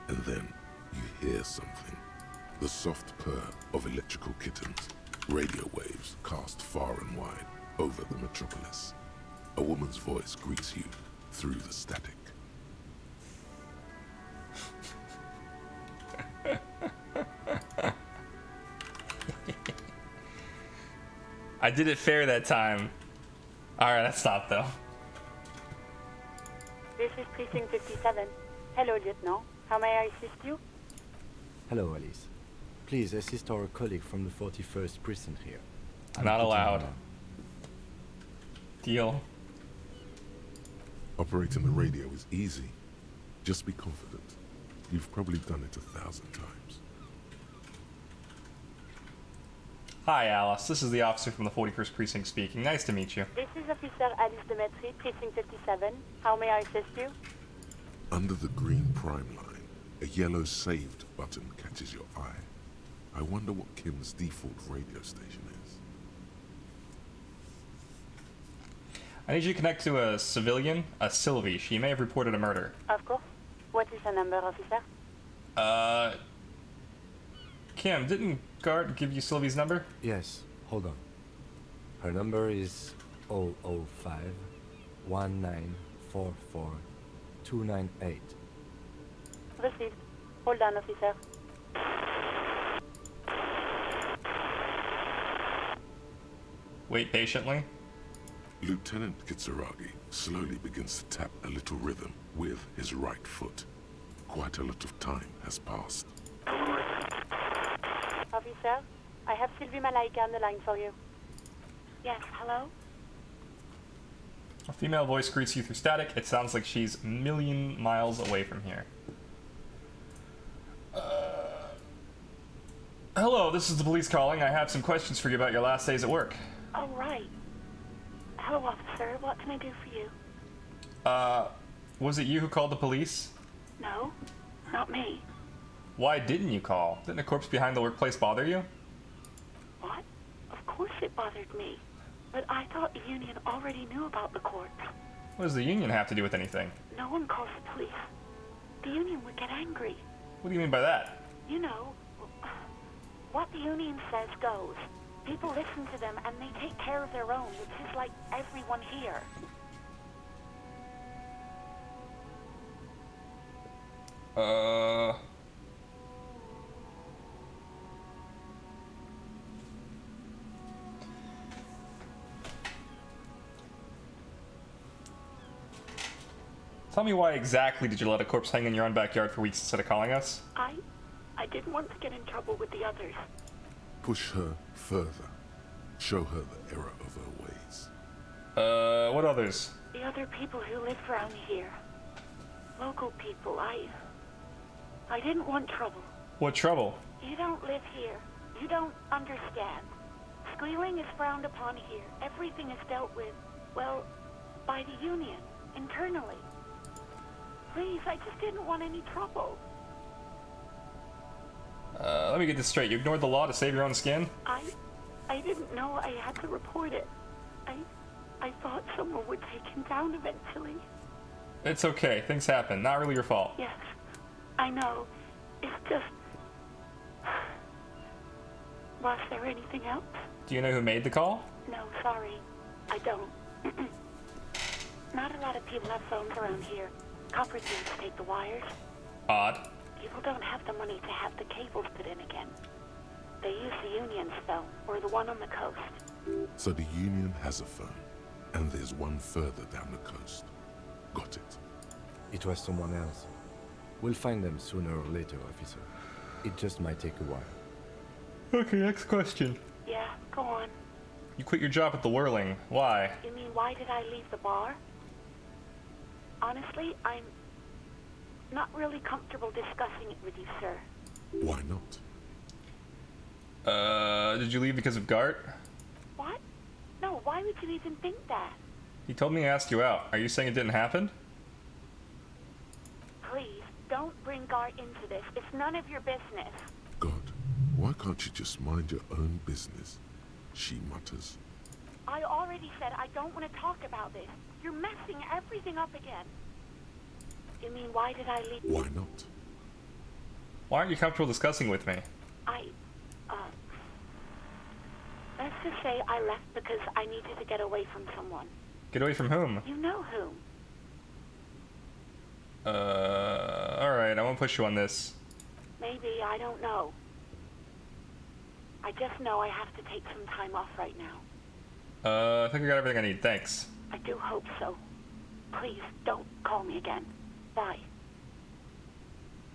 And then you hear something. The soft purr of electrical kittens. Radio waves cast far and wide over the metropolis. A woman's voice greets you through the static. I did it fair that time. Alright, that stopped though. This is Precinct 57. Hello, Lieutenant. How may I assist you? Hello, Alice. Please assist our colleague from the 41st precinct here. Not allowed. Deal. Operating the radio is easy. Just be confident. You've probably done it 1,000 times. Hi, Alice. This is the officer from the 41st Precinct speaking. Nice to meet you. This is Officer Alice Demetri, Precinct 57. How may I assist you? Under the green prime line, a yellow saved button catches your eye. I wonder what Kim's default radio station is. I need you to connect to a civilian, a Sylvie. She may have reported a murder. Of course. What is the number, officer? Kim, didn't Guard give you Sylvie's number? Yes, hold on. Her number is 005 1944 298. Received. Hold on, officer. Wait patiently. Lieutenant Kitsuragi slowly begins to tap a little rhythm with his right foot. Quite a lot of time has passed. Officer, I have Sylvie Malaika on the line for you. Yes, hello? A female voice greets you through static. It sounds like she's a million miles away from here. Hello, this is the police calling. I have some questions for you about your last days at work. Oh, right. Hello, officer. What can I do for you? Was it you who called the police? No, not me. Why didn't you call? Didn't a corpse behind the workplace bother you? What? Of course it bothered me. But I thought the union already knew about the corpse. What does the union have to do with anything? No one calls the police. The union would get angry. What do you mean by that? You know, what the union says goes. People listen to them and they take care of their own, which is like everyone here. Tell me why exactly did you let a corpse hang in your own backyard for weeks instead of calling us? I didn't want to get in trouble with the others. Push her further. Show her the error of her ways. What others? The other people who live around here. Local people. I didn't want trouble. What trouble? You don't live here. You don't understand. Squealing is frowned upon here. Everything is dealt with, well, by the Union, internally. Please, I just didn't want any trouble. Let me get this straight. You ignored the law to save your own skin? I didn't know I had to report it. I thought someone would take him down eventually. It's okay. Things happen. Not really your fault. Yes, I know. It's just... Was there anything else? Do you know who made the call? No, sorry. I don't. Not a lot of people have phones around here. Copper thieves take the wires. Odd. People don't have the money to have the cables put in again. They use the Union's phone, or the one on the coast. So the Union has a phone, and there's one further down the coast. Got it. It was someone else. We'll find them sooner or later, officer. It just might take a while. Okay, next question. Yeah, go on. You quit your job at the Whirling. Why? You mean, why did I leave the bar? Honestly, I'm not really comfortable discussing it with you, sir. Why not? Did you leave because of Gart? What? No, why would you even think that? He told me to ask you out. Are you saying it didn't happen? Please, don't bring Gart into this. It's none of your business. God, why can't you just mind your own business? She mutters. I already said I don't want to talk about this. You're messing everything up again. You mean, why did I leave? Why not? Why aren't you comfortable discussing with me? Let's just say I left because I needed to get away from someone. Get away from whom? You know whom. Alright, I won't push you on this. Maybe, I don't know. I just know I have to take some time off right now. I think I got everything I need, thanks. I do hope so. Please, don't call me again. Bye.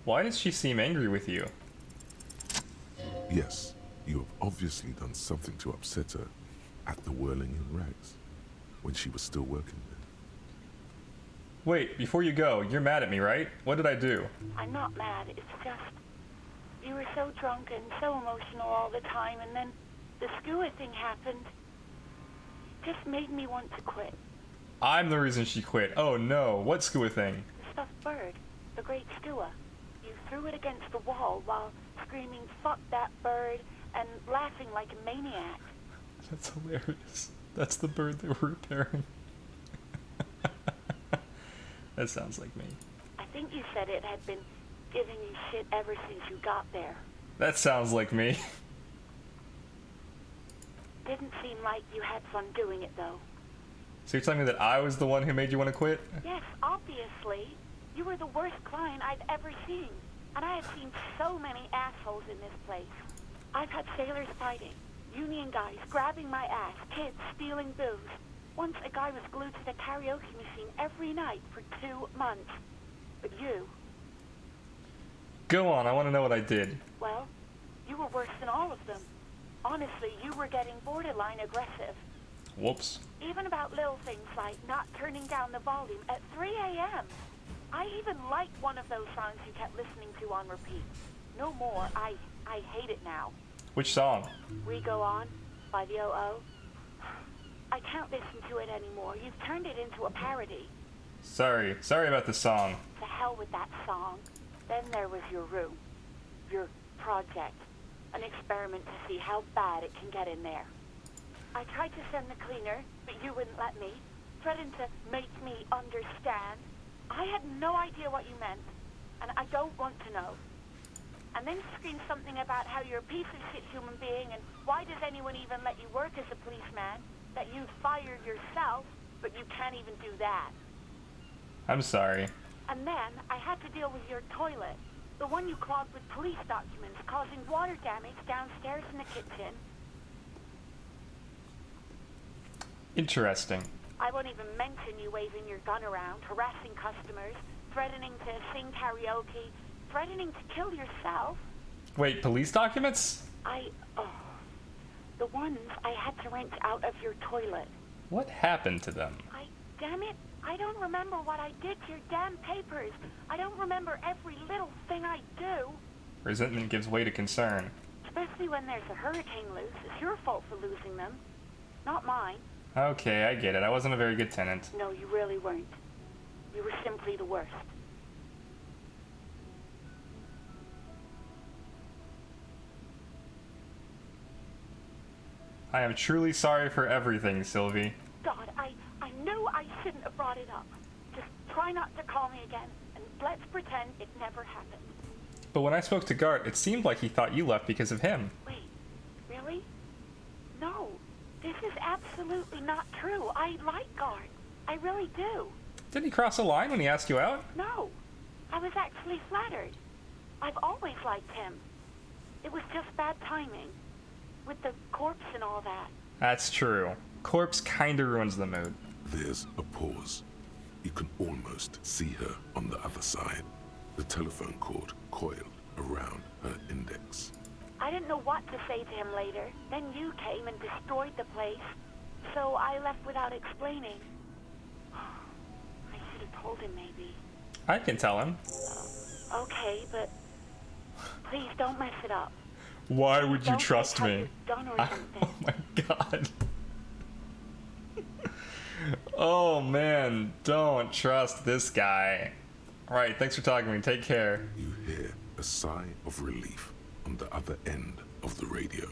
Why does she seem angry with you? Yes, you have obviously done something to upset her at the Whirling in Rags, when she was still working there. Wait, before you go, you're mad at me, right? What did I do? I'm not mad, it's just... You were so drunk and so emotional all the time, and then the skua thing happened. It just made me want to quit. I'm the reason she quit. Oh no, what skua thing? The stuffed bird, the great skua. You threw it against the wall while screaming, "Fuck that bird," and laughing like a maniac. That's hilarious. That's the bird they were repairing. That sounds like me. I think you said it had been giving you shit ever since you got there. That sounds like me. Didn't seem like you had fun doing it, though. So you're telling me that I was the one who made you want to quit? Yes, obviously. You were the worst client I've ever seen. And I have seen so many assholes in this place. I've had sailors fighting, union guys grabbing my ass, kids stealing booze. Once a guy was glued to the karaoke machine every night for 2 months. But you... Go on, I want to know what I did. Well, you were worse than all of them. Honestly, you were getting borderline aggressive. Whoops. Even about little things like not turning down the volume at 3 a.m. I even liked one of those songs you kept listening to on repeat. No more. I hate it now. Which song? We Go On by the O.O. I can't listen to it anymore. You've turned it into a parody. Sorry about the song. To hell with that song. Then there was your room. Your project. An experiment to see how bad it can get in there. I tried to send the cleaner, but you wouldn't let me. Threatened to make me understand. I had no idea what you meant, and I don't want to know. And then screamed something about how you're a piece of shit human being, and why does anyone even let you work as a policeman? That you fired yourself, but you can't even do that. I'm sorry. And then I had to deal with your toilet. The one you clogged with police documents, causing water damage downstairs in the kitchen. Interesting. I won't even mention you waving your gun around, harassing customers, threatening to sing karaoke, threatening to kill yourself. Wait, police documents? The ones I had to rent out of your toilet. What happened to them? Damn it, I don't remember what I did to your damn papers. I don't remember every little thing I do. Resentment gives way to concern. Especially when there's a hurricane loose. It's your fault for losing them, not mine. Okay, I get it. I wasn't a very good tenant. No, you really weren't. You were simply the worst. I am truly sorry for everything, Sylvie. God, I knew I shouldn't have brought it up. Just try not to call me again, and let's pretend it never happened. But when I spoke to Gart, it seemed like he thought you left because of him. Wait, really? No, this is absolutely not true. I like Gart. I really do. Didn't he cross a line when he asked you out? No, I was actually flattered. I've always liked him. It was just bad timing. With the corpse and all that. That's true. Corpse kinda ruins the mood. There's a pause. You can almost see her on the other side. The telephone cord coiled around her index. I didn't know what to say to him later. Then you came and destroyed the place. So I left without explaining. I should have told him maybe. I can tell him. Okay, but please don't mess it up. Why would you trust me? Oh my god. Oh man, don't trust this guy. Alright, thanks for talking to me. Take care. You hear a sigh of relief on the other end of the radio.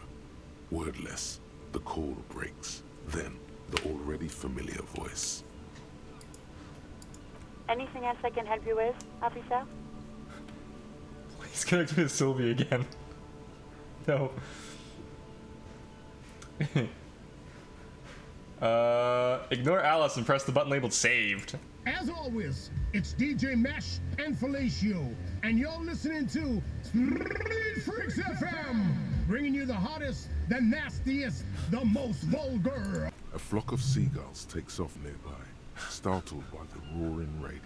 Wordless, the call breaks. Then, the already familiar voice. Anything else I can help you with, officer? Please connect me to Sylvie again. No. Ignore Alice and press the button labeled saved. As always, it's DJ Mesh and Felicio, and you're listening to Street Freaks FM, bringing you the hottest, the nastiest, the most vulgar. A flock of seagulls takes off nearby, startled by the roaring radio.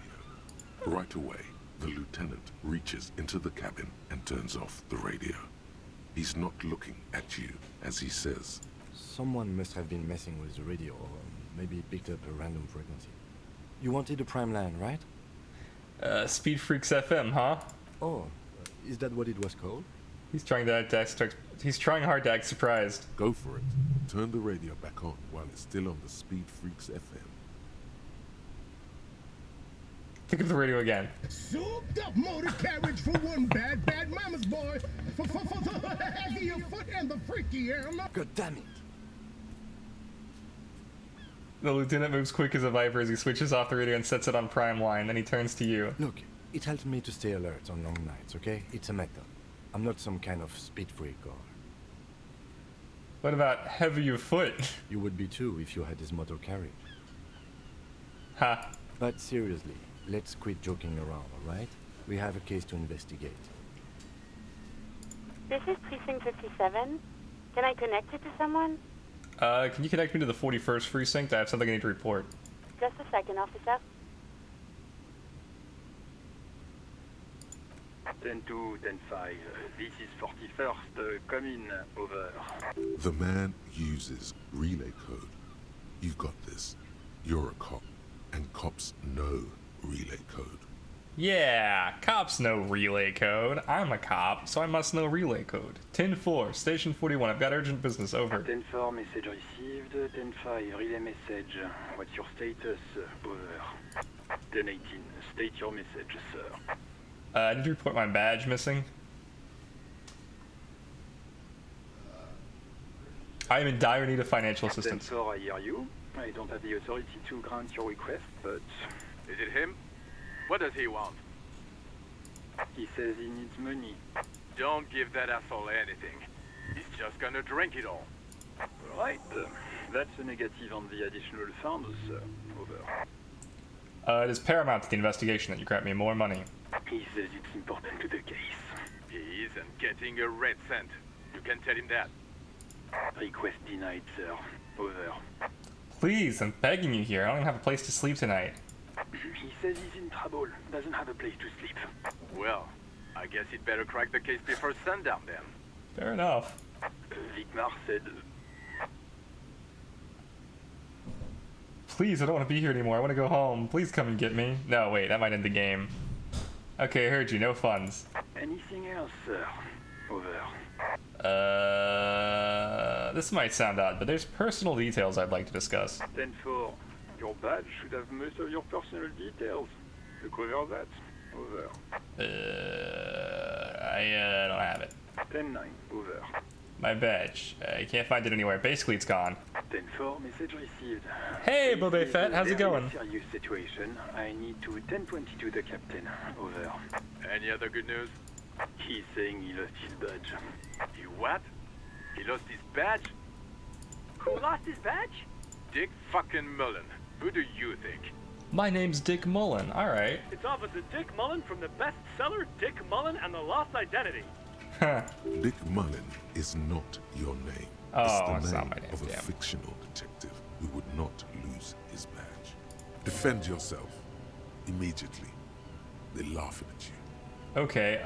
Right away, the lieutenant reaches into the cabin and turns off the radio. He's not looking at you as he says, Someone must have been messing with the radio, or maybe picked up a random frequency. You wanted a prime line, right? Speed Freaks FM, huh? Oh, is that what it was called? He's trying hard to act surprised. Go for it. Turn the radio back on while it's still on the Speed Freaks FM. Pick up the radio again. Souped up motor carriage for one bad mama's boy. For the heavier foot and the freakier. God damn it. The lieutenant moves quick as a viper as he switches off the radio and sets it on prime line. Then he turns to you. Look, it helps me to stay alert on long nights, okay? It's a method. I'm not some kind of speed freak or... What about heavier foot? You would be too if you had this motor carriage. Ha. But seriously, let's quit joking around, alright? We have a case to investigate. This is Precinct 57. Can I connect it to someone? Can you connect me to the 41st precinct? I have something I need to report. Just a second, officer. 10-2, 10-5. This is 41st. Come in. Over. The man uses relay code. You got this. You're a cop, and cops know relay code. Yeah, cops know relay code. I'm a cop, so I must know relay code. 10-4, station 41. I've got urgent business. Over. 10-4, message received. 10-5, relay message. What's your status? Over. 10-18, state your message, sir. I need to report my badge missing. I am in dire need of financial assistance. 10-4, I hear you. I don't have the authority to grant your request, but... Is it him? What does he want? He says he needs money. Don't give that asshole anything. He's just gonna drink it all. Right. That's a negative on the additional funds, sir. Over. It is paramount to the investigation that you grant me more money. He says it's important to the case. He isn't getting a red cent. You can tell him that. Request denied, sir. Over. Please, I'm begging you here. I don't even have a place to sleep tonight. He says he's in trouble. Doesn't have a place to sleep. Well, I guess he'd better crack the case before sundown then. Fair enough. Vicmar said... Please, I don't want to be here anymore. I want to go home. Please come and get me. No, wait, that might end the game. Okay, I heard you. No funds. Anything else, sir? Over. This might sound odd, but there's personal details I'd like to discuss. 10-4. Your badge should have most of your personal details. Look over that. Over. I don't have it. 10-9. Over. My badge. I can't find it anywhere. Basically, it's gone. 10-4. Message received. Hey, Boba Fett, how's it going? Serious situation. I need to 1022 the captain. Over. Any other good news? He's saying he lost his badge. He what? He lost his badge? Who lost his badge? Dick fucking Mullen. Who do you think? My name's Dick Mullen. All right. It's Officer Dick Mullen from the bestseller Dick Mullen and the Lost Identity. Dick Mullen is not your name. Oh, it's the not my name. Of a fictional detective who would not lose his badge. Defend yourself. Immediately. They're laughing at you. Okay,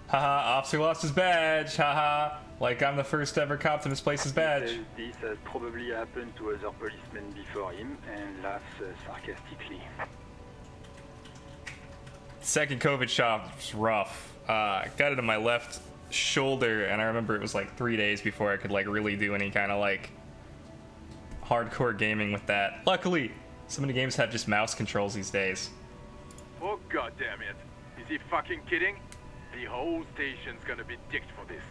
Haha, officer lost his badge, haha. Like I'm the first ever cop to misplace his badge. This has probably happened to other policemen before him, and laughs sarcastically. Second COVID shot was rough. Got it in my left shoulder, and I remember it was like 3 days before I could like really do any kind of like hardcore gaming with that. Luckily, so many games have just mouse controls these days. Oh god damn it. Is he fucking kidding? The whole station's gonna be dicked for this.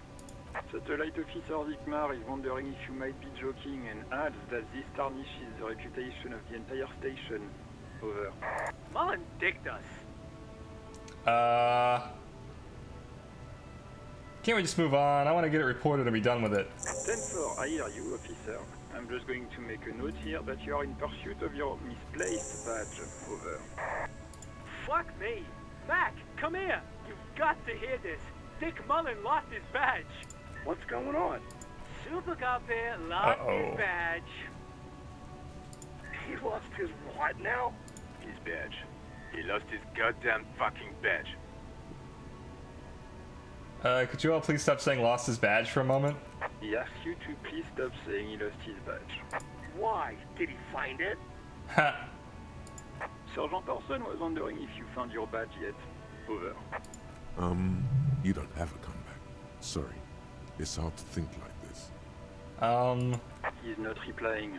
Satellite Officer Vikmar is wondering if you might be joking and adds that this tarnishes the reputation of the entire station. Over. Mullen dicked us. Can't we just move on? I want to get it reported and be done with it. 10-4, I hear you, officer. I'm just going to make a note here that you are in pursuit of your misplaced badge. Over. Fuck me. Mac, come here. You've got to hear this. Dick Mullen lost his badge. What's going on? Super Cop here lost his badge. He lost his what now? His badge. He lost his goddamn fucking badge. Could you all please stop saying lost his badge for a moment? He asked you to please stop saying he lost his badge. Why? Did he find it? Ha! Sergeant Orson was wondering if you found your badge yet. Over. You don't have a comeback. Sorry. It's hard to think like this. He's not replying.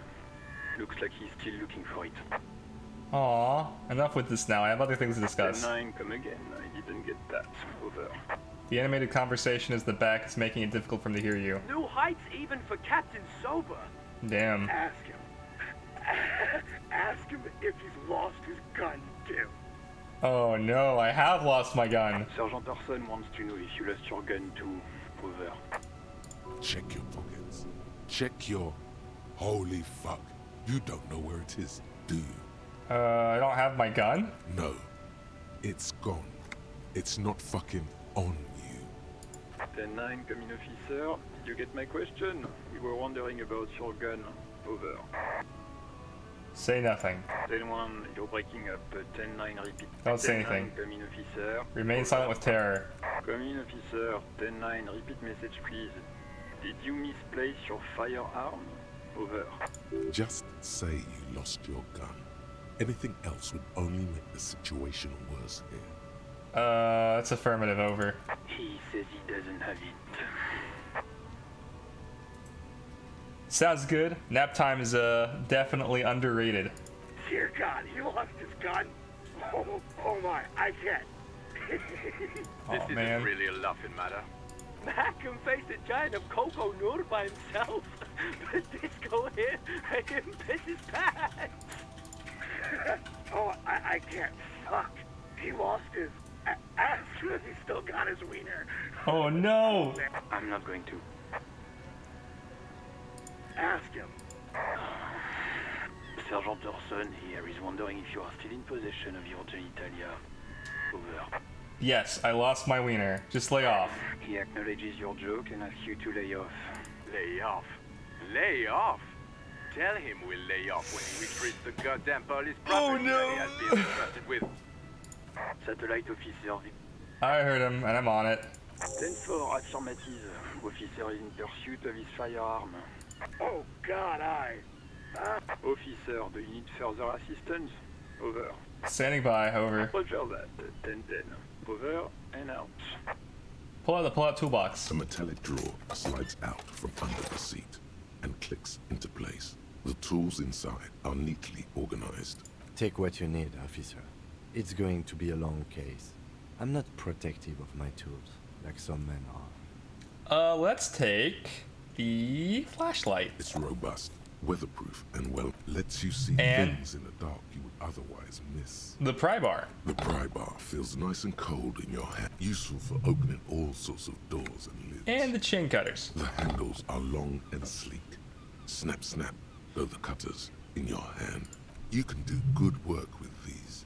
Looks like he's still looking for it. Aw, enough with this now. I have other things to discuss. 9, come again. I didn't get that. Over. The animated conversation is the back. It's making it difficult for him to hear you. New heights even for Captain Sober. Damn. Ask him. Ask him if he's lost his gun, too. Oh no, I have lost my gun. Sergeant Orson wants to know if you lost your gun too. Over. Check your pockets. Check your... Holy fuck. You don't know where it is, do you? I don't have my gun? No. It's gone. It's not fucking on you. 10-9, come in, officer. Did you get my question? We were wondering about your gun. Over. Say nothing. 10-1, you're breaking up. 10-9, repeat. Don't say anything. Come in, officer. Remain silent with terror. Come in, officer. 10-9, repeat message, please. Did you misplace your firearm? Over. Just say you lost your gun. Anything else would only make the situation worse here. That's affirmative. Over. He says he doesn't have it. Sounds good. Nap time is definitely underrated. Dear God, he lost his gun. Oh my, I can't. This isn't really a laughing matter. Mac can face a giant of Coco Nur by himself, but Disco here made him piss his pants. Oh, I can't. Fuck. He lost his ass. He still got his wiener. Oh no! I'm not going to. Ask him. Sergeant Orson here is wondering if you are still in possession of your genitalia. Over. Yes, I lost my wiener. Just lay off. He acknowledges your joke and asks you to lay off. Lay off? Lay off? Tell him we'll lay off when he retrieves the goddamn police property that he has been entrusted with. Satellite officer. I heard him, and I'm on it. 10-4, affirmative. Officer is in pursuit of his firearm. Oh God, Officer, do you need further assistance? Over. Standing by, over. Roger that. 10-10. Over and out. Pull out toolbox. A metallic drawer slides out from under the seat and clicks into place. The tools inside are neatly organized. Take what you need, officer. It's going to be a long case. I'm not protective of my tools, like some men are. Let's take the flashlight. It's robust, weatherproof, and well, lets you see And things in the dark you would otherwise miss. the pry bar. The pry bar feels nice and cold in your hand, useful for opening all sorts of doors and lids. And the chain cutters. The handles are long and sleek. Snap, snap, go the cutters in your hand. You can do good work with these.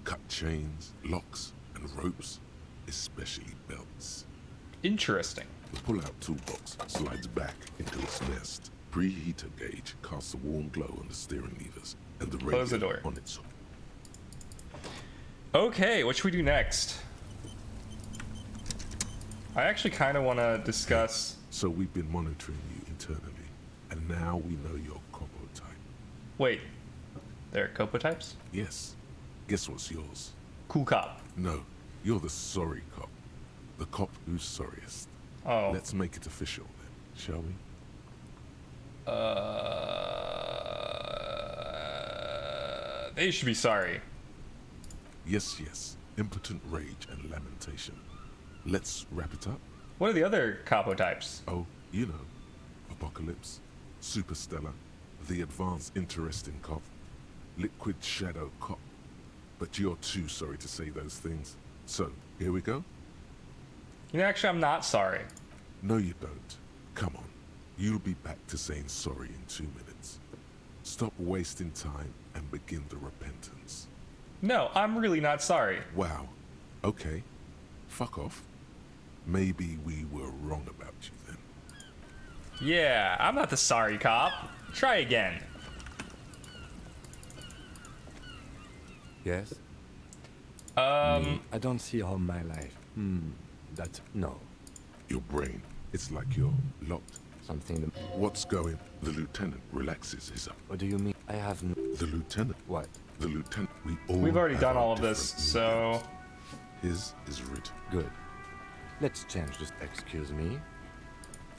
Cut chains, locks, and ropes, especially belts. Interesting. The pull-out toolbox slides back into its nest. Preheater gauge casts a warm glow on the steering levers, and the Close the radio door. on its. Okay, what should we do next? I actually kind of want to discuss. So we've been monitoring you internally, and now we know your combo type. Wait, there are copo types? Yes. Guess what's yours? Cool cop. No, you're the sorry cop. The cop who's sorriest. Oh. Let's make it official then, shall we? They should be sorry. Yes, yes. Impotent rage and lamentation. Let's wrap it up. What are the other capo types? Oh, you know. Apocalypse, Superstellar, the advanced interesting cop, Liquid Shadow cop. But you're too sorry to say those things. So, here we go? You know, actually, I'm not sorry. No, you don't. Come on. You'll be back to saying sorry in 2 minutes. Stop wasting time and begin the repentance. No, I'm really not sorry. Wow. Okay. Fuck off. Maybe we were wrong about you then. Yeah, I'm not the sorry cop. Try again. Yes? I don't see how my life. That's no. Your brain. It's like you're locked. Something. What's going? The lieutenant relaxes his up. What do you mean? I have no. The lieutenant. What? The lieutenant. We've already have done our all of this, different so. His is written. Good. Let's change this. Excuse me.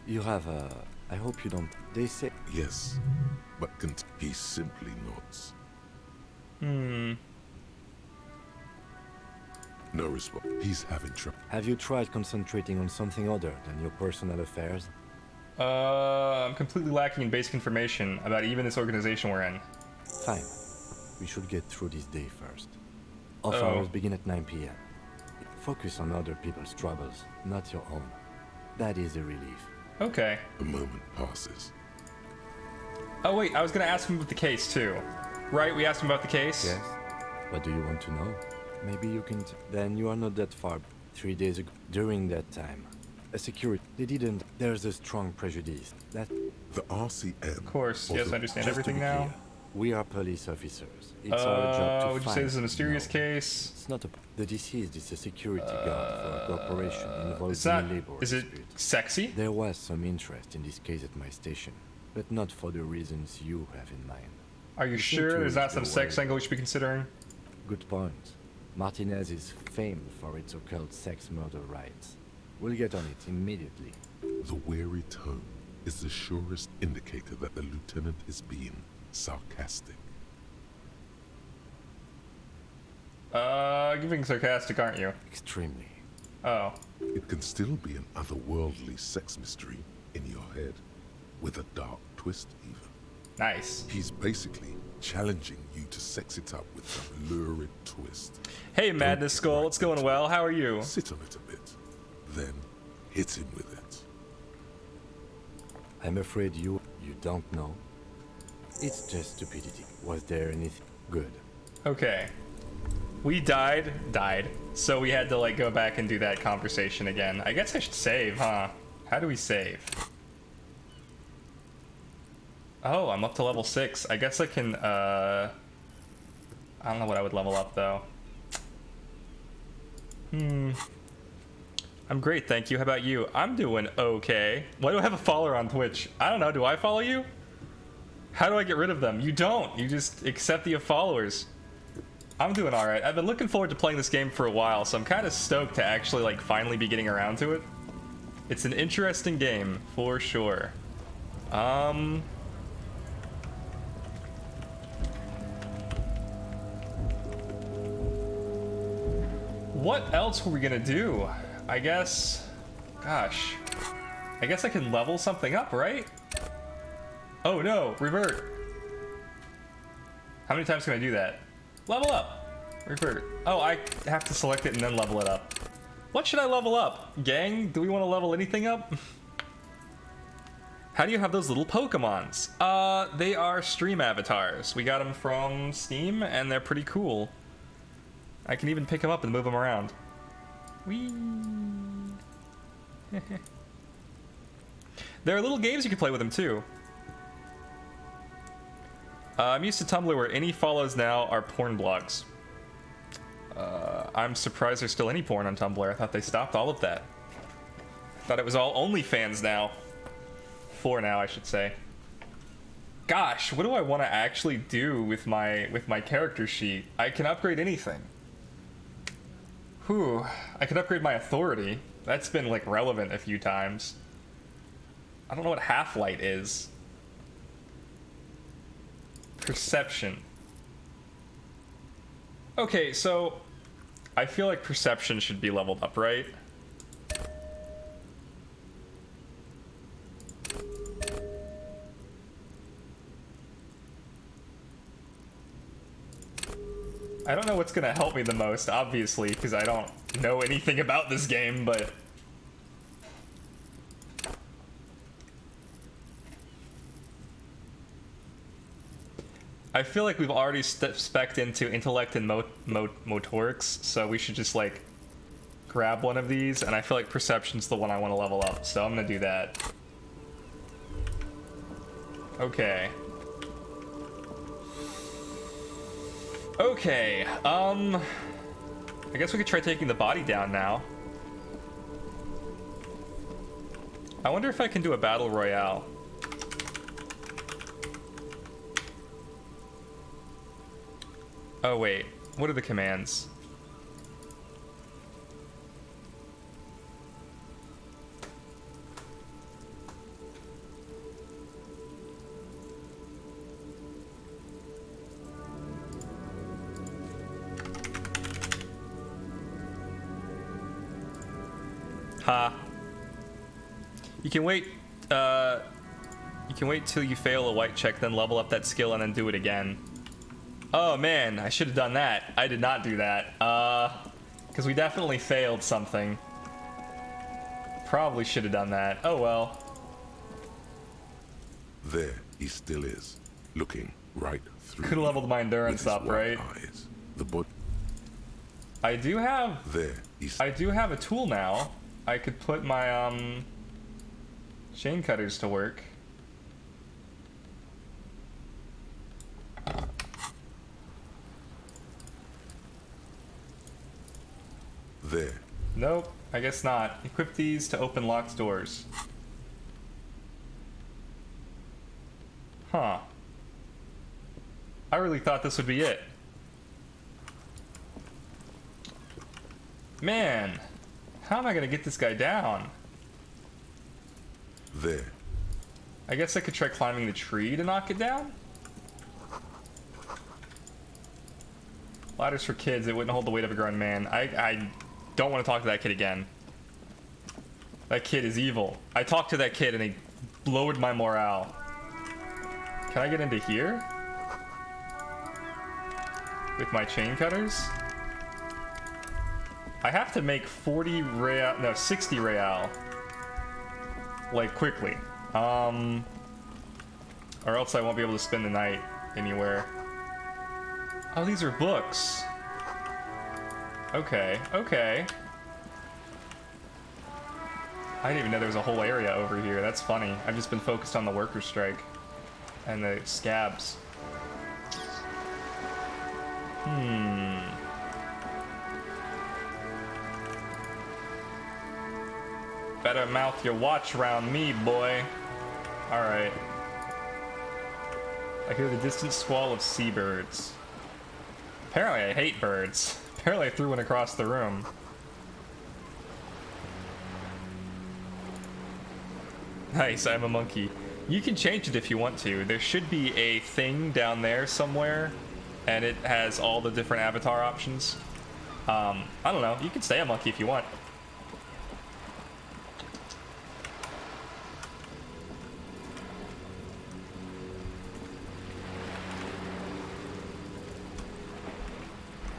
You have a. I hope you don't. They say. Yes, but he simply nods. No response. He's having trouble. Have you tried concentrating on something other than your personal affairs? I'm completely lacking in basic information about even this organization we're in. Fine. We should get through this day first. Off Oh. hours begin at 9 p.m. Focus on other people's troubles, not your own. That is a relief. Okay. A moment passes. Oh wait, I was gonna ask him about the case too. Right, we asked him about the case? Yes? What do you want to know? Maybe you can then you are not that far. 3 days ago, during that time, a security, they didn't, there's a strong prejudice. That The RCM. Of course, yes, I understand everything now. We are police officers. It's our job to would you say this is a mysterious case? It's not a. The deceased is a security guard for a corporation involved It's in not. a labor Is it dispute. sexy? There was some interest in this case at my station, but not for the reasons you have in mind. Are you We seem sure to there's not some go sex away. angle we should be considering? Good point. Martinez is famed for its occult sex murder rites. We'll get on it immediately. The weary tone is the surest indicator that the lieutenant is being sarcastic. You're being sarcastic, aren't you? Extremely. Oh. It can still be an otherworldly sex mystery in your head, with a dark twist even. Nice. He's basically challenging you to sex it up with some lurid twist. Hey, Madness Skull, it's going well. How are you? Sit on it a bit, then hit him with it. I'm afraid you don't know. It's just stupidity. Was there anything good? Okay. We died, so we had to like go back and do that conversation again. I guess I should save, huh? How do we save? Oh, I'm up to level 6. I guess I can, I don't know what I would level up, though. I'm great, thank you. How about you? I'm doing okay. Why do I have a follower on Twitch? I don't know, do I follow you? How do I get rid of them? You don't. You just accept the followers. I'm doing alright. I've been looking forward to playing this game for a while, so I'm kind of stoked to actually, like, finally be getting around to it. It's an interesting game, for sure. What else were we gonna do? I guess... Gosh. I guess I can level something up, right? Oh no, revert. How many times can I do that? Level up. Revert. Oh, I have to select it and then level it up. What should I level up? Gang, do we want to level anything up? How do you have those little Pokemons? They are stream avatars. We got them from Steam and they're pretty cool. I can even pick them up and move them around. Whee! There are little games you can play with them too. I'm used to Tumblr where any follows now are porn blogs. I'm surprised there's still any porn on Tumblr. I thought they stopped all of that. Thought it was all OnlyFans now. For now, I should say. Gosh, what do I want to actually do with my character sheet? I can upgrade anything. Whew, I could upgrade my authority. That's been like relevant a few times. I don't know what half-light is. Perception. Okay, so I feel like perception should be leveled up, right? I don't know what's gonna help me the most, obviously, because I don't know anything about this game, but... I feel like we've already spec'd into intellect and motorics, so we should just, like, grab one of these, and I feel like perception's the one I want to level up, so I'm gonna do that. Okay. Okay, I guess we could try taking the body down now. I wonder if I can do a battle royale. Oh wait, what are the commands? Ha. You can wait till you fail a white check, then level up that skill and then do it again. Oh man, I should have done that. I did not do that. Because we definitely failed something. Probably should have done that. Oh well. There he still is, looking right through. Could have leveled my endurance up, right? Eyes. The bot. I do have. There he's. I do have a tool now. I could put my chain cutters to work. There. Nope, I guess not. Equip these to open locked doors. Huh. I really thought this would be it. Man, how am I gonna get this guy down? There. I guess I could try climbing the tree to knock it down? Ladders for kids, it wouldn't hold the weight of a grown man. I don't want to talk to that kid again. That kid is evil. I talked to that kid and he lowered my morale. Can I get into here? With my chain cutters? I have to make 40 real, no, 60 real. Like, quickly. Or else I won't be able to spend the night anywhere. Oh, these are books. Okay, okay. I didn't even know there was a whole area over here. That's funny. I've just been focused on the worker strike and the scabs. Better mouth your watch around me, boy. Alright. I hear the distant squall of seabirds. Apparently I hate birds. Apparently I threw one across the room. Nice, I'm a monkey. You can change it if you want to. There should be a thing down there somewhere, and it has all the different avatar options. I don't know. You can stay a monkey if you want.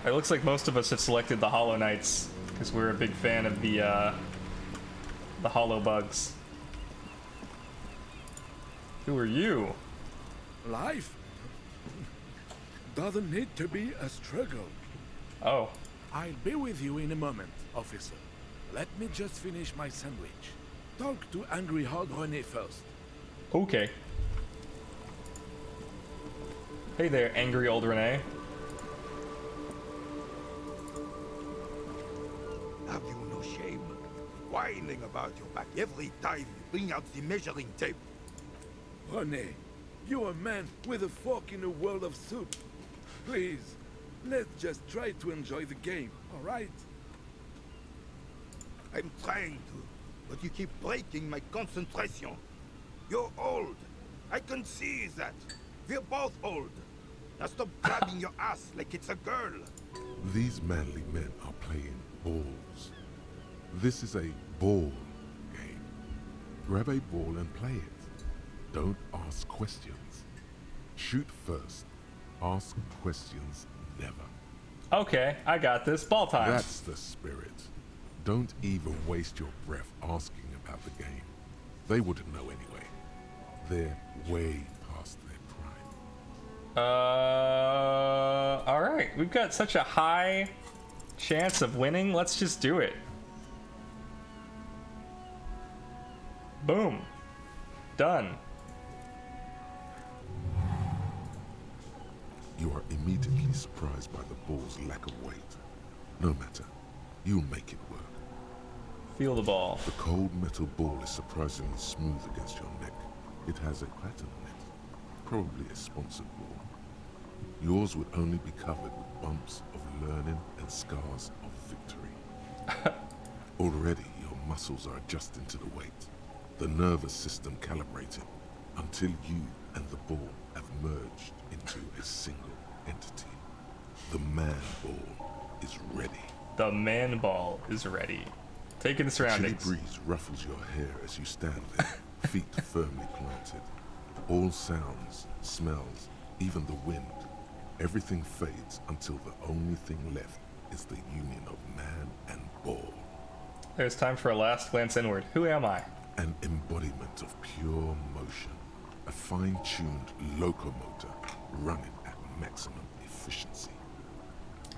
It looks like most of us have selected the Hollow Knights because we're a big fan of the Hollow Bugs. Who are you? Life doesn't need to be a struggle. Oh. I'll be with you in a moment, officer. Let me just finish my sandwich. Talk to Angry Hog René first. Okay. Hey there, angry old René. Have you no shame? Whining about your back every time you bring out the measuring tape. René, you're a man with a fork in a world of soup. Please, let's just try to enjoy the game, all right? I'm trying to, but you keep breaking my concentration. You're old. I can see that. We're both old. Now stop grabbing your ass like it's a girl. These manly men are playing balls. This is a ball game. Grab a ball and play it. Don't ask questions. Shoot first. Ask questions never. Okay, I got this. Ball time. That's the spirit. Don't even waste your breath asking about the game. They wouldn't know anyway. They're way past their prime. Alright. We've got such a high chance of winning. Let's just do it. Boom. Done. You are immediately surprised by the ball's lack of weight. No matter. You'll make it work. Feel the ball. The cold metal ball is surprisingly smooth against your neck. It has a pattern on it. Probably a sponsored ball. Yours would only be covered with bumps of learning and scars of victory. Already, your muscles are adjusting to the weight. The nervous system calibrated until you and the ball have merged into a single entity. The man ball is ready. The man ball is ready. Taking the surroundings. Chilly breeze ruffles your hair as you stand there, feet firmly planted. All sounds, smells, even the wind. Everything fades until the only thing left is the union of man and ball. There's time for a last glance inward. Who am I? An embodiment of pure motion. A fine-tuned locomotor running at maximum efficiency.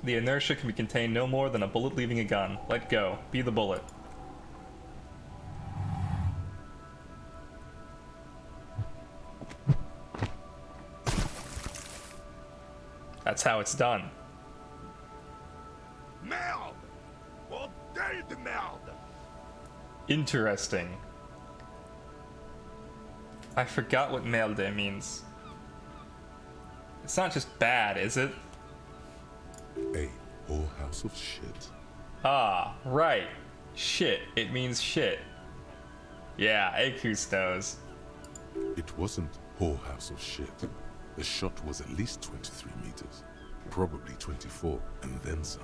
The inertia can be contained no more than a bullet leaving a gun. Let go. Be the bullet. That's how it's done. Merde! Bordel de merde! Interesting. I forgot what merde means. It's not just bad, is it? A whorehouse of shit. Ah, right. Shit. It means shit. Yeah, Akus knows. It wasn't whorehouse of shit. The shot was at least 23 meters. Probably 24, and then some.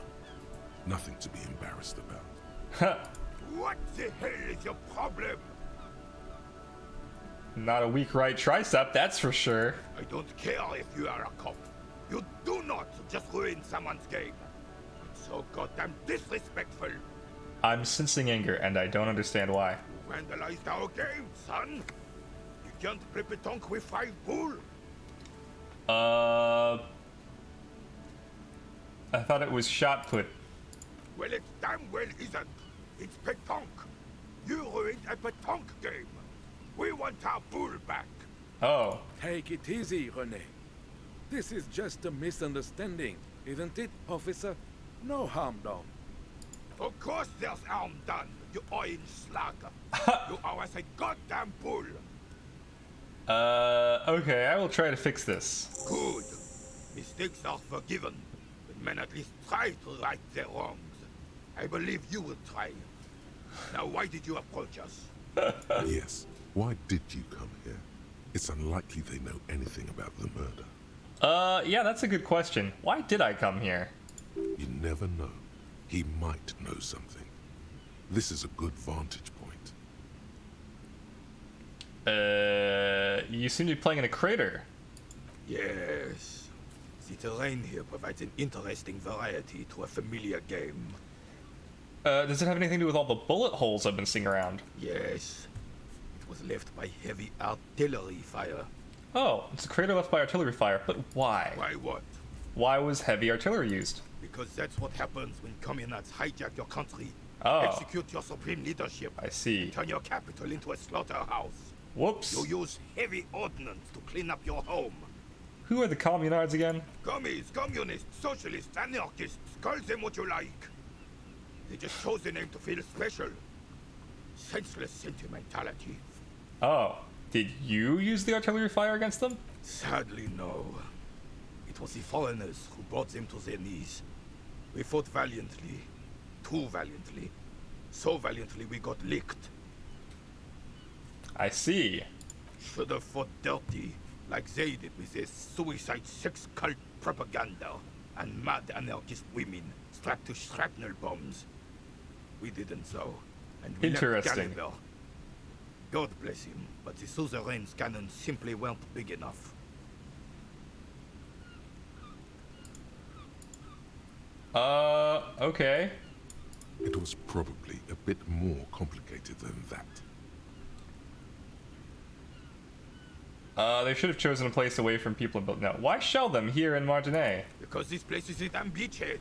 Nothing to be embarrassed about. What the hell is your problem? Not a weak right tricep, that's for sure. I don't care if you are a cop. You do not just ruin someone's game. It's so goddamn disrespectful. I'm sensing anger, and I don't understand why. You vandalized our game, son. You can't play pétanque with 5 bull. I thought it was shot put. Well, it damn well isn't. It's pétanque. You ruined a pétanque game. We want our bull back. Oh. Take it easy, René. This is just a misunderstanding, isn't it, officer? No harm done. Of course there's harm done, you orange slug. You owe us a goddamn bull. Okay, I will try to fix this. Good. Mistakes are forgiven. But men at least try to right their wrongs. I believe you will try. Now, why did you approach us? Yes. Why did you come here? It's unlikely they know anything about the murder. Yeah, that's a good question. Why did I come here? You never know. He might know something. This is a good vantage point. You seem to be playing in a crater. Yes. The terrain here provides an interesting variety to a familiar game. Does it have anything to do with all the bullet holes I've been seeing around? Yes. It was left by heavy artillery fire. Oh, it's a crater left by artillery fire, but why? Why what? Why was heavy artillery used? Because that's what happens when communists hijack your country, execute your supreme leadership, I see. and turn your capital into a slaughterhouse. Whoops. You use heavy ordnance to clean up your home. Who are the communards again? Commies, communists, socialists, anarchists, call them what you like. They just chose the name to feel special. Senseless sentimentality. Oh, did you use the artillery fire against them? Sadly, no. It was the foreigners who brought them to their knees. We fought valiantly. Too valiantly. So valiantly we got licked. I see. Should have fought dirty, like they did with their suicide sex cult propaganda and mad anarchist women strapped to shrapnel bombs. We didn't so, and we left Interesting. Gallagher. God bless him, but the suzerain's cannons simply weren't big enough. Okay. It was probably a bit more complicated than that. They should have chosen a place away from people and built. No, why shell them here in Martinet? Because this place is a damn beachhead.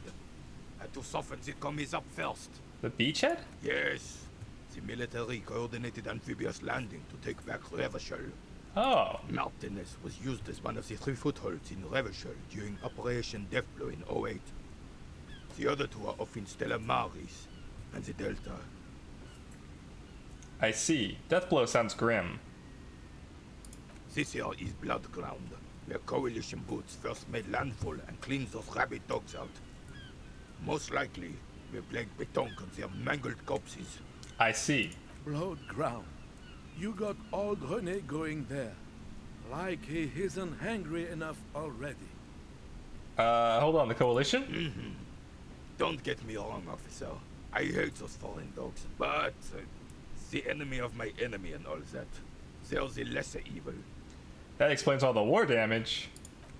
Had to soften the commies up first. The beachhead? Yes. The military coordinated amphibious landing to take back Revachol. Oh. Martinez was used as one of the 3 footholds in Revachol during Operation Deathblow in 08. The other 2 are off in Stella Maris and the Delta. I see. Deathblow sounds grim. This here is Blood Ground, where coalition boots first made landfall and cleaned those rabid dogs out. Most likely, we're playing pétanque on their mangled corpses. I see. Blood Ground. You got old René going there. Like he isn't hungry enough already. Hold on, the coalition? Mm-hmm. Don't get me wrong, officer. I hate those foreign dogs, but the enemy of my enemy and all that. They're the lesser evil. That explains all the war damage.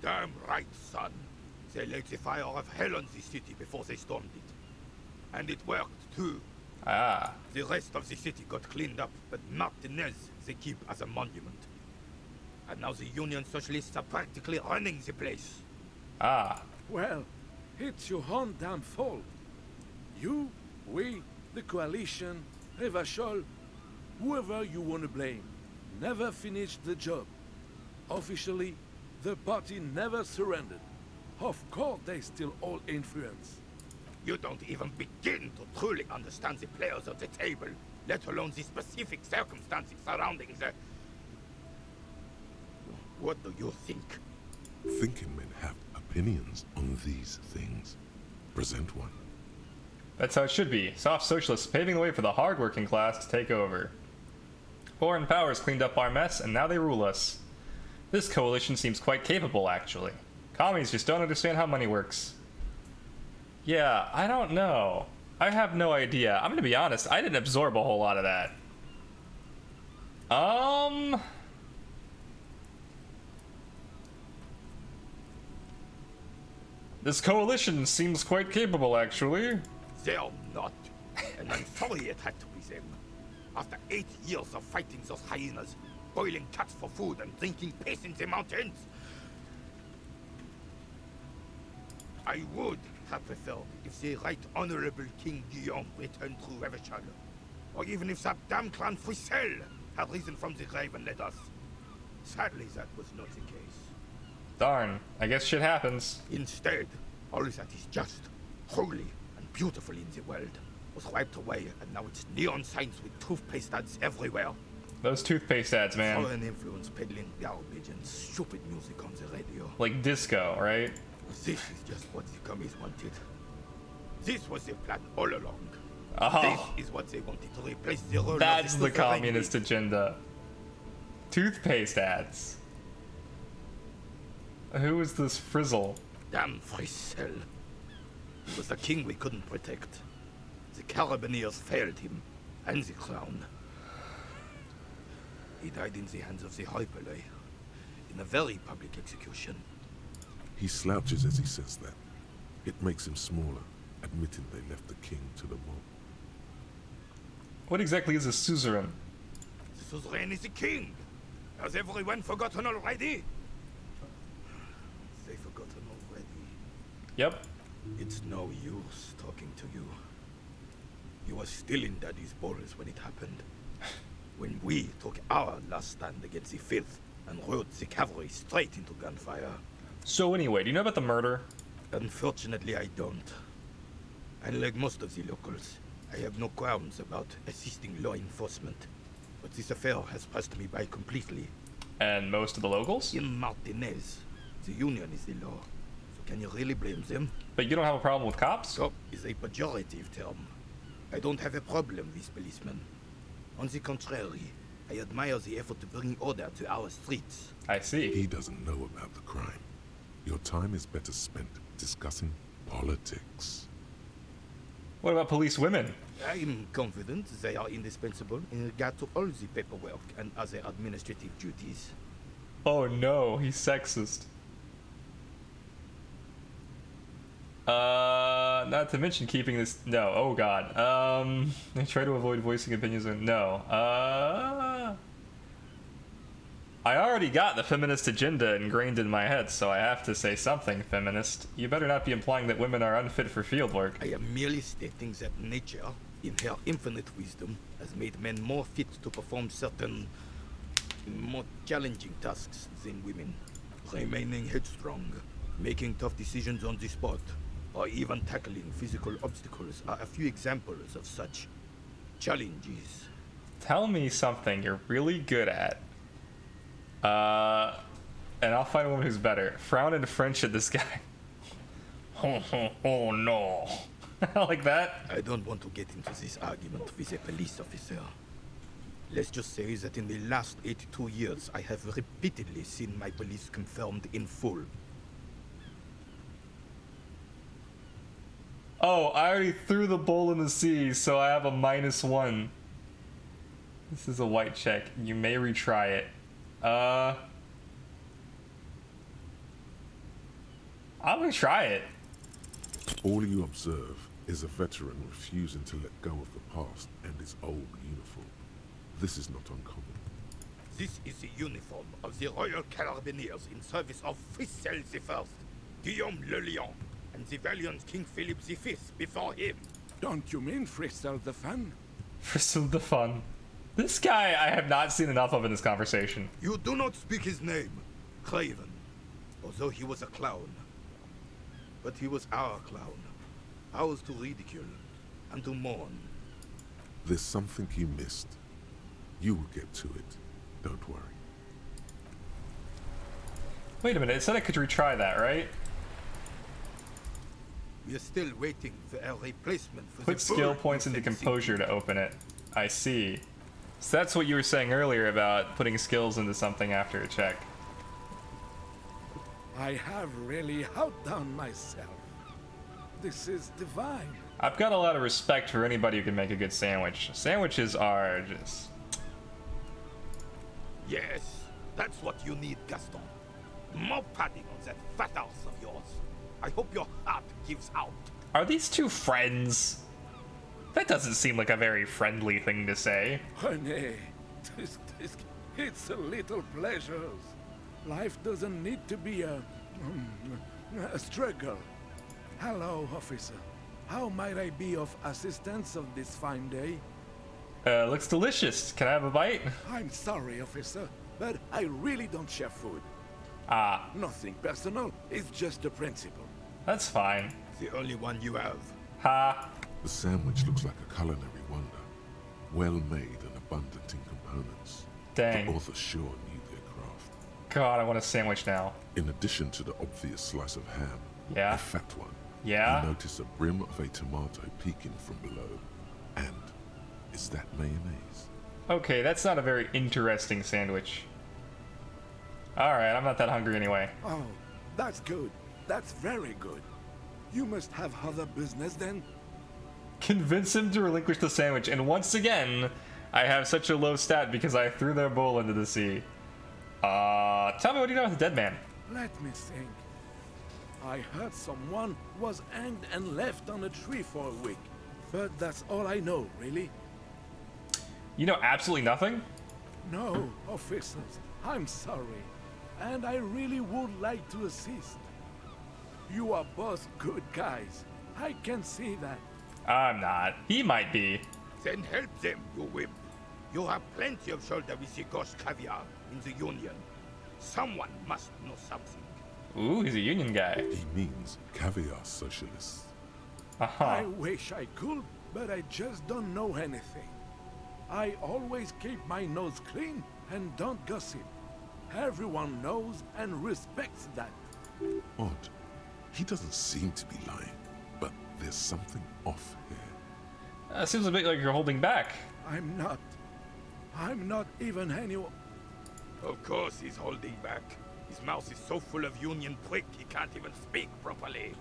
Damn right, son. They laid the fire of hell on the city before they stormed it. And it worked, too. Ah. The rest of the city got cleaned up, but Martinez they keep as a monument. And now the Union Socialists are practically running the place. Ah. Well, it's your own damn fault. You, we, the coalition, Revachol, whoever you want to blame, never finished the job. Officially, the party never surrendered. Of course, they still all influence. You don't even begin to truly understand the players at the table, let alone the specific circumstances surrounding the... What do you think? Thinking men have opinions on these things. Present one. That's how it should be. Soft socialists paving the way for the hard-working class to take over. Foreign powers cleaned up our mess, and now they rule us. This coalition seems quite capable, actually. Commies just don't understand how money works. Yeah, I don't know. I have no idea. I'm gonna be honest, I didn't absorb a whole lot of that. This coalition seems quite capable, actually. They're not. And I'm sorry it had to be them. After 8 years of fighting those hyenas, boiling cats for food and drinking piss in the mountains, I would have preferred if the Right Honorable King Guillaume returned through Revachol, or even if that damn clan Frisel had risen from the grave and led us. Sadly, that was not the case. Darn, I guess shit happens. Instead, all that is just, holy, and beautiful in the world was wiped away, and now it's neon signs with toothpaste ads everywhere. Those toothpaste ads, man. Foreign influence peddling garbage and stupid music on the radio. Like disco, right? This is just what the commies wanted. This was their plan all along. Oh. This is what they wanted to replace the role That's of the suzerain communist agenda. Toothpaste ads. Who is this Frizzle? Damn Frizzle. It was the king we couldn't protect. The Carabineers failed him, and the crown. He died in the hands of the Hyperlay, in a very public execution. He slouches as he says that. It makes him smaller, admitting they left the king to the mob. What exactly is a suzerain? The suzerain is the king! Has everyone forgotten already? They forgotten already. Yep. It's no use talking to you. You were still in Daddy's balls when it happened. When we took our last stand against the filth and rode the cavalry straight into gunfire. So anyway, do you know about the murder? Unfortunately, I don't. Unlike most of the locals, I have no qualms about assisting law enforcement. But this affair has passed me by completely. And most of the locals? In Martinez, the union is the law. So can you really blame them? But you don't have a problem with cops? Cop is a pejorative term. I don't have a problem with policemen. On the contrary, I admire the effort to bring order to our streets. I see. He doesn't know about the crime. Your time is better spent discussing politics. What about police women? I'm confident they are indispensable in regard to all the paperwork and other administrative duties. Oh no, he's sexist. Not to mention keeping this. No, oh god. I try to avoid voicing opinions on. No. I already got the feminist agenda ingrained in my head, so I have to say something feminist. You better not be implying that women are unfit for field work. I am merely stating that nature, in her infinite wisdom, has made men more fit to perform certain more challenging tasks than women. Remaining headstrong, making tough decisions on the spot, or even tackling physical obstacles are a few examples of such challenges. Tell me something you're really good at. And I'll find a woman who's better. Frown in French at this guy. Oh no. Like that? I don't want to get into this argument with a police officer. Let's just say that in the last 82 years, I have repeatedly seen my police confirmed in full. Oh, I already threw the bowl in the sea, so I have a -1. This is a white check. You may retry it. I'm gonna try it. All you observe is a veteran refusing to let go of the past and his old uniform. This is not uncommon. This is the uniform of the Royal Carabineers in service of Frizzell I, Guillaume le Lion, and the valiant King Philip V before him. Don't you mean Frizzell the Fun? Frizzell the Fun. This guy I have not seen enough of in this conversation. You do not speak his name, Craven, although he was a clown. But he was our clown, ours to ridicule and to mourn. There's something you missed. You will get to it. Don't worry. Wait a minute, it said I could retry that, right? We are still waiting for a replacement for Put the skill bull points into composure to open it. I see. So that's what you were saying earlier about putting skills into something after a check. I have really outdone myself. This is divine. I've got a lot of respect for anybody who can make a good sandwich. Sandwiches are just... Yes, that's what you need, Gaston. More padding on that fat ass of yours. I hope your heart gives out. Are these two friends? That doesn't seem like a very friendly thing to say. Honey, it's a little pleasures. Life doesn't need to be a struggle. Hello, officer. How might I be of assistance on this fine day? Looks delicious. Can I have a bite? I'm sorry, officer, but I really don't share food. Ah. Nothing personal. It's just a principle. That's fine. The only one you have. Ha. The sandwich looks like a culinary wonder. Well made and abundant in components. Dang. The author sure knew their craft. God, I want a sandwich now. In addition to the obvious slice of ham, Yeah. A fat one. Yeah? You notice a brim of a tomato peeking from below. And is that mayonnaise? Okay, that's not a very interesting sandwich. Alright, I'm not that hungry anyway. Oh, that's good. That's very good. You must have other business then? Convince him to relinquish the sandwich, and once again, I have such a low stat because I threw their bowl into the sea. Tell me, what do you know about the dead man? Let me think. I heard someone was hanged and left on a tree for a week. But that's all I know, really. You know absolutely nothing? No, officers. I'm sorry. And I really would like to assist. You are both good guys. I can see that. I'm not. He might be. Then help them, you wimp. You have plenty of shoulder with the ghost caviar in the Union. Someone must know something. Ooh, he's a Union guy. He means caviar socialists. I wish I could, but I just don't know anything. I always keep my nose clean and don't gossip. Everyone knows and respects that. Odd. He doesn't seem to be lying, but there's something off here. Seems a bit like you're holding back. I'm not. I'm not even anyone. Of course he's holding back. His mouth is so full of Union prick he can't even speak properly.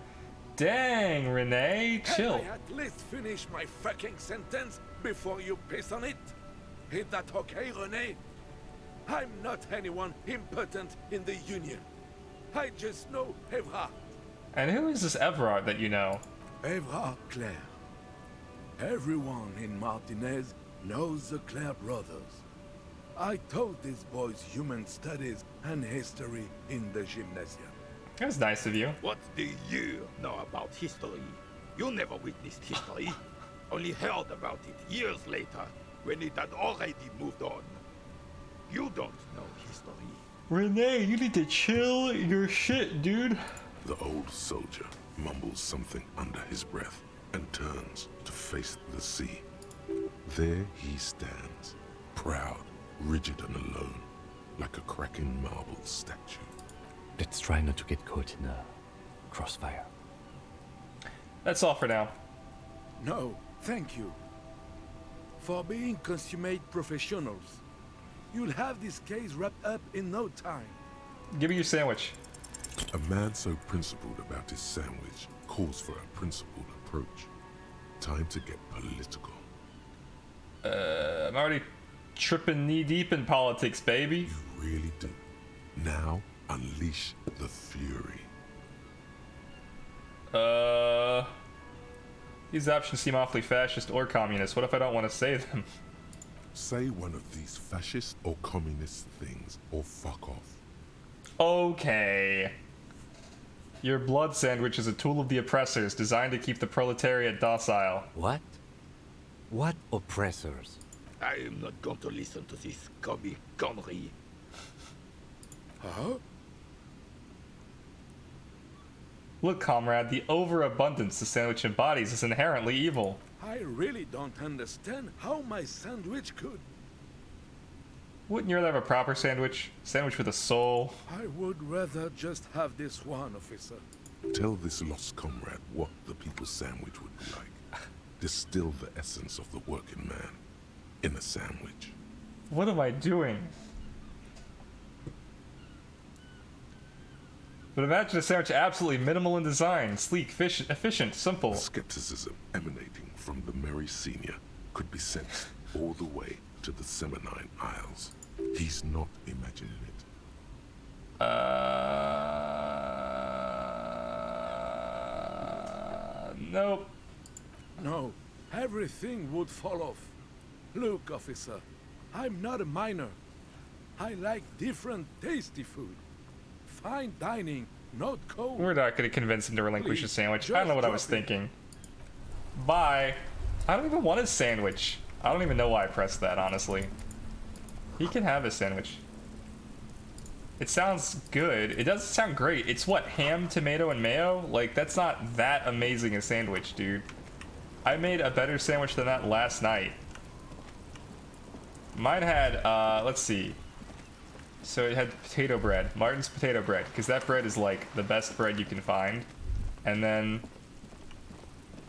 Dang, Renee, chill. Can I at least finish my fucking sentence before you piss on it? Is that okay, Renee? I'm not anyone important in the Union. I just know Evrard. And who is this Evrard that you know? Evrard Claire. Everyone in Martinez knows the Claire brothers. I taught these boys human studies and history in the gymnasium. That's nice of you. What do you know about history? You never witnessed history. Only heard about it years later, when it had already moved on. You don't know history. Renee, you need to chill your shit, dude. The old soldier mumbles something under his breath and turns to face the sea. There he stands, proud, rigid and alone, like a cracking marble statue. Let's try not to get caught in a crossfire. That's all for now. No, thank you. For being consummate professionals. You'll have this case wrapped up in no time. Give me your sandwich. A man so principled about his sandwich calls for a principled approach. Time to get political. I'm already tripping knee-deep in politics, baby. You really do. Now, unleash the fury. These options seem awfully fascist or communist. What if I don't want to say them? Say one of these fascist or communist things, or fuck off. Okay. Your blood sandwich is a tool of the oppressors, designed to keep the proletariat docile. What? What oppressors? I am not going to listen to this scummy gunnery. Huh? Look, comrade, the overabundance the sandwich embodies is inherently evil. I really don't understand how my sandwich could. Wouldn't you rather have a proper sandwich? Sandwich with a soul? I would rather just have this one, officer. Tell this lost comrade what the people's sandwich would be like. Distill the essence of the working man in a sandwich. What am I doing? But imagine a sandwich absolutely minimal in design, sleek, efficient, simple. The skepticism emanating from the Merry Senior could be sensed all the way to the Seminine Isles. He's not imagining it. Nope. No, everything would fall off. Look, officer, I'm not a miner. I like different tasty food. Fine dining, not cold. We're not going to convince him to relinquish his sandwich. I don't know what I was drop it. thinking. Bye. I don't even want his sandwich. I don't even know why I pressed that, honestly. He can have his sandwich. It sounds good. It doesn't sound great. It's what, ham, tomato, and mayo? Like, that's not that amazing a sandwich, dude. I made a better sandwich than that last night. Mine had, let's see. So it had potato bread. Martin's potato bread, because that bread is like the best bread you can find. And then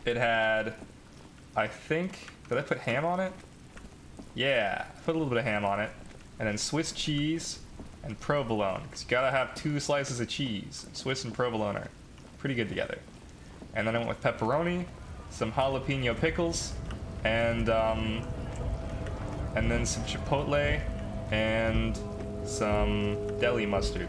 it had, I think, did I put ham on it? Yeah, put a little bit of ham on it. And then Swiss cheese and provolone, because you gotta have 2 slices of cheese. Swiss and provolone are pretty good together. And then I went with pepperoni, some jalapeno pickles, and then some chipotle and some deli mustard,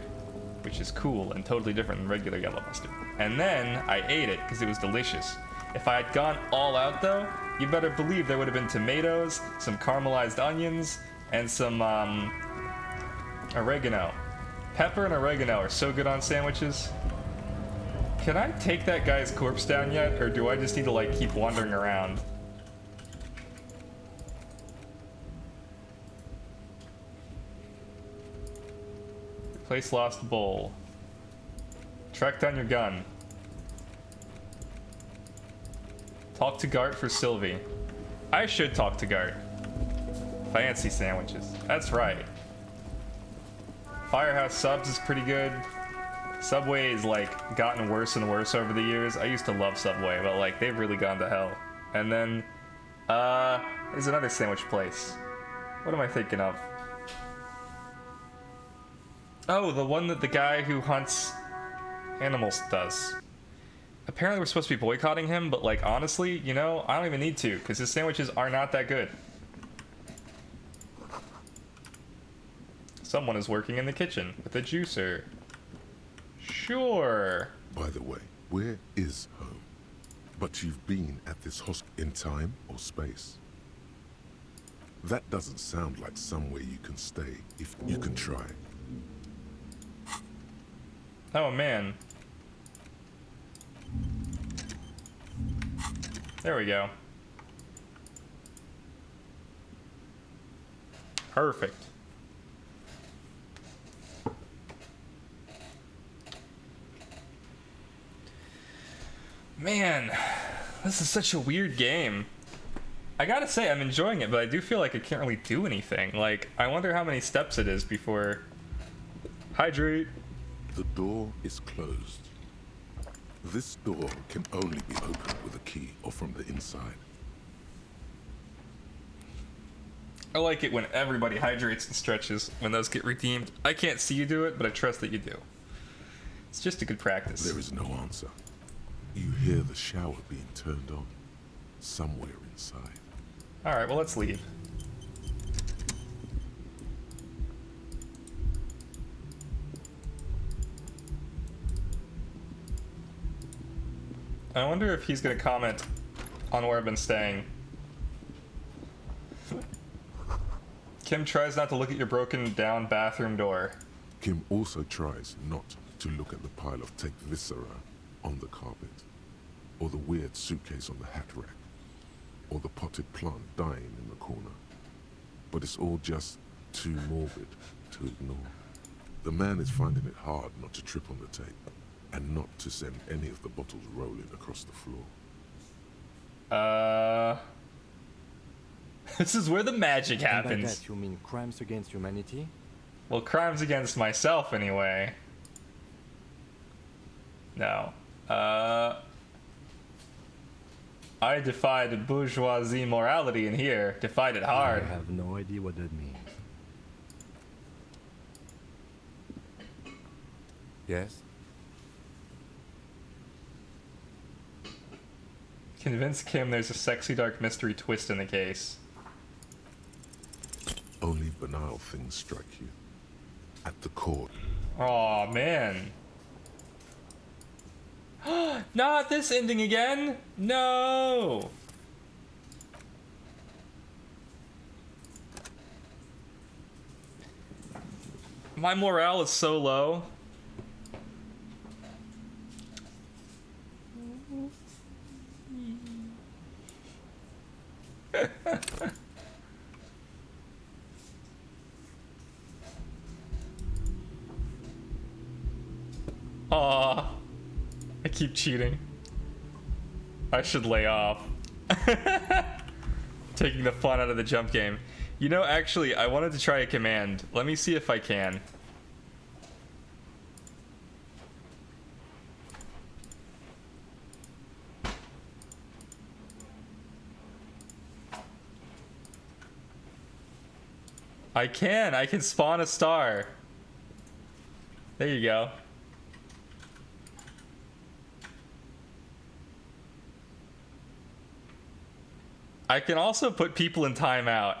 which is cool and totally different than regular yellow mustard. And then I ate it because it was delicious. If I had gone all out though, you better believe there would have been tomatoes, some caramelized onions, and some oregano. Pepper and oregano are so good on sandwiches. Can I take that guy's corpse down yet, or do I just need to like keep wandering around? Replace lost bowl. Track down your gun. Talk to Gart for Sylvie. I should talk to Gart. Fancy sandwiches. That's right. Firehouse Subs is pretty good. Subway is like gotten worse and worse over the years. I used to love Subway, but like they've really gone to hell. And then there's another sandwich place. What am I thinking of? Oh, the one that the guy who hunts animals does. Apparently we're supposed to be boycotting him, but like honestly, you know, I don't even need to, because his sandwiches are not that good. Someone is working in the kitchen with a juicer. Sure. By the way, where is home? But you've been at this hospital in time or space? That doesn't sound like somewhere you can stay if you can try. Oh man. There we go. Perfect. Man, this is such a weird game. I gotta say, I'm enjoying it, but I do feel like I can't really do anything. Like, I wonder how many steps it is before... Hydrate. The door is closed. This door can only be opened with a key or from the inside. I like it when everybody hydrates and stretches when those get redeemed. I can't see you do it, but I trust that you do. It's just a good practice. There is no answer. You hear the shower being turned on somewhere inside. Alright, well let's leave. I wonder if he's gonna comment on where I've been staying. Kim tries not to look at your broken down bathroom door. Kim also tries not to look at the pile of taped viscera on the carpet, or the weird suitcase on the hat rack, or the potted plant dying in the corner. But it's all just too morbid to ignore. The man is finding it hard not to trip on the tape, and not to send any of the bottles rolling across the floor. This is where the magic happens. And by that you mean crimes against humanity? Well, crimes against myself, anyway. No. I defied bourgeoisie morality in here. Defied it hard. I have no idea what that means. Yes? Convince Kim there's a sexy dark mystery twist in the case. Only banal things strike you. At the core. Aw, man. Not this ending again! No! My morale is so low. Aw. I keep cheating. I should lay off. Taking the fun out of the jump game. You know, actually, I wanted to try a command. Let me see if I can. I can spawn a star. There you go. I can also put people in timeout.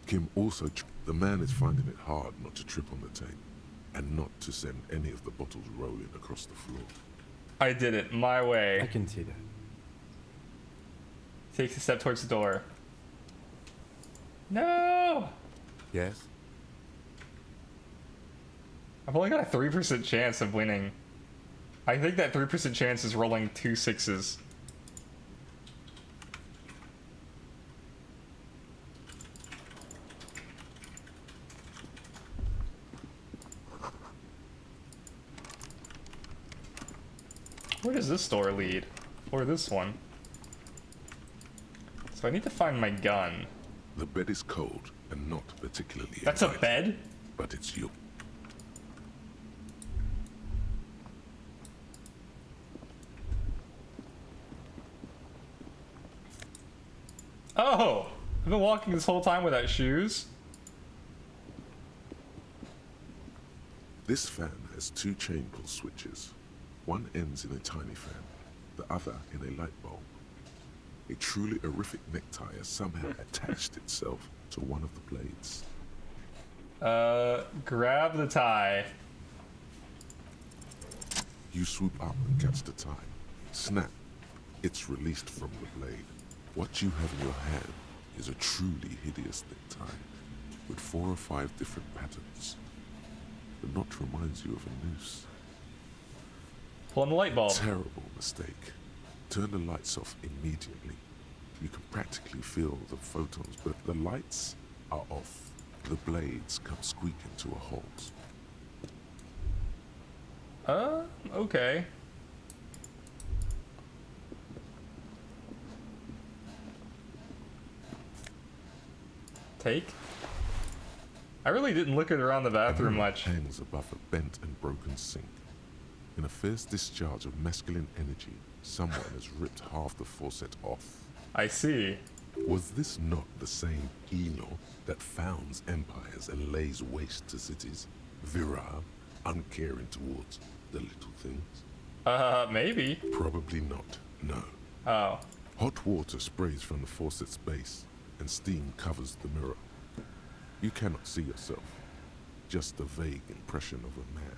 Kim also, the man is finding it hard not to trip on the tape and not to send any of the bottles rolling across the floor. I did it my way. I can see that. Takes a step towards the door. No! Yes? I've only got a 3% chance of winning. I think that 3% chance is rolling 2 6s. Where does this door lead? Or this one? So I need to find my gun. The bed is cold and not particularly That's inviting, a bed? but it's you. Oh! I've been walking this whole time without shoes. This fan has 2 chain pull switches. One ends in a tiny fan, the other in a light bulb. A truly horrific necktie has somehow attached itself to one of the blades. Grab the tie. You swoop up and catch the tie. Snap. It's released from the blade. What you have in your hand is a truly hideous necktie with 4 or 5 different patterns. The knot reminds you of a noose. Pull on the light bulb. Terrible mistake. Turn the lights off immediately. You can practically feel the photons, but the lights are off. The blades come squeaking to a halt. Okay. Take. I really didn't look at around the bathroom much. Hangs above a bent and broken sink. In a fierce discharge of masculine energy, someone has ripped half the faucet off. I see. Was this not the same Eno that founds empires and lays waste to cities? Virile, uncaring towards the little things? Maybe. Probably not, no. Oh. Hot water sprays from the faucet's base, and steam covers the mirror. You cannot see yourself, just a vague impression of a man.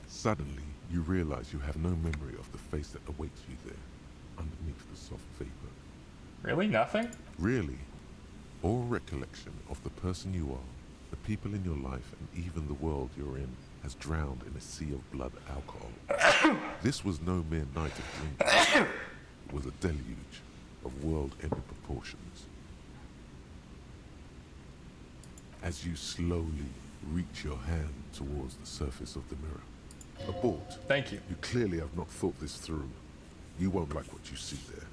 Suddenly, you realize you have no memory of the face that awaits you there, underneath the soft vapor. Really? Nothing? Really. All recollection of the person you are, the people in your life, and even the world you're in, has drowned in a sea of blood alcohol. This was no mere night of drinking. It was a deluge of world-ending proportions. As you slowly reach your hand towards the surface of the mirror. Abort. Thank you. You clearly have not thought this through. You won't like what you see there,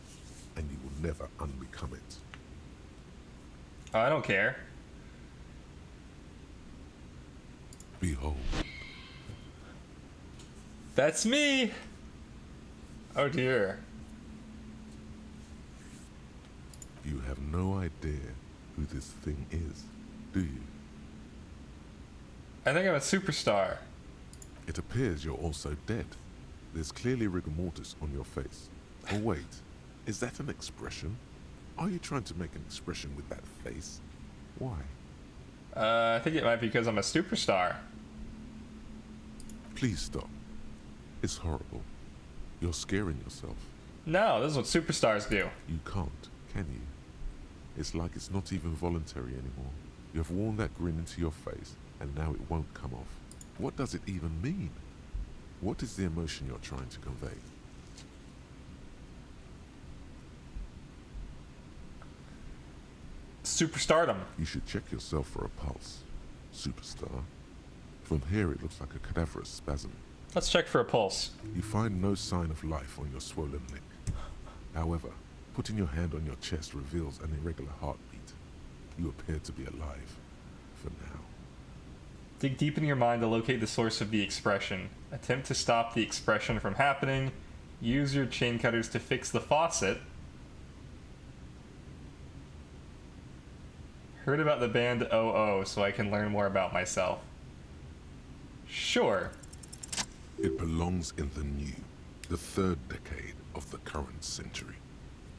and you will never unbecome it. Oh, I don't care. Behold. That's me! Oh dear. You have no idea who this thing is, do you? I think I'm a superstar. It appears you're also dead. There's clearly rigor mortis on your face. Oh wait, is that an expression? Are you trying to make an expression with that face? Why? I think it might be because I'm a superstar. Please stop. It's horrible. You're scaring yourself. No, this is what superstars do. You can't, can you? It's like it's not even voluntary anymore. You have worn that grin into your face, and now it won't come off. What does it even mean? What is the emotion you're trying to convey? Superstardom. You should check yourself for a pulse, superstar. From here it looks like a cadaverous spasm. Let's check for a pulse. You find no sign of life on your swollen neck. However, putting your hand on your chest reveals an irregular heartbeat. You appear to be alive, for now. Dig deep in your mind to locate the source of the expression. Attempt to stop the expression from happening. Use your chain cutters to fix the faucet. Heard about the band OO, so I can learn more about myself. Sure. It belongs in the new, the third decade of the current century.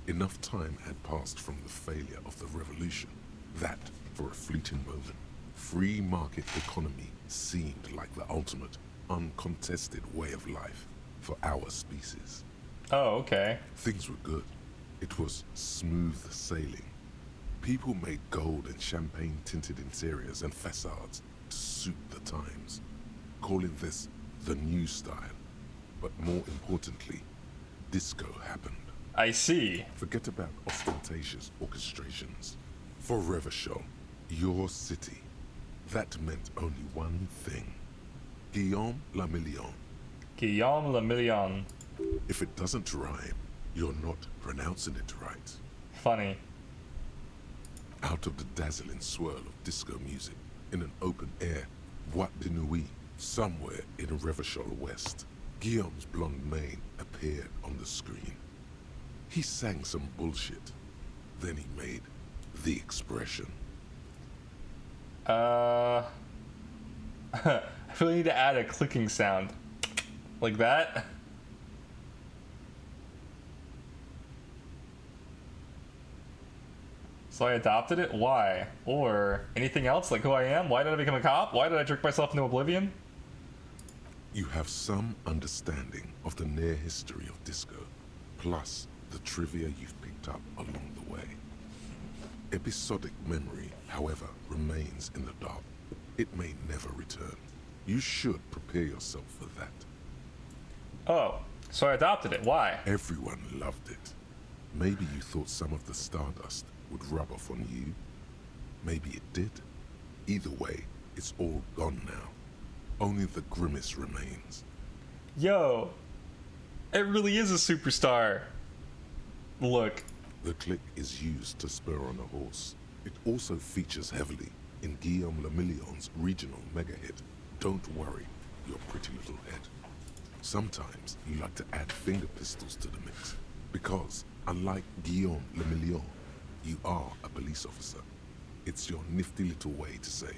Enough time had passed from the failure of the revolution that, for a fleeting moment, free market economy seemed like the ultimate, uncontested way of life for our species. Oh, okay. Things were good. It was smooth sailing. People made gold and champagne-tinted interiors and facades to suit the times, calling this the new style. But more importantly, disco happened. I see. Forget about ostentatious orchestrations. For Revachol, your city, that meant only one thing. Guillaume le Million. Guillaume le Million. If it doesn't rhyme, you're not pronouncing it right. Funny. Out of the dazzling swirl of disco music, in an open-air boîte de nuit, somewhere in Revachol West, Guillaume's blonde mane appeared on the screen. He sang some bullshit. Then he made the expression. I really need to add a clicking sound. Like that? So I adopted it? Why? Or anything else? Like who I am? Why did I become a cop? Why did I trick myself into oblivion? You have some understanding of the near history of disco, plus the trivia you've picked up along the way. Episodic memory, however, remains in the dark. It may never return. You should prepare yourself for that. Oh, so I adopted it. Why? Everyone loved it. Maybe you thought some of the stardust would rub off on you. Maybe it did. Either way, it's all gone now. Only the grimace remains. Yo, it really is a superstar. Look. The click is used to spur on a horse. It also features heavily in Guillaume le Million's regional mega hit, Don't Worry, Your Pretty Little Head. Sometimes you like to add finger pistols to the mix, because, unlike Guillaume le Million, you are a police officer. It's your nifty little way to say,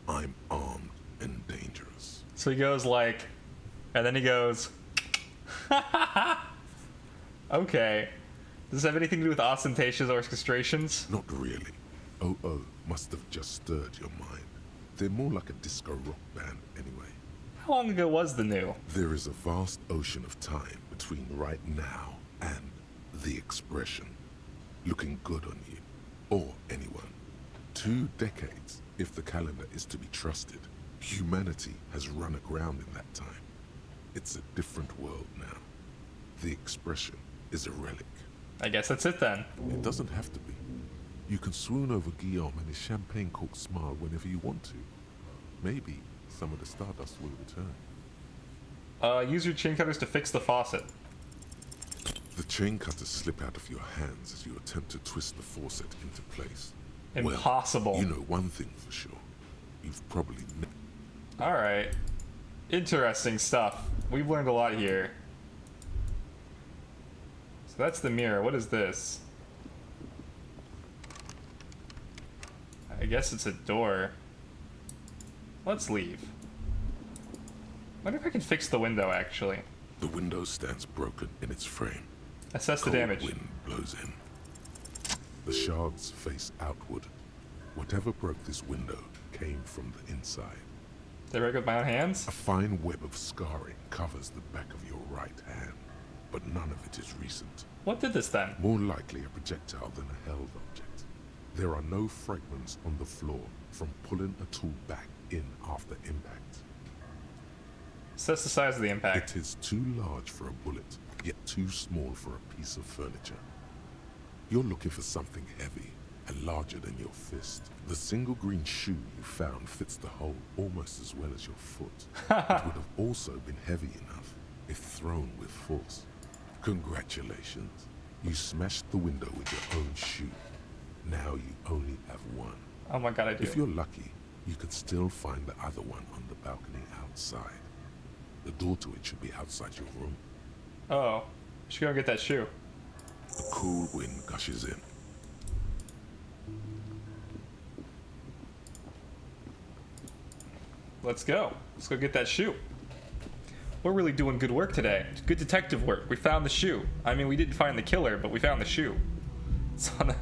I'm armed and dangerous. So he goes like, and then he goes, okay. Does this have anything to do with ostentatious orchestrations? Not really. OO must have just stirred your mind. They're more like a disco rock band anyway. How long ago was the new? There is a vast ocean of time between right now and the expression. Looking good on you, or anyone. 2 decades, if the calendar is to be trusted. Humanity has run aground in that time. It's a different world now. The expression is a relic. I guess that's it then. It doesn't have to be. You can swoon over Guillaume and his champagne-corked smile whenever you want to. Maybe some of the stardust will return. Use your chain cutters to fix the faucet. The chain cutters slip out of your hands as you attempt to twist the faucet into place. Impossible. Well, you know one thing for sure. You've probably... Alright. Interesting stuff. We've learned a lot here. So that's the mirror. What is this? I guess it's a door. Let's leave. Wonder if I can fix the window, actually. The window stands broken in its frame. Assess the Cold damage. Wind blows in. The shards face outward. Whatever broke this window came from the inside. Did I break with my own hands? A fine web of scarring covers the back of your right hand, but none of it is recent. What did this then? More likely a projectile than a held object. There are no fragments on the floor from pulling a tool back in after impact. Assess the size of the impact. It is too large for a bullet, yet too small for a piece of furniture. You're looking for something heavy and larger than your fist. The single green shoe you found fits the hole almost as well as your foot. It would have also been heavy enough if thrown with force. Congratulations. You smashed the window with your own shoe. Now you only have one. Oh my god, I do. If you're lucky, you could still find the other one on the balcony outside. The door to it should be outside your room. Oh, should go get that shoe. A cool wind gushes in. Let's go. Let's go get that shoe. We're really doing good work today. Good detective work. We found the shoe. I mean, we didn't find the killer, but we found the shoe. It's on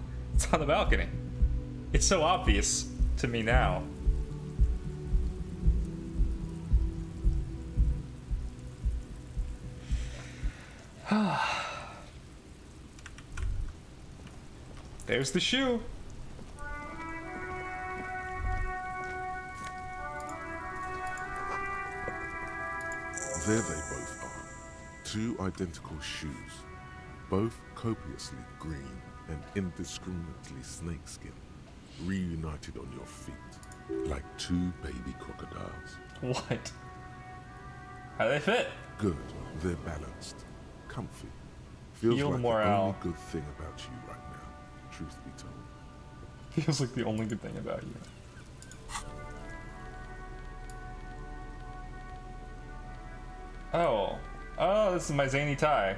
the balcony. It's so obvious to me now. There's the shoe. There they both are. Two identical shoes, both copiously green and indiscriminately snakeskin, reunited on your feet, like two baby crocodiles. What? How do they fit? Good. They're balanced. Comfy. Feels Feel like morale. the only good thing about you right now, truth be told. Feels like the only good thing about you. Oh. Oh, this is my zany tie.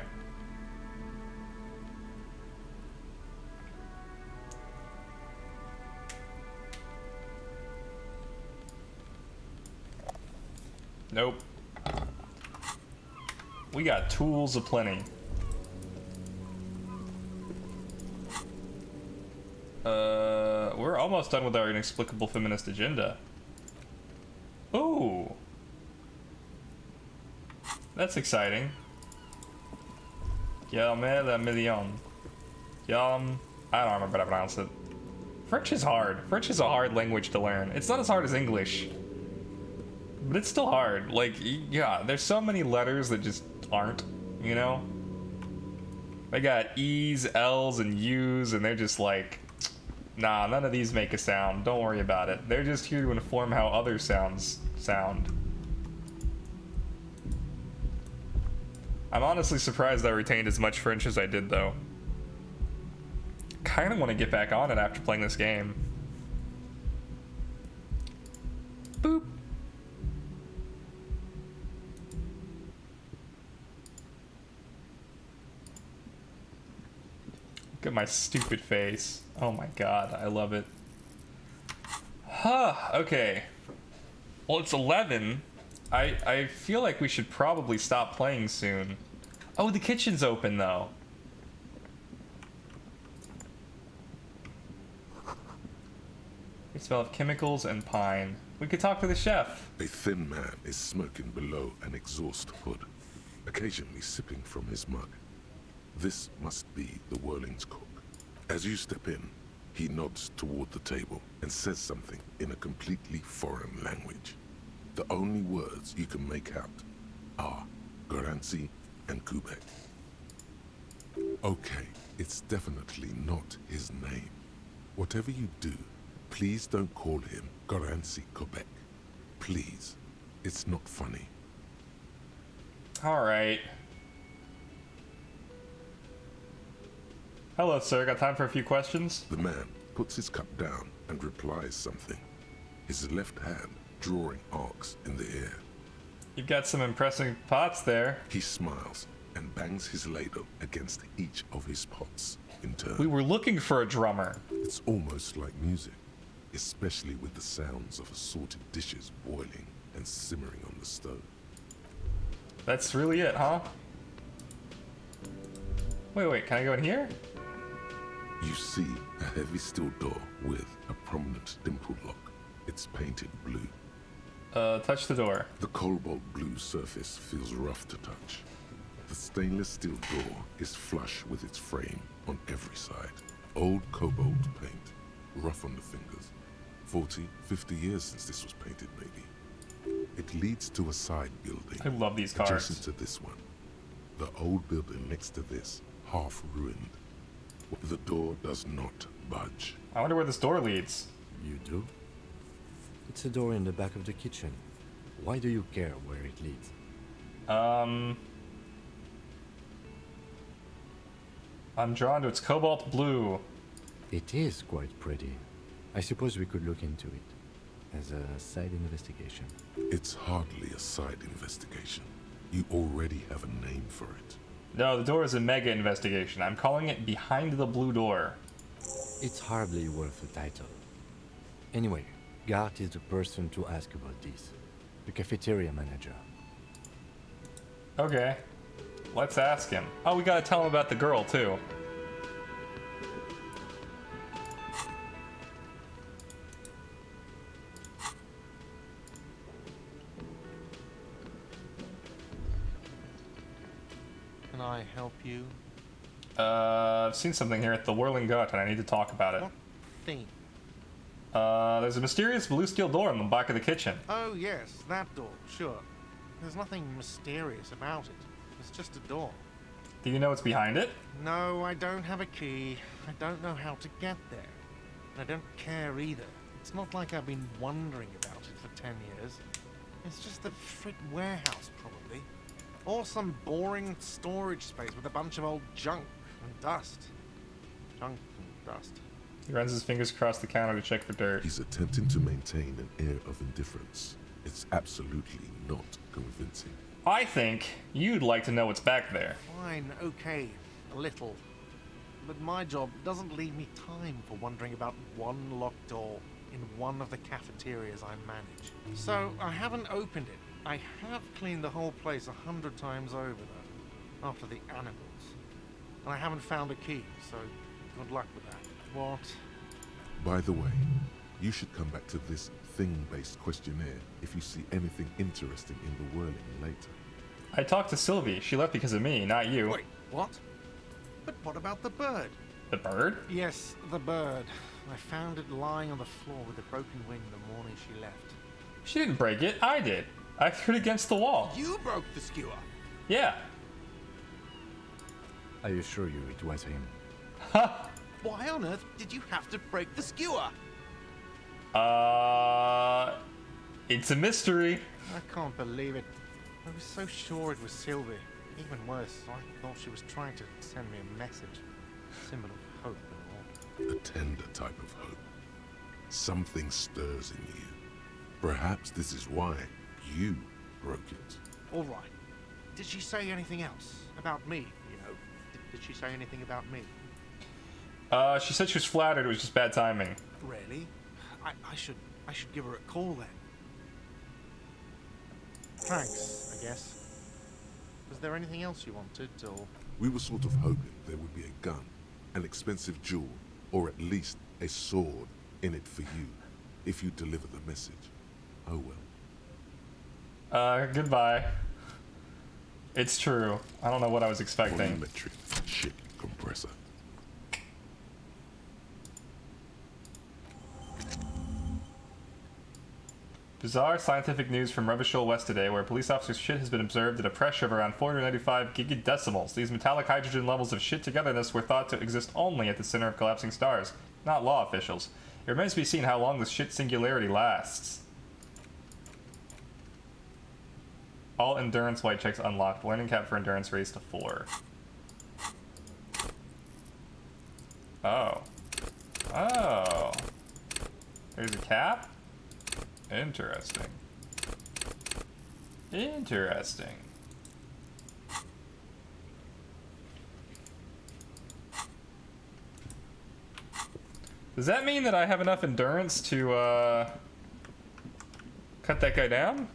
Nope. We got tools aplenty. We're almost done with our inexplicable feminist agenda. Ooh. That's exciting. Yalme la million. Yum. I don't remember how to pronounce it. French is hard. French is a hard language to learn. It's not as hard as English. But it's still hard. Like, yeah, there's so many letters that just aren't, you know? They got E's, L's, and U's, and they're just like, nah, none of these make a sound. Don't worry about it. They're just here to inform how other sounds sound. I'm honestly surprised I retained as much French as I did, though. Kind of want to get back on it after playing this game. Boop. Look at my stupid face. Oh my god, I love it. Huh, okay. Well, it's 11. I feel like we should probably stop playing soon. Oh, the kitchen's open, though. We smell of chemicals and pine. We could talk to the chef. A thin man is smoking below an exhaust hood, occasionally sipping from his mug. This must be the Whirling's cook. As you step in, he nods toward the table and says something in a completely foreign language. The only words you can make out are Garancy and Quebec. Okay, it's definitely not his name. Whatever you do, please don't call him Garancy Quebec. Please. It's not funny. Alright. Hello, sir. Got time for a few questions? The man puts his cup down and replies something, his left hand drawing arcs in the air. You've got some impressive pots there. He smiles and bangs his ladle against each of his pots in turn. We were looking for a drummer. It's almost like music, especially with the sounds of assorted dishes boiling and simmering on the stove. That's really it, huh? Wait, can I go in here? You see a heavy steel door with a prominent dimple lock. It's painted blue. Touch the door. The cobalt blue surface feels rough to touch. The stainless steel door is flush with its frame on every side. Old cobalt paint, rough on the fingers. 40, 50 years since this was painted, maybe. It leads to a side building. I love these cars. Adjacent to this one. The old building next to this, half ruined. The door does not budge. I wonder where this door leads. You do? It's a door in the back of the kitchen. Why do you care where it leads? I'm drawn to its cobalt blue. It is quite pretty. I suppose we could look into it. as a side investigation. It's hardly a side investigation. You already have a name for it. No, the door is a mega investigation. I'm calling it Behind the Blue Door. It's hardly worth a title. Anyway, Gart is the person to ask about this. The cafeteria manager. Okay. Let's ask him. Oh, we gotta tell him about the girl, too. Can I help you? I've seen something here at the Whirling Gut, and I need to talk about it. What thing? There's a mysterious blue steel door in the back of the kitchen. Oh, yes, that door, sure. There's nothing mysterious about it. It's just a door. Do you know what's behind it? No, I don't have a key. I don't know how to get there. And I don't care either. It's not like I've been wondering about it for 10 years. It's just a frick warehouse, probably. Or some boring storage space with a bunch of old junk and dust. Junk and dust. He runs his fingers across the counter to check for dirt. He's attempting to maintain an air of indifference. It's absolutely not convincing. I think you'd like to know what's back there. Fine, okay, a little. But my job doesn't leave me time for wondering about one locked door in one of the cafeterias I manage. So I haven't opened it. I have cleaned the whole place 100 times over, though, after the animals. And I haven't found a key, so good luck with that. What? By the way, you should come back to this thing-based questionnaire if you see anything interesting in the whirling later. I talked to Sylvie. She left because of me, not you. Wait, what? But what about the bird? The bird? Yes, the bird. I found it lying on the floor with a broken wing the morning she left. She didn't break it. I did. I threw it against the wall. You broke the skewer? Yeah. I assure you it was him. Why on earth did you have to break the skewer? It's a mystery. I can't believe it. I was so sure it was Sylvie. Even worse, I thought she was trying to send me a message. A symbol of hope and all. A tender type of hope. Something stirs in you. Perhaps this is why you broke it. All right. Did she say anything else? About me, you know? Did she say anything about me? She said she was flattered. It was just bad timing. Really? I should give her a call then. Thanks, I guess. Was there anything else you wanted, or...? We were sort of hoping there would be a gun, an expensive jewel, or at least a sword in it for you, if you deliver the message. Oh well. Goodbye. It's true. I don't know what I was expecting. Volumetric ship compressor. Bizarre scientific news from Revachol West today, where a police officer's shit has been observed at a pressure of around 495 gigadecimals. These metallic hydrogen levels of shit togetherness were thought to exist only at the center of collapsing stars, not law officials. It remains to be seen how long this shit singularity lasts. All endurance white checks unlocked. Learning cap for endurance raised to 4. Oh. Oh. There's a cap? Interesting. Interesting. Does that mean that I have enough endurance to, cut that guy down?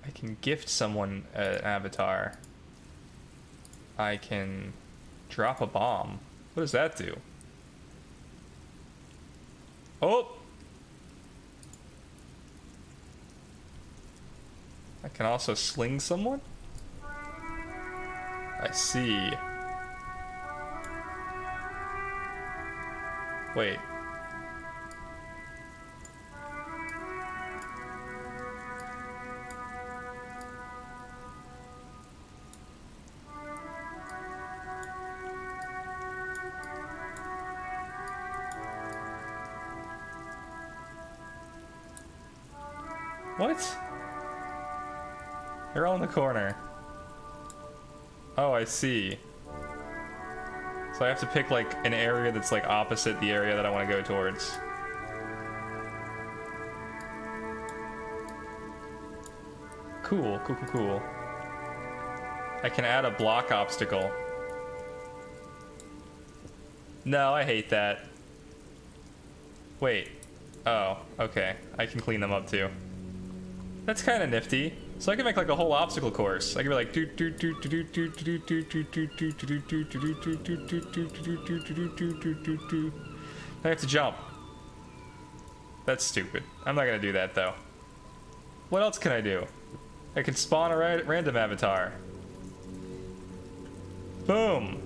I can gift someone an avatar. I can drop a bomb. What does that do? Oh! I can also sling someone? I see. Wait. What? They're all in the corner. Oh, I see. So I have to pick like an area that's like opposite the area that I want to go towards. Cool, cool, cool, cool. I can add a block obstacle. No, I hate that. Wait. Oh, okay. I can clean them up too. That's kind of nifty. So I can make like a whole obstacle course. I can be like I have to jump. That's stupid. I'm not gonna do that though. What else can I do? I can spawn a random avatar. Boom.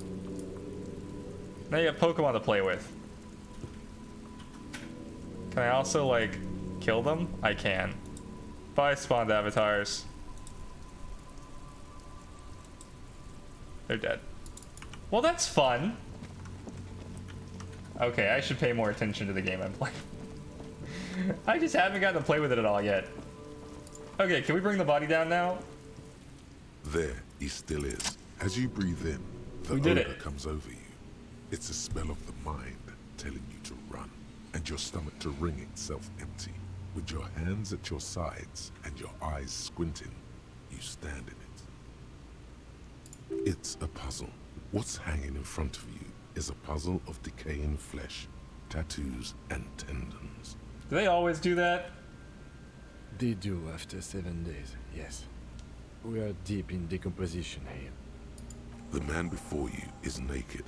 Now you have Pokemon to play with. Can I also like kill them? I can. Bye, spawned avatars. They're dead. Well, that's fun. Okay, I should pay more attention to the game I'm playing. I just haven't gotten to play with it at all yet. Okay, can we bring the body down now? There he still is. As you breathe in, the odor comes over you. It's a smell of the mind telling you to run, and your stomach to wring itself empty. With your hands at your sides and your eyes squinting, you stand in it. It's a puzzle. What's hanging in front of you is a puzzle of decaying flesh, tattoos, and tendons. Do they always do that? They do after 7 days, yes. We are deep in decomposition here. The man before you is naked,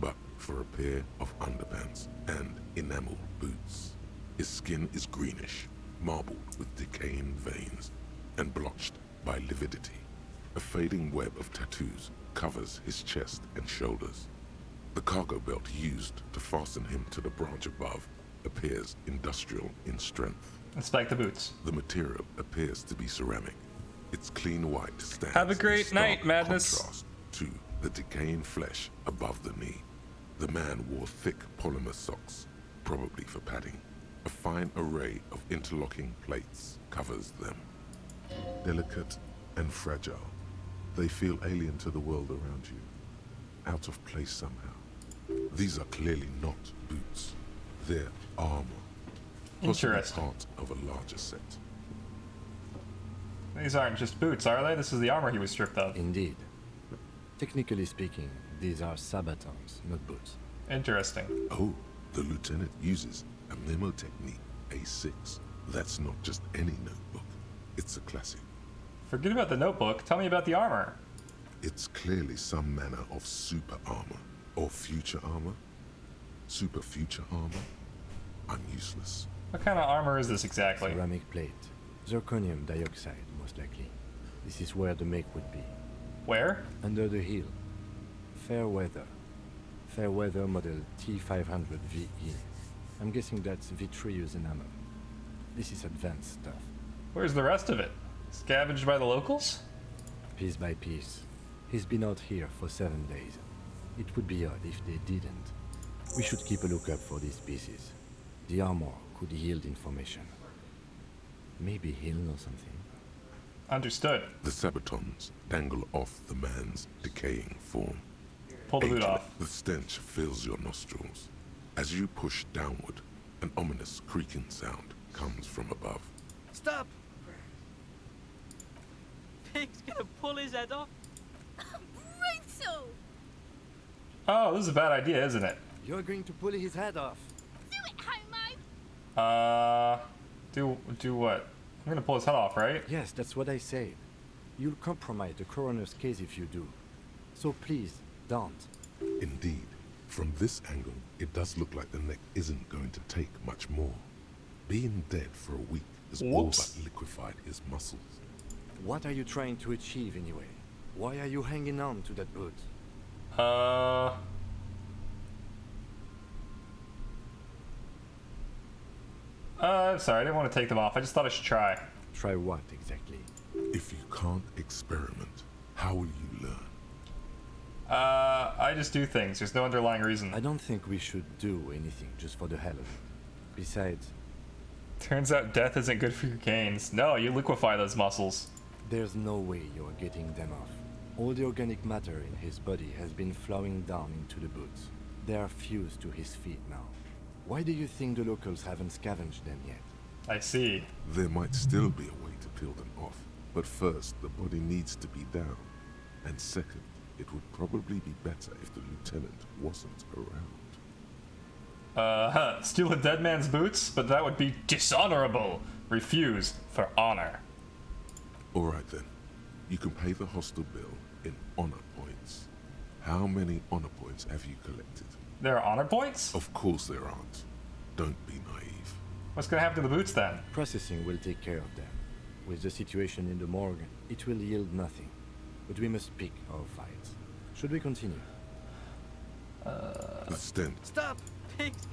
but for a pair of underpants and enamel boots. His skin is greenish, marbled with decaying veins, and blotched by lividity. A fading web of tattoos covers his chest and shoulders. The cargo belt used to fasten him to the branch above appears industrial in strength. Inspect the boots. The material appears to be ceramic. Its clean white stands Have a great in night, stark Madness. contrast to the decaying flesh above the knee. The man wore thick polymer socks, probably for padding. A fine array of interlocking plates covers them. Delicate and fragile, they feel alien to the world around you, out of place somehow. These are clearly not boots. They're armor, possibly Interesting. part of a larger set. These aren't just boots, are they? This is the armor he was stripped of. Indeed. Technically speaking, these are sabatons, not boots. Interesting. Oh, the lieutenant uses a memo technique, A6. That's not just any notebook. It's a classic. Forget about the notebook. Tell me about the armor. It's clearly some manner of super armor. Or future armor. Super future armor. I'm useless. What kind of armor is this exactly? Ceramic plate. Zirconium dioxide, most likely. This is where the make would be. Where? Under the heel. Fair weather. Fair weather model T500 VE. I'm guessing that's vitreous enamel. This is advanced stuff. Where's the rest of it? Scavenged by the locals? Piece by piece. He's been out here for 7 days. It would be odd if they didn't. We should keep a lookout for these pieces. The armor could yield information. Maybe he'll know something. Understood. The sabatons dangle off the man's decaying form. Pull the boot Ancient, off. The stench fills your nostrils. As you push downward, an ominous creaking sound comes from above. Stop! Pig's gonna pull his head off. Brutal! Oh, this is a bad idea, isn't it? You're going to pull his head off. Do it, Homo! Do what? I'm gonna pull his head off, right? Yes, that's what I said. You'll compromise the coroner's case if you do. So please, don't. Indeed, from this angle, it does look like the neck isn't going to take much more. Being dead for a week has all but liquefied his muscles. What are you trying to achieve anyway? Why are you hanging on to that boot? I'm sorry, I didn't want to take them off. I just thought I should try. Try what exactly? If you can't experiment, how will you learn? I just do things. There's no underlying reason. I don't think we should do anything just for the hell of it. Besides... Turns out death isn't good for your gains. No, you liquefy those muscles. There's no way you're getting them off. All the organic matter in his body has been flowing down into the boots. They are fused to his feet now. Why do you think the locals haven't scavenged them yet? I see. There might still be a way to peel them off, but first the body needs to be down. And second, it would probably be better if the lieutenant wasn't around. Steal a dead man's boots? But that would be dishonorable. Refuse for honor. Alright then. You can pay the hostel bill in honor points. How many honor points have you collected? There are honor points? Of course there aren't. Don't be naive. What's gonna happen to the boots then? Processing will take care of them. With the situation in the morgue, it will yield nothing. But we must pick our fights. Should we continue? The stench. Stop! Pigs!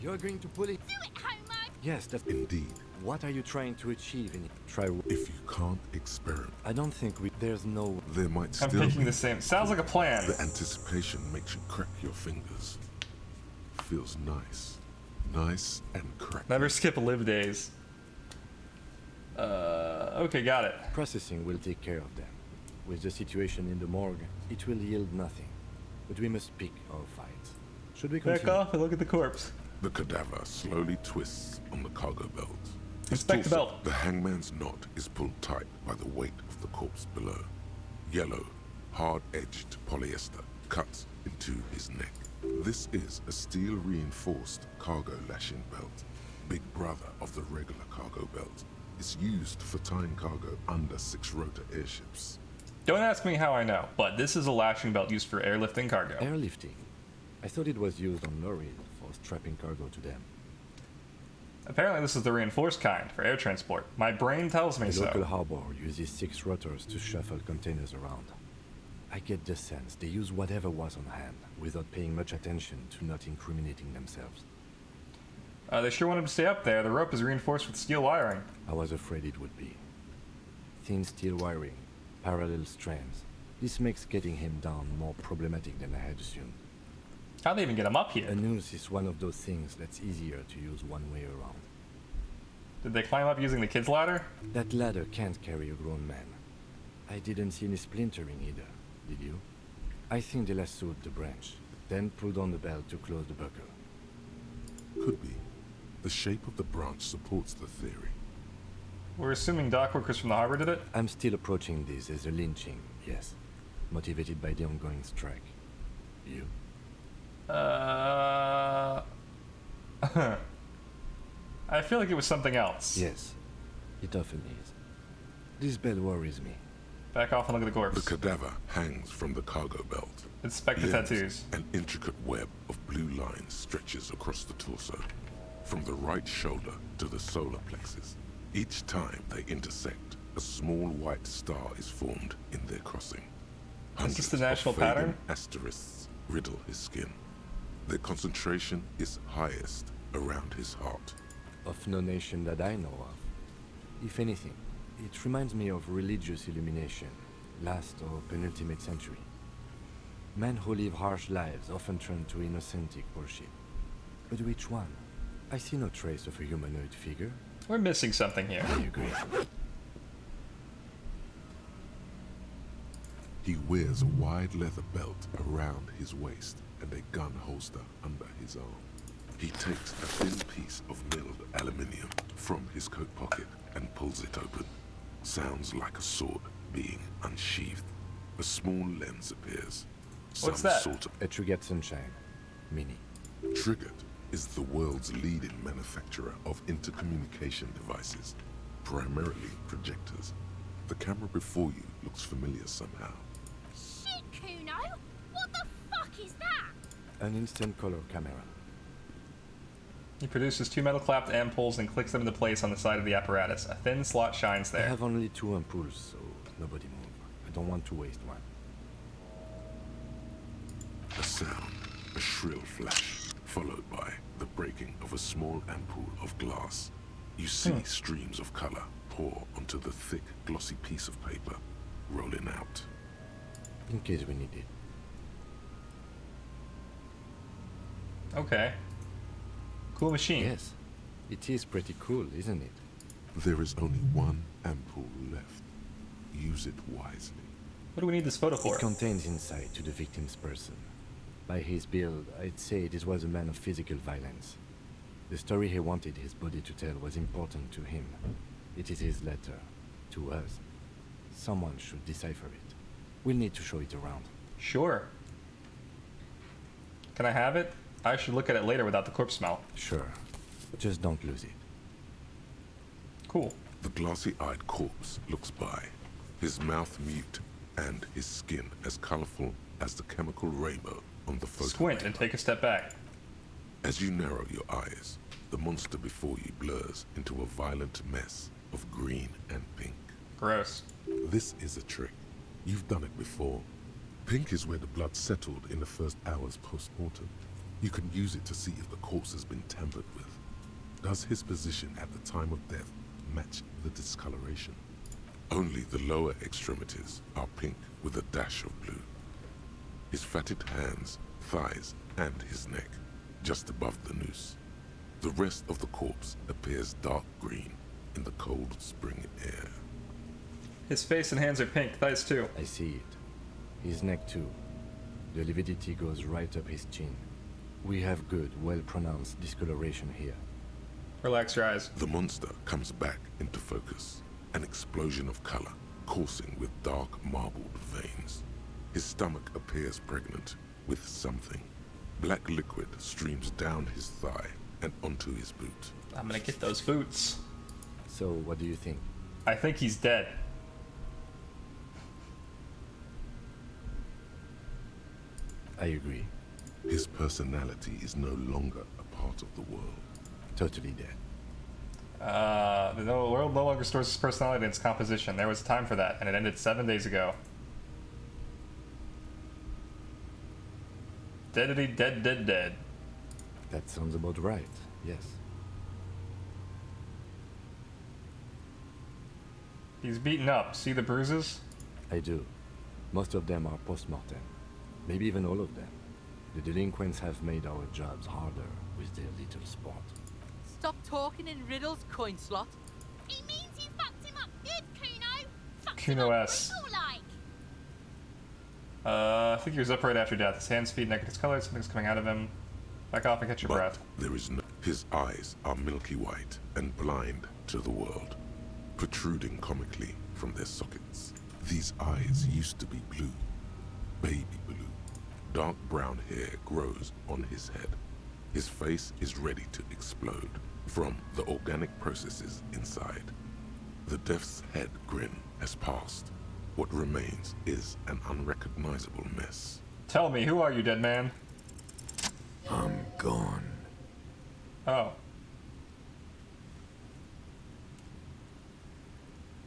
You're going to pull it? Do it, Homo! Yes, that's indeed. What are you trying to achieve in it? If you can't experiment. I don't think there's no... There might I'm still picking be... the same. Sounds like a plan. The anticipation makes you crack your fingers. Feels nice. Nice and crack. Never skip live days. Okay, got it. Processing will take care of them. With the situation in the morgue, it will yield nothing. But we must pick our fights. Should we continue? Back off and look at the corpse. The cadaver slowly twists on the cargo belt. Inspect the belt. The hangman's knot is pulled tight by the weight of the corpse below. Yellow, hard-edged polyester cuts into his neck. This is a steel-reinforced cargo lashing belt. Big brother of the regular cargo belt. It's used for tying cargo under 6-rotor airships. Don't ask me how I know, but this is a lashing belt used for airlifting cargo. Airlifting? I thought it was used on lorries for strapping cargo to them. Apparently this is the reinforced kind, for air transport. My brain tells me the so. The local harbor uses 6 rotors to shuffle containers around. I get the sense they use whatever was on hand, without paying much attention to not incriminating themselves. They sure want him to stay up there. The rope is reinforced with steel wiring. I was afraid it would be. Thin steel wiring, parallel strands. This makes getting him down more problematic than I had assumed. How'd they even get him up here? A noose is one of those things that's easier to use one way around. Did they climb up using the kid's ladder? That ladder can't carry a grown man. I didn't see any splintering either, did you? I think they lassoed the branch, then pulled on the belt to close the buckle. Could be. The shape of the branch supports the theory. We're assuming dock workers from the harbor did it? I'm still approaching this as a lynching, yes. Motivated by the ongoing strike. You? I feel like it was something else. Yes, it often is. This bell worries me. Back off and look at the corpse. The cadaver hangs from the cargo belt. Inspect the tattoos. An intricate web of blue lines stretches across the torso, from the right shoulder to the solar plexus. Each time they intersect, a small white star is formed in their crossing. Is this the national pattern? Asterisks riddle his skin. Their concentration is highest around his heart. Of no nation that I know of. If anything, it reminds me of religious illumination, last or penultimate century. Men who live harsh lives often turn to innocentic worship. But which one? I see no trace of a humanoid figure. We're missing something here. I agree. He wears a wide leather belt around his waist and a gun holster under his arm. He takes a thin piece of milled aluminium from his coat pocket and pulls it open. Sounds like a sword being unsheathed. A small lens appears. What's that? Sort of a Trigger Sunshine Mini. Triggered is the world's leading manufacturer of intercommunication devices, primarily projectors. The camera before you looks familiar somehow. Shit, Kuno! What the fuck is that? An instant color camera. He produces 2 metal clapped ampoules and clicks them into place on the side of the apparatus. A thin slot shines there. I have only 2 ampoules, so nobody move. I don't want to waste one. A sound, a shrill flash, followed by the breaking of a small ampoule of glass. You see streams of color pour onto the thick, glossy piece of paper, rolling out. In case we need it. Okay. Cool machine. Yes. It is pretty cool, isn't it? There is only one ampoule left. Use it wisely. What do we need this photo for? It contains insight to the victim's person. By his build, I'd say this was a man of physical violence. The story he wanted his body to tell was important to him. It is his letter. To us. Someone should decipher it. We'll need to show it around. Sure. Can I have it? I should look at it later without the corpse smell. Sure. Just don't lose it. Cool. The glassy-eyed corpse looks by, his mouth mute and his skin as colorful as the chemical rainbow on the photo. Squint and take a step back. As you narrow your eyes, the monster before you blurs into a violent mess of green and pink. Gross. This is a trick. You've done it before. Pink is where the blood settled in the first hours post-mortem. You can use it to see if the corpse has been tampered with. Does his position at the time of death match the discoloration? Only the lower extremities are pink with a dash of blue. His fatted hands, thighs, and his neck, just above the noose. The rest of the corpse appears dark green in the cold spring air. His face and hands are pink, thighs too. I see it. His neck too. The lividity goes right up his chin. We have good, well-pronounced discoloration here. Relax your eyes. The monster comes back into focus. An explosion of color, coursing with dark marbled veins. His stomach appears pregnant with something. Black liquid streams down his thigh and onto his boot. I'm gonna get those boots. So, what do you think? I think he's dead. I agree. His personality is no longer a part of the world. Totally dead. The world no longer stores his personality and its composition. There was a time for that, and it ended 7 days ago. Deadity dead dead dead. That sounds about right, yes. He's beaten up. See the bruises? I do. Most of them are post-mortem. Maybe even all of them. The delinquents have made our jobs harder with their little sport. Stop talking in riddles, coin slot. He means you fucked him up good, Kuno. Fucked Kuno him up S. brutal like. Figures up right after death. His hands, feet, neck are discolored. Something's coming out of him. Back off and catch your breath. There is no. His eyes are milky white and blind to the world, protruding comically from their sockets. These eyes used to be blue, baby blue. Dark brown hair grows on his head. His face is ready to explode from the organic processes inside. The death's head grin has passed. What remains is an unrecognizable mess. Tell me, who are you, dead man? I'm gone. Oh.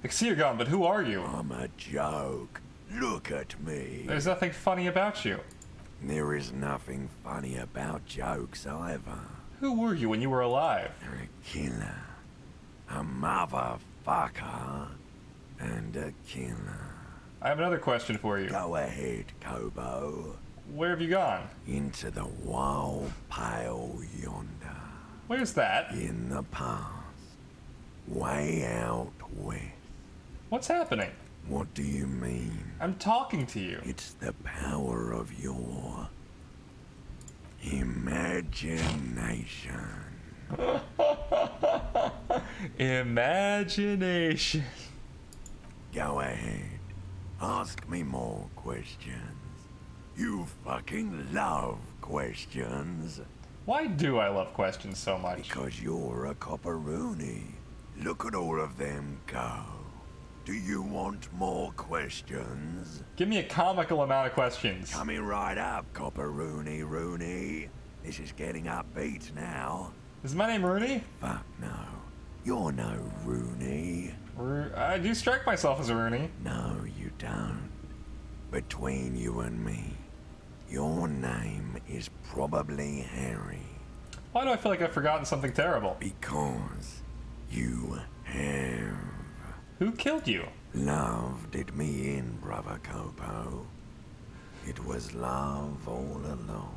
I see you're gone, but who are you? I'm a joke. Look at me. There's nothing funny about you. There is nothing funny about jokes either. Who were you when you were alive? A killer. A motherfucker. And a killer. I have another question for you. Go ahead, Kobo. Where have you gone? Into the wild pale yonder. Where's that? In the past. Way out west. What's happening? What do you mean? I'm talking to you. It's the power of your imagination. Imagination. Go ahead. Ask me more questions. You fucking love questions. Why do I love questions so much? Because you're a copperoony. Look at all of them go. Do you want more questions? Give me a comical amount of questions. Coming right up, Copperoony Rooney. This is getting upbeat now. Is my name Rooney? Fuck no. You're no Rooney. I do strike myself as a Rooney. No, you don't. Between you and me, your name is probably Harry. Why do I feel like I've forgotten something terrible? Because you have. Who killed you? Love did me in, brother Copo. It was love all along.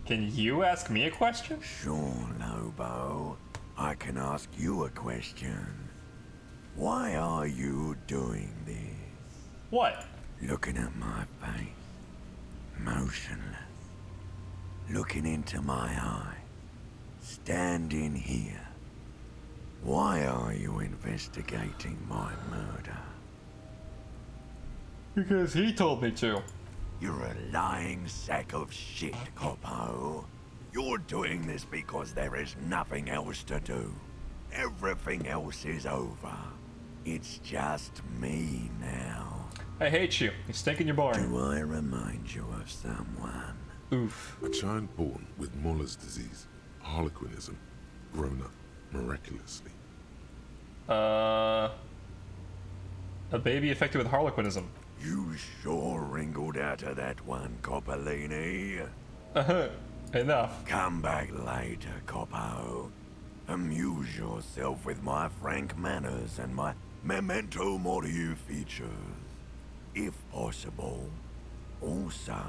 Can you ask me a question? Sure, Lobo. I can ask you a question. Why are you doing this? What? looking at my face, motionless, looking into my eye, standing here. Why are you investigating my murder? Because he told me to. You're a lying sack of shit, Coppo. You're doing this because there is nothing else to do. Everything else is over. It's just me now. I hate you. You stink in your barn. Do I remind you of someone? Oof. A child born with Muller's disease, harlequinism, grown up miraculously. A baby affected with harlequinism. You sure wrinkled out of that one, Coppolini. Enough. Come back later, Coppo. Amuse yourself with my frank manners and my memento mori features. If possible. Also,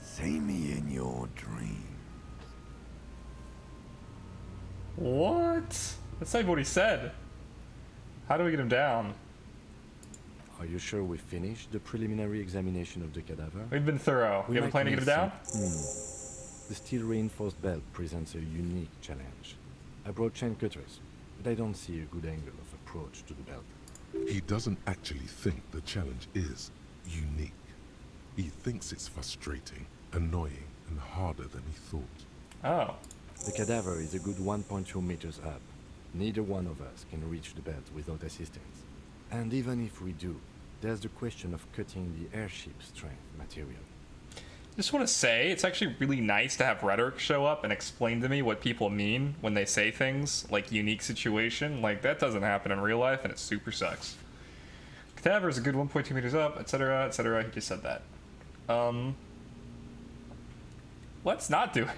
see me in your dreams. What? That's not what he said. How do we get him down? Are you sure we finished the preliminary examination of the cadaver? We've been thorough. We have a plan to get him down? The steel reinforced belt presents a unique challenge. I brought chain cutters, but I don't see a good angle of approach to the belt. He doesn't actually think the challenge is unique. He thinks it's frustrating, annoying, and harder than he thought. Oh. The cadaver is a good 1.2 meters up. Neither one of us can reach the belt without assistance. And even if we do, there's the question of cutting the airship strength material. Just want to say, it's actually really nice to have Rhetoric show up and explain to me what people mean when they say things like unique situation. Like, that doesn't happen in real life, and it super sucks. Cadaver is a good 1.2 meters up, etc., etc. He just said that. Let's not do it.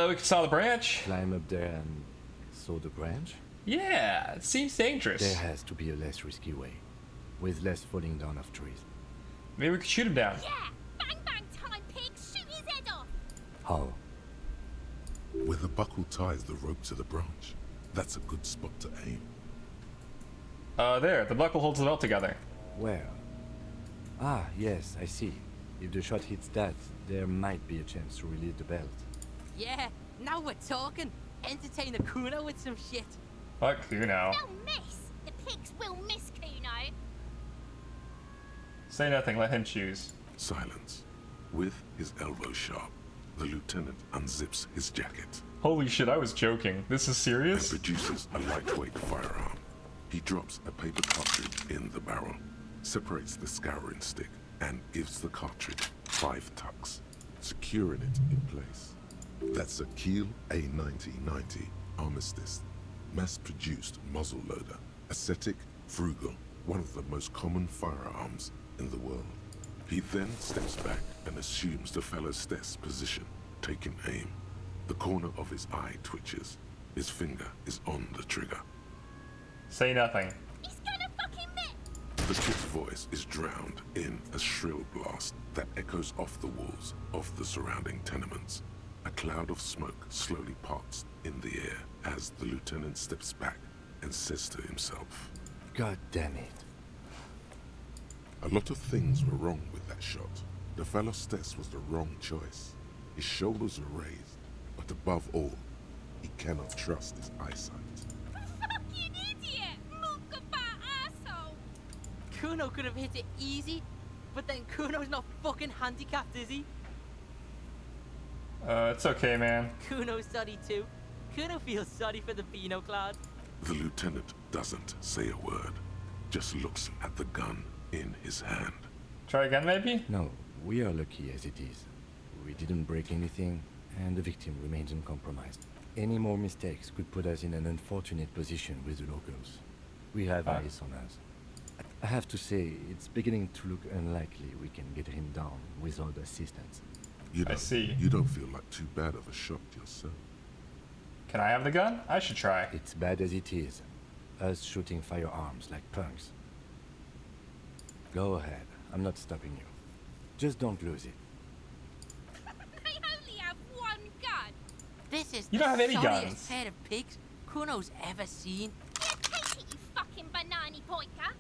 We can saw the branch. Climb up there and saw the branch? Yeah, it seems dangerous. There has to be a less risky way, with less falling down of trees. Maybe we could shoot him down. Yeah! Bang bang time, pig! Shoot his head off! How? Where the buckle ties the rope to the branch. That's a good spot to aim. There. The buckle holds the belt together. Where? Ah, yes, I see. If the shot hits that, there might be a chance to release the belt. Yeah, now we're talking. Entertain the Kuno with some shit. Fuck Kuno. They'll miss! The pigs will miss Kuno! Say nothing, let him choose. Silence. With his elbow sharp, the lieutenant unzips his jacket. Holy shit, I was joking. This is serious? And produces a lightweight firearm. He drops a paper cartridge in the barrel, separates the scouring stick, and gives the cartridge 5 tucks, securing it in place. That's a Kiel A9090 Armistice, mass-produced muzzleloader, ascetic, frugal, one of the most common firearms in the world. He then steps back and assumes the fellow's desk position, taking aim. The corner of his eye twitches. His finger is on the trigger. Say nothing. He's gonna fucking miss! The kid's voice is drowned in a shrill blast that echoes off the walls of the surrounding tenements. A cloud of smoke slowly parts in the air as the lieutenant steps back and says to himself, God damn it. A lot of things were wrong with that shot. The fellow's test was the wrong choice. His shoulders are raised, but above all, he cannot trust his eyesight. Fucking idiot! Mookaba asshole! Kuno could have hit it easy, but then Kuno's not fucking handicapped, is he? It's okay, man. Kuno's sorry too. Kuno feels sorry for the Beano Cloud. The lieutenant doesn't say a word, just looks at the gun in his hand. Try again, maybe? No, we are lucky as it is. We didn't break anything, and the victim remains uncompromised. Any more mistakes could put us in an unfortunate position with the locals. We have eyes on us. I have to say, it's beginning to look unlikely we can get him down without assistance. I see. You don't feel like too bad of a shot yourself. Can I have the gun? I should try. It's bad as it is. Us shooting firearms like punks. Go ahead. I'm not stopping you. Just don't lose it. They only have one gun! This is You don't have any the sorriest guns. pair of pigs Kuno's ever seen. Yeah, Pointer.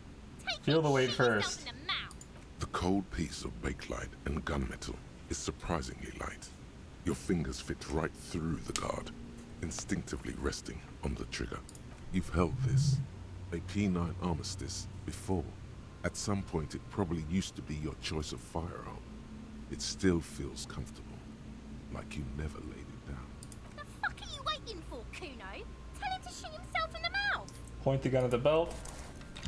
Take Feel the weight shoot yourself first. in the mouth. The cold piece of bakelite and gunmetal is surprisingly light. Your fingers fit right through the guard, instinctively resting on the trigger. You've held this, a P9 armistice, before. At some point it probably used to be your choice of firearm. It still feels comfortable, like you never laid it down. The fuck are you waiting for, Kuno? Tell him to shoot himself in the mouth. Point the gun at the belt.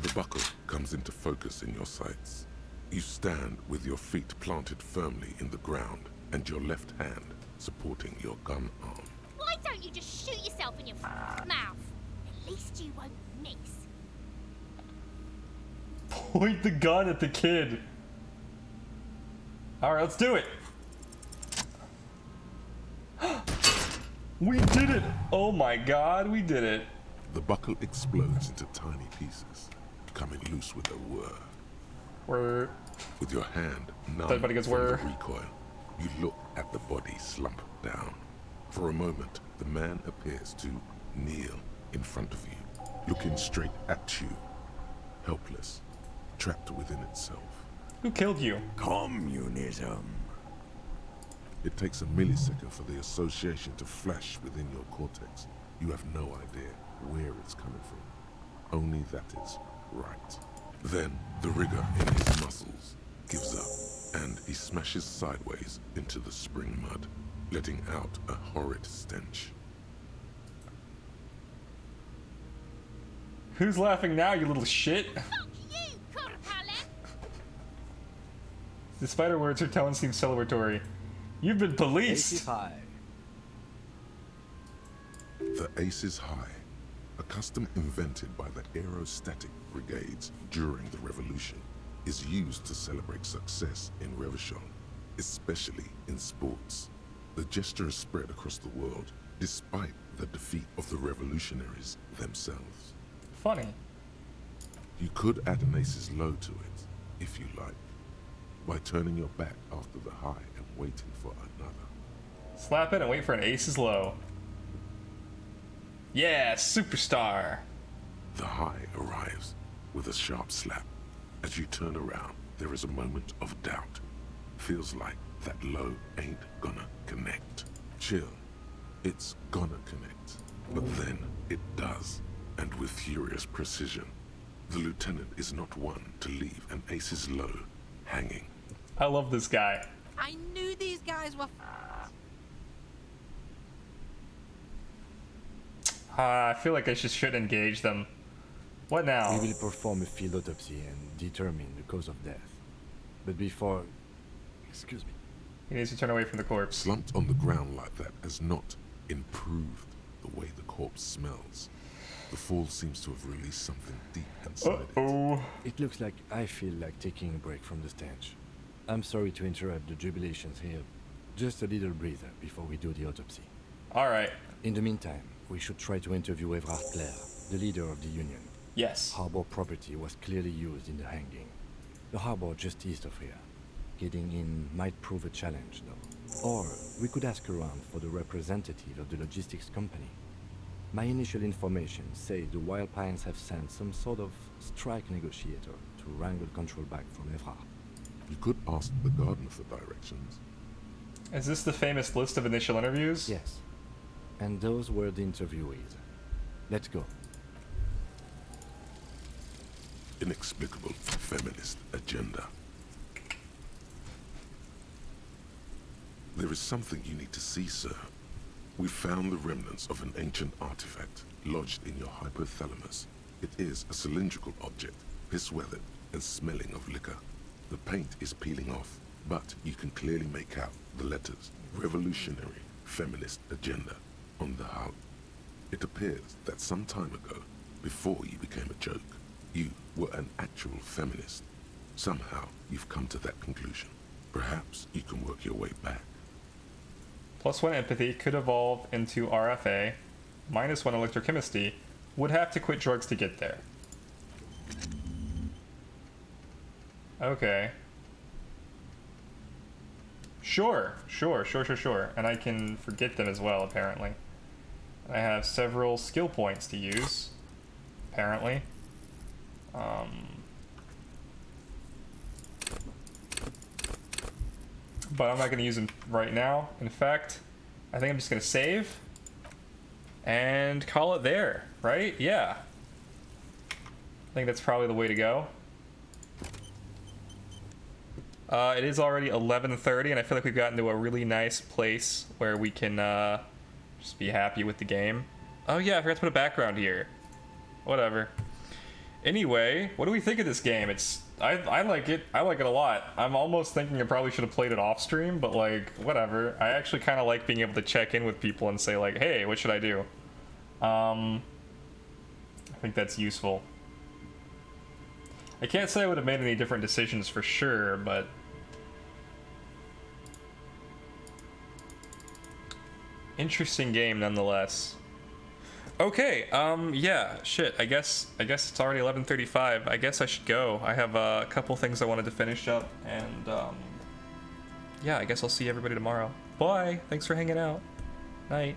The buckle comes into focus in your sights. You stand with your feet planted firmly in the ground and your left hand supporting your gun arm. Why don't you just shoot yourself in your mouth? At least you won't miss. Point the gun at the kid. Alright, let's do it. We did it! Oh my god, we did it. The buckle explodes into tiny pieces, coming loose with a whir. Whir. With your hand numb Everybody goes from the whir. recoil, you look at the body slump down. For a moment, the man appears to kneel in front of you, looking straight at you, helpless, trapped within itself. Who killed you? Communism. It takes a millisecond for the association to flash within your cortex. You have no idea where it's coming from, only that it's right. Then the rigor in his muscles gives up, and he smashes sideways into the spring mud, letting out a horrid stench. Who's laughing now, you little shit? Despite her words, her tone seems celebratory. You've been policed. Ace is high. The Ace is High, a custom invented by the aerostatic brigades during the revolution, is used to celebrate success in Revachol, especially in sports. The gesture is spread across the world, despite the defeat of the revolutionaries themselves. Funny. You could add an Ace's Low to it, if you like, by turning your back after the high and waiting for another. Slap it and wait for an ace's low. Yeah, superstar. The high arrives with a sharp slap. As you turn around, there is a moment of doubt. Feels like that low ain't gonna connect. Chill. It's gonna connect. But then it does, and with furious precision. The lieutenant is not one to leave an Ace's Low hanging. I love this guy. I knew these guys were. I feel like I should engage them. What now? We will perform a field autopsy and determine the cause of death. But before... Excuse me. He needs to turn away from the corpse. Slumped on the ground like that has not improved the way the corpse smells. The fall seems to have released something deep inside it. It looks like I feel like taking a break from the stench. I'm sorry to interrupt the jubilations here. Just a little breather before we do the autopsy. Alright. In the meantime, we should try to interview Evrard Clare, the leader of the Union. Yes. Harbor property was clearly used in the hanging. The harbor just east of here. Getting in might prove a challenge, though. Or we could ask around for the representative of the logistics company. My initial information say the Wild Pines have sent some sort of strike negotiator to wrangle control back from Evrard. You could ask the gardener for directions. Is this the famous list of initial interviews? Yes. And those were the interviewees. Let's go. Inexplicable feminist agenda. There is something you need to see, sir. We found the remnants of an ancient artifact lodged in your hypothalamus. It is a cylindrical object, piss-weathered and smelling of liquor. The paint is peeling off, but you can clearly make out the letters Revolutionary Feminist Agenda on the hull. It appears that some time ago, before you became a joke, you were an actual feminist. Somehow you've come to that conclusion. Perhaps you can work your way back. +1 empathy could evolve into RFA. -1 electrochemistry. Would have to quit drugs to get there. Okay. Sure. And I can forget them as well, apparently. I have several skill points to use, apparently. But I'm not going to use them right now. In fact, I think I'm just going to save and call it there, right? Yeah. I think that's probably the way to go. It is already 11:30, and I feel like we've gotten to a really nice place where we can just be happy with the game. Oh yeah, I forgot to put a background here. Whatever. Anyway, what do we think of this game? I like it. I like it a lot. I'm almost thinking I probably should have played it off stream, but like, whatever. I actually kind of like being able to check in with people and say like, hey, what should I do? I think that's useful. I can't say I would have made any different decisions for sure, but interesting game nonetheless. Okay, yeah, shit, I guess it's already 11:35. I guess I should go. I have a couple things I wanted to finish up, and yeah, I guess I'll see everybody tomorrow. Bye, thanks for hanging out. Night.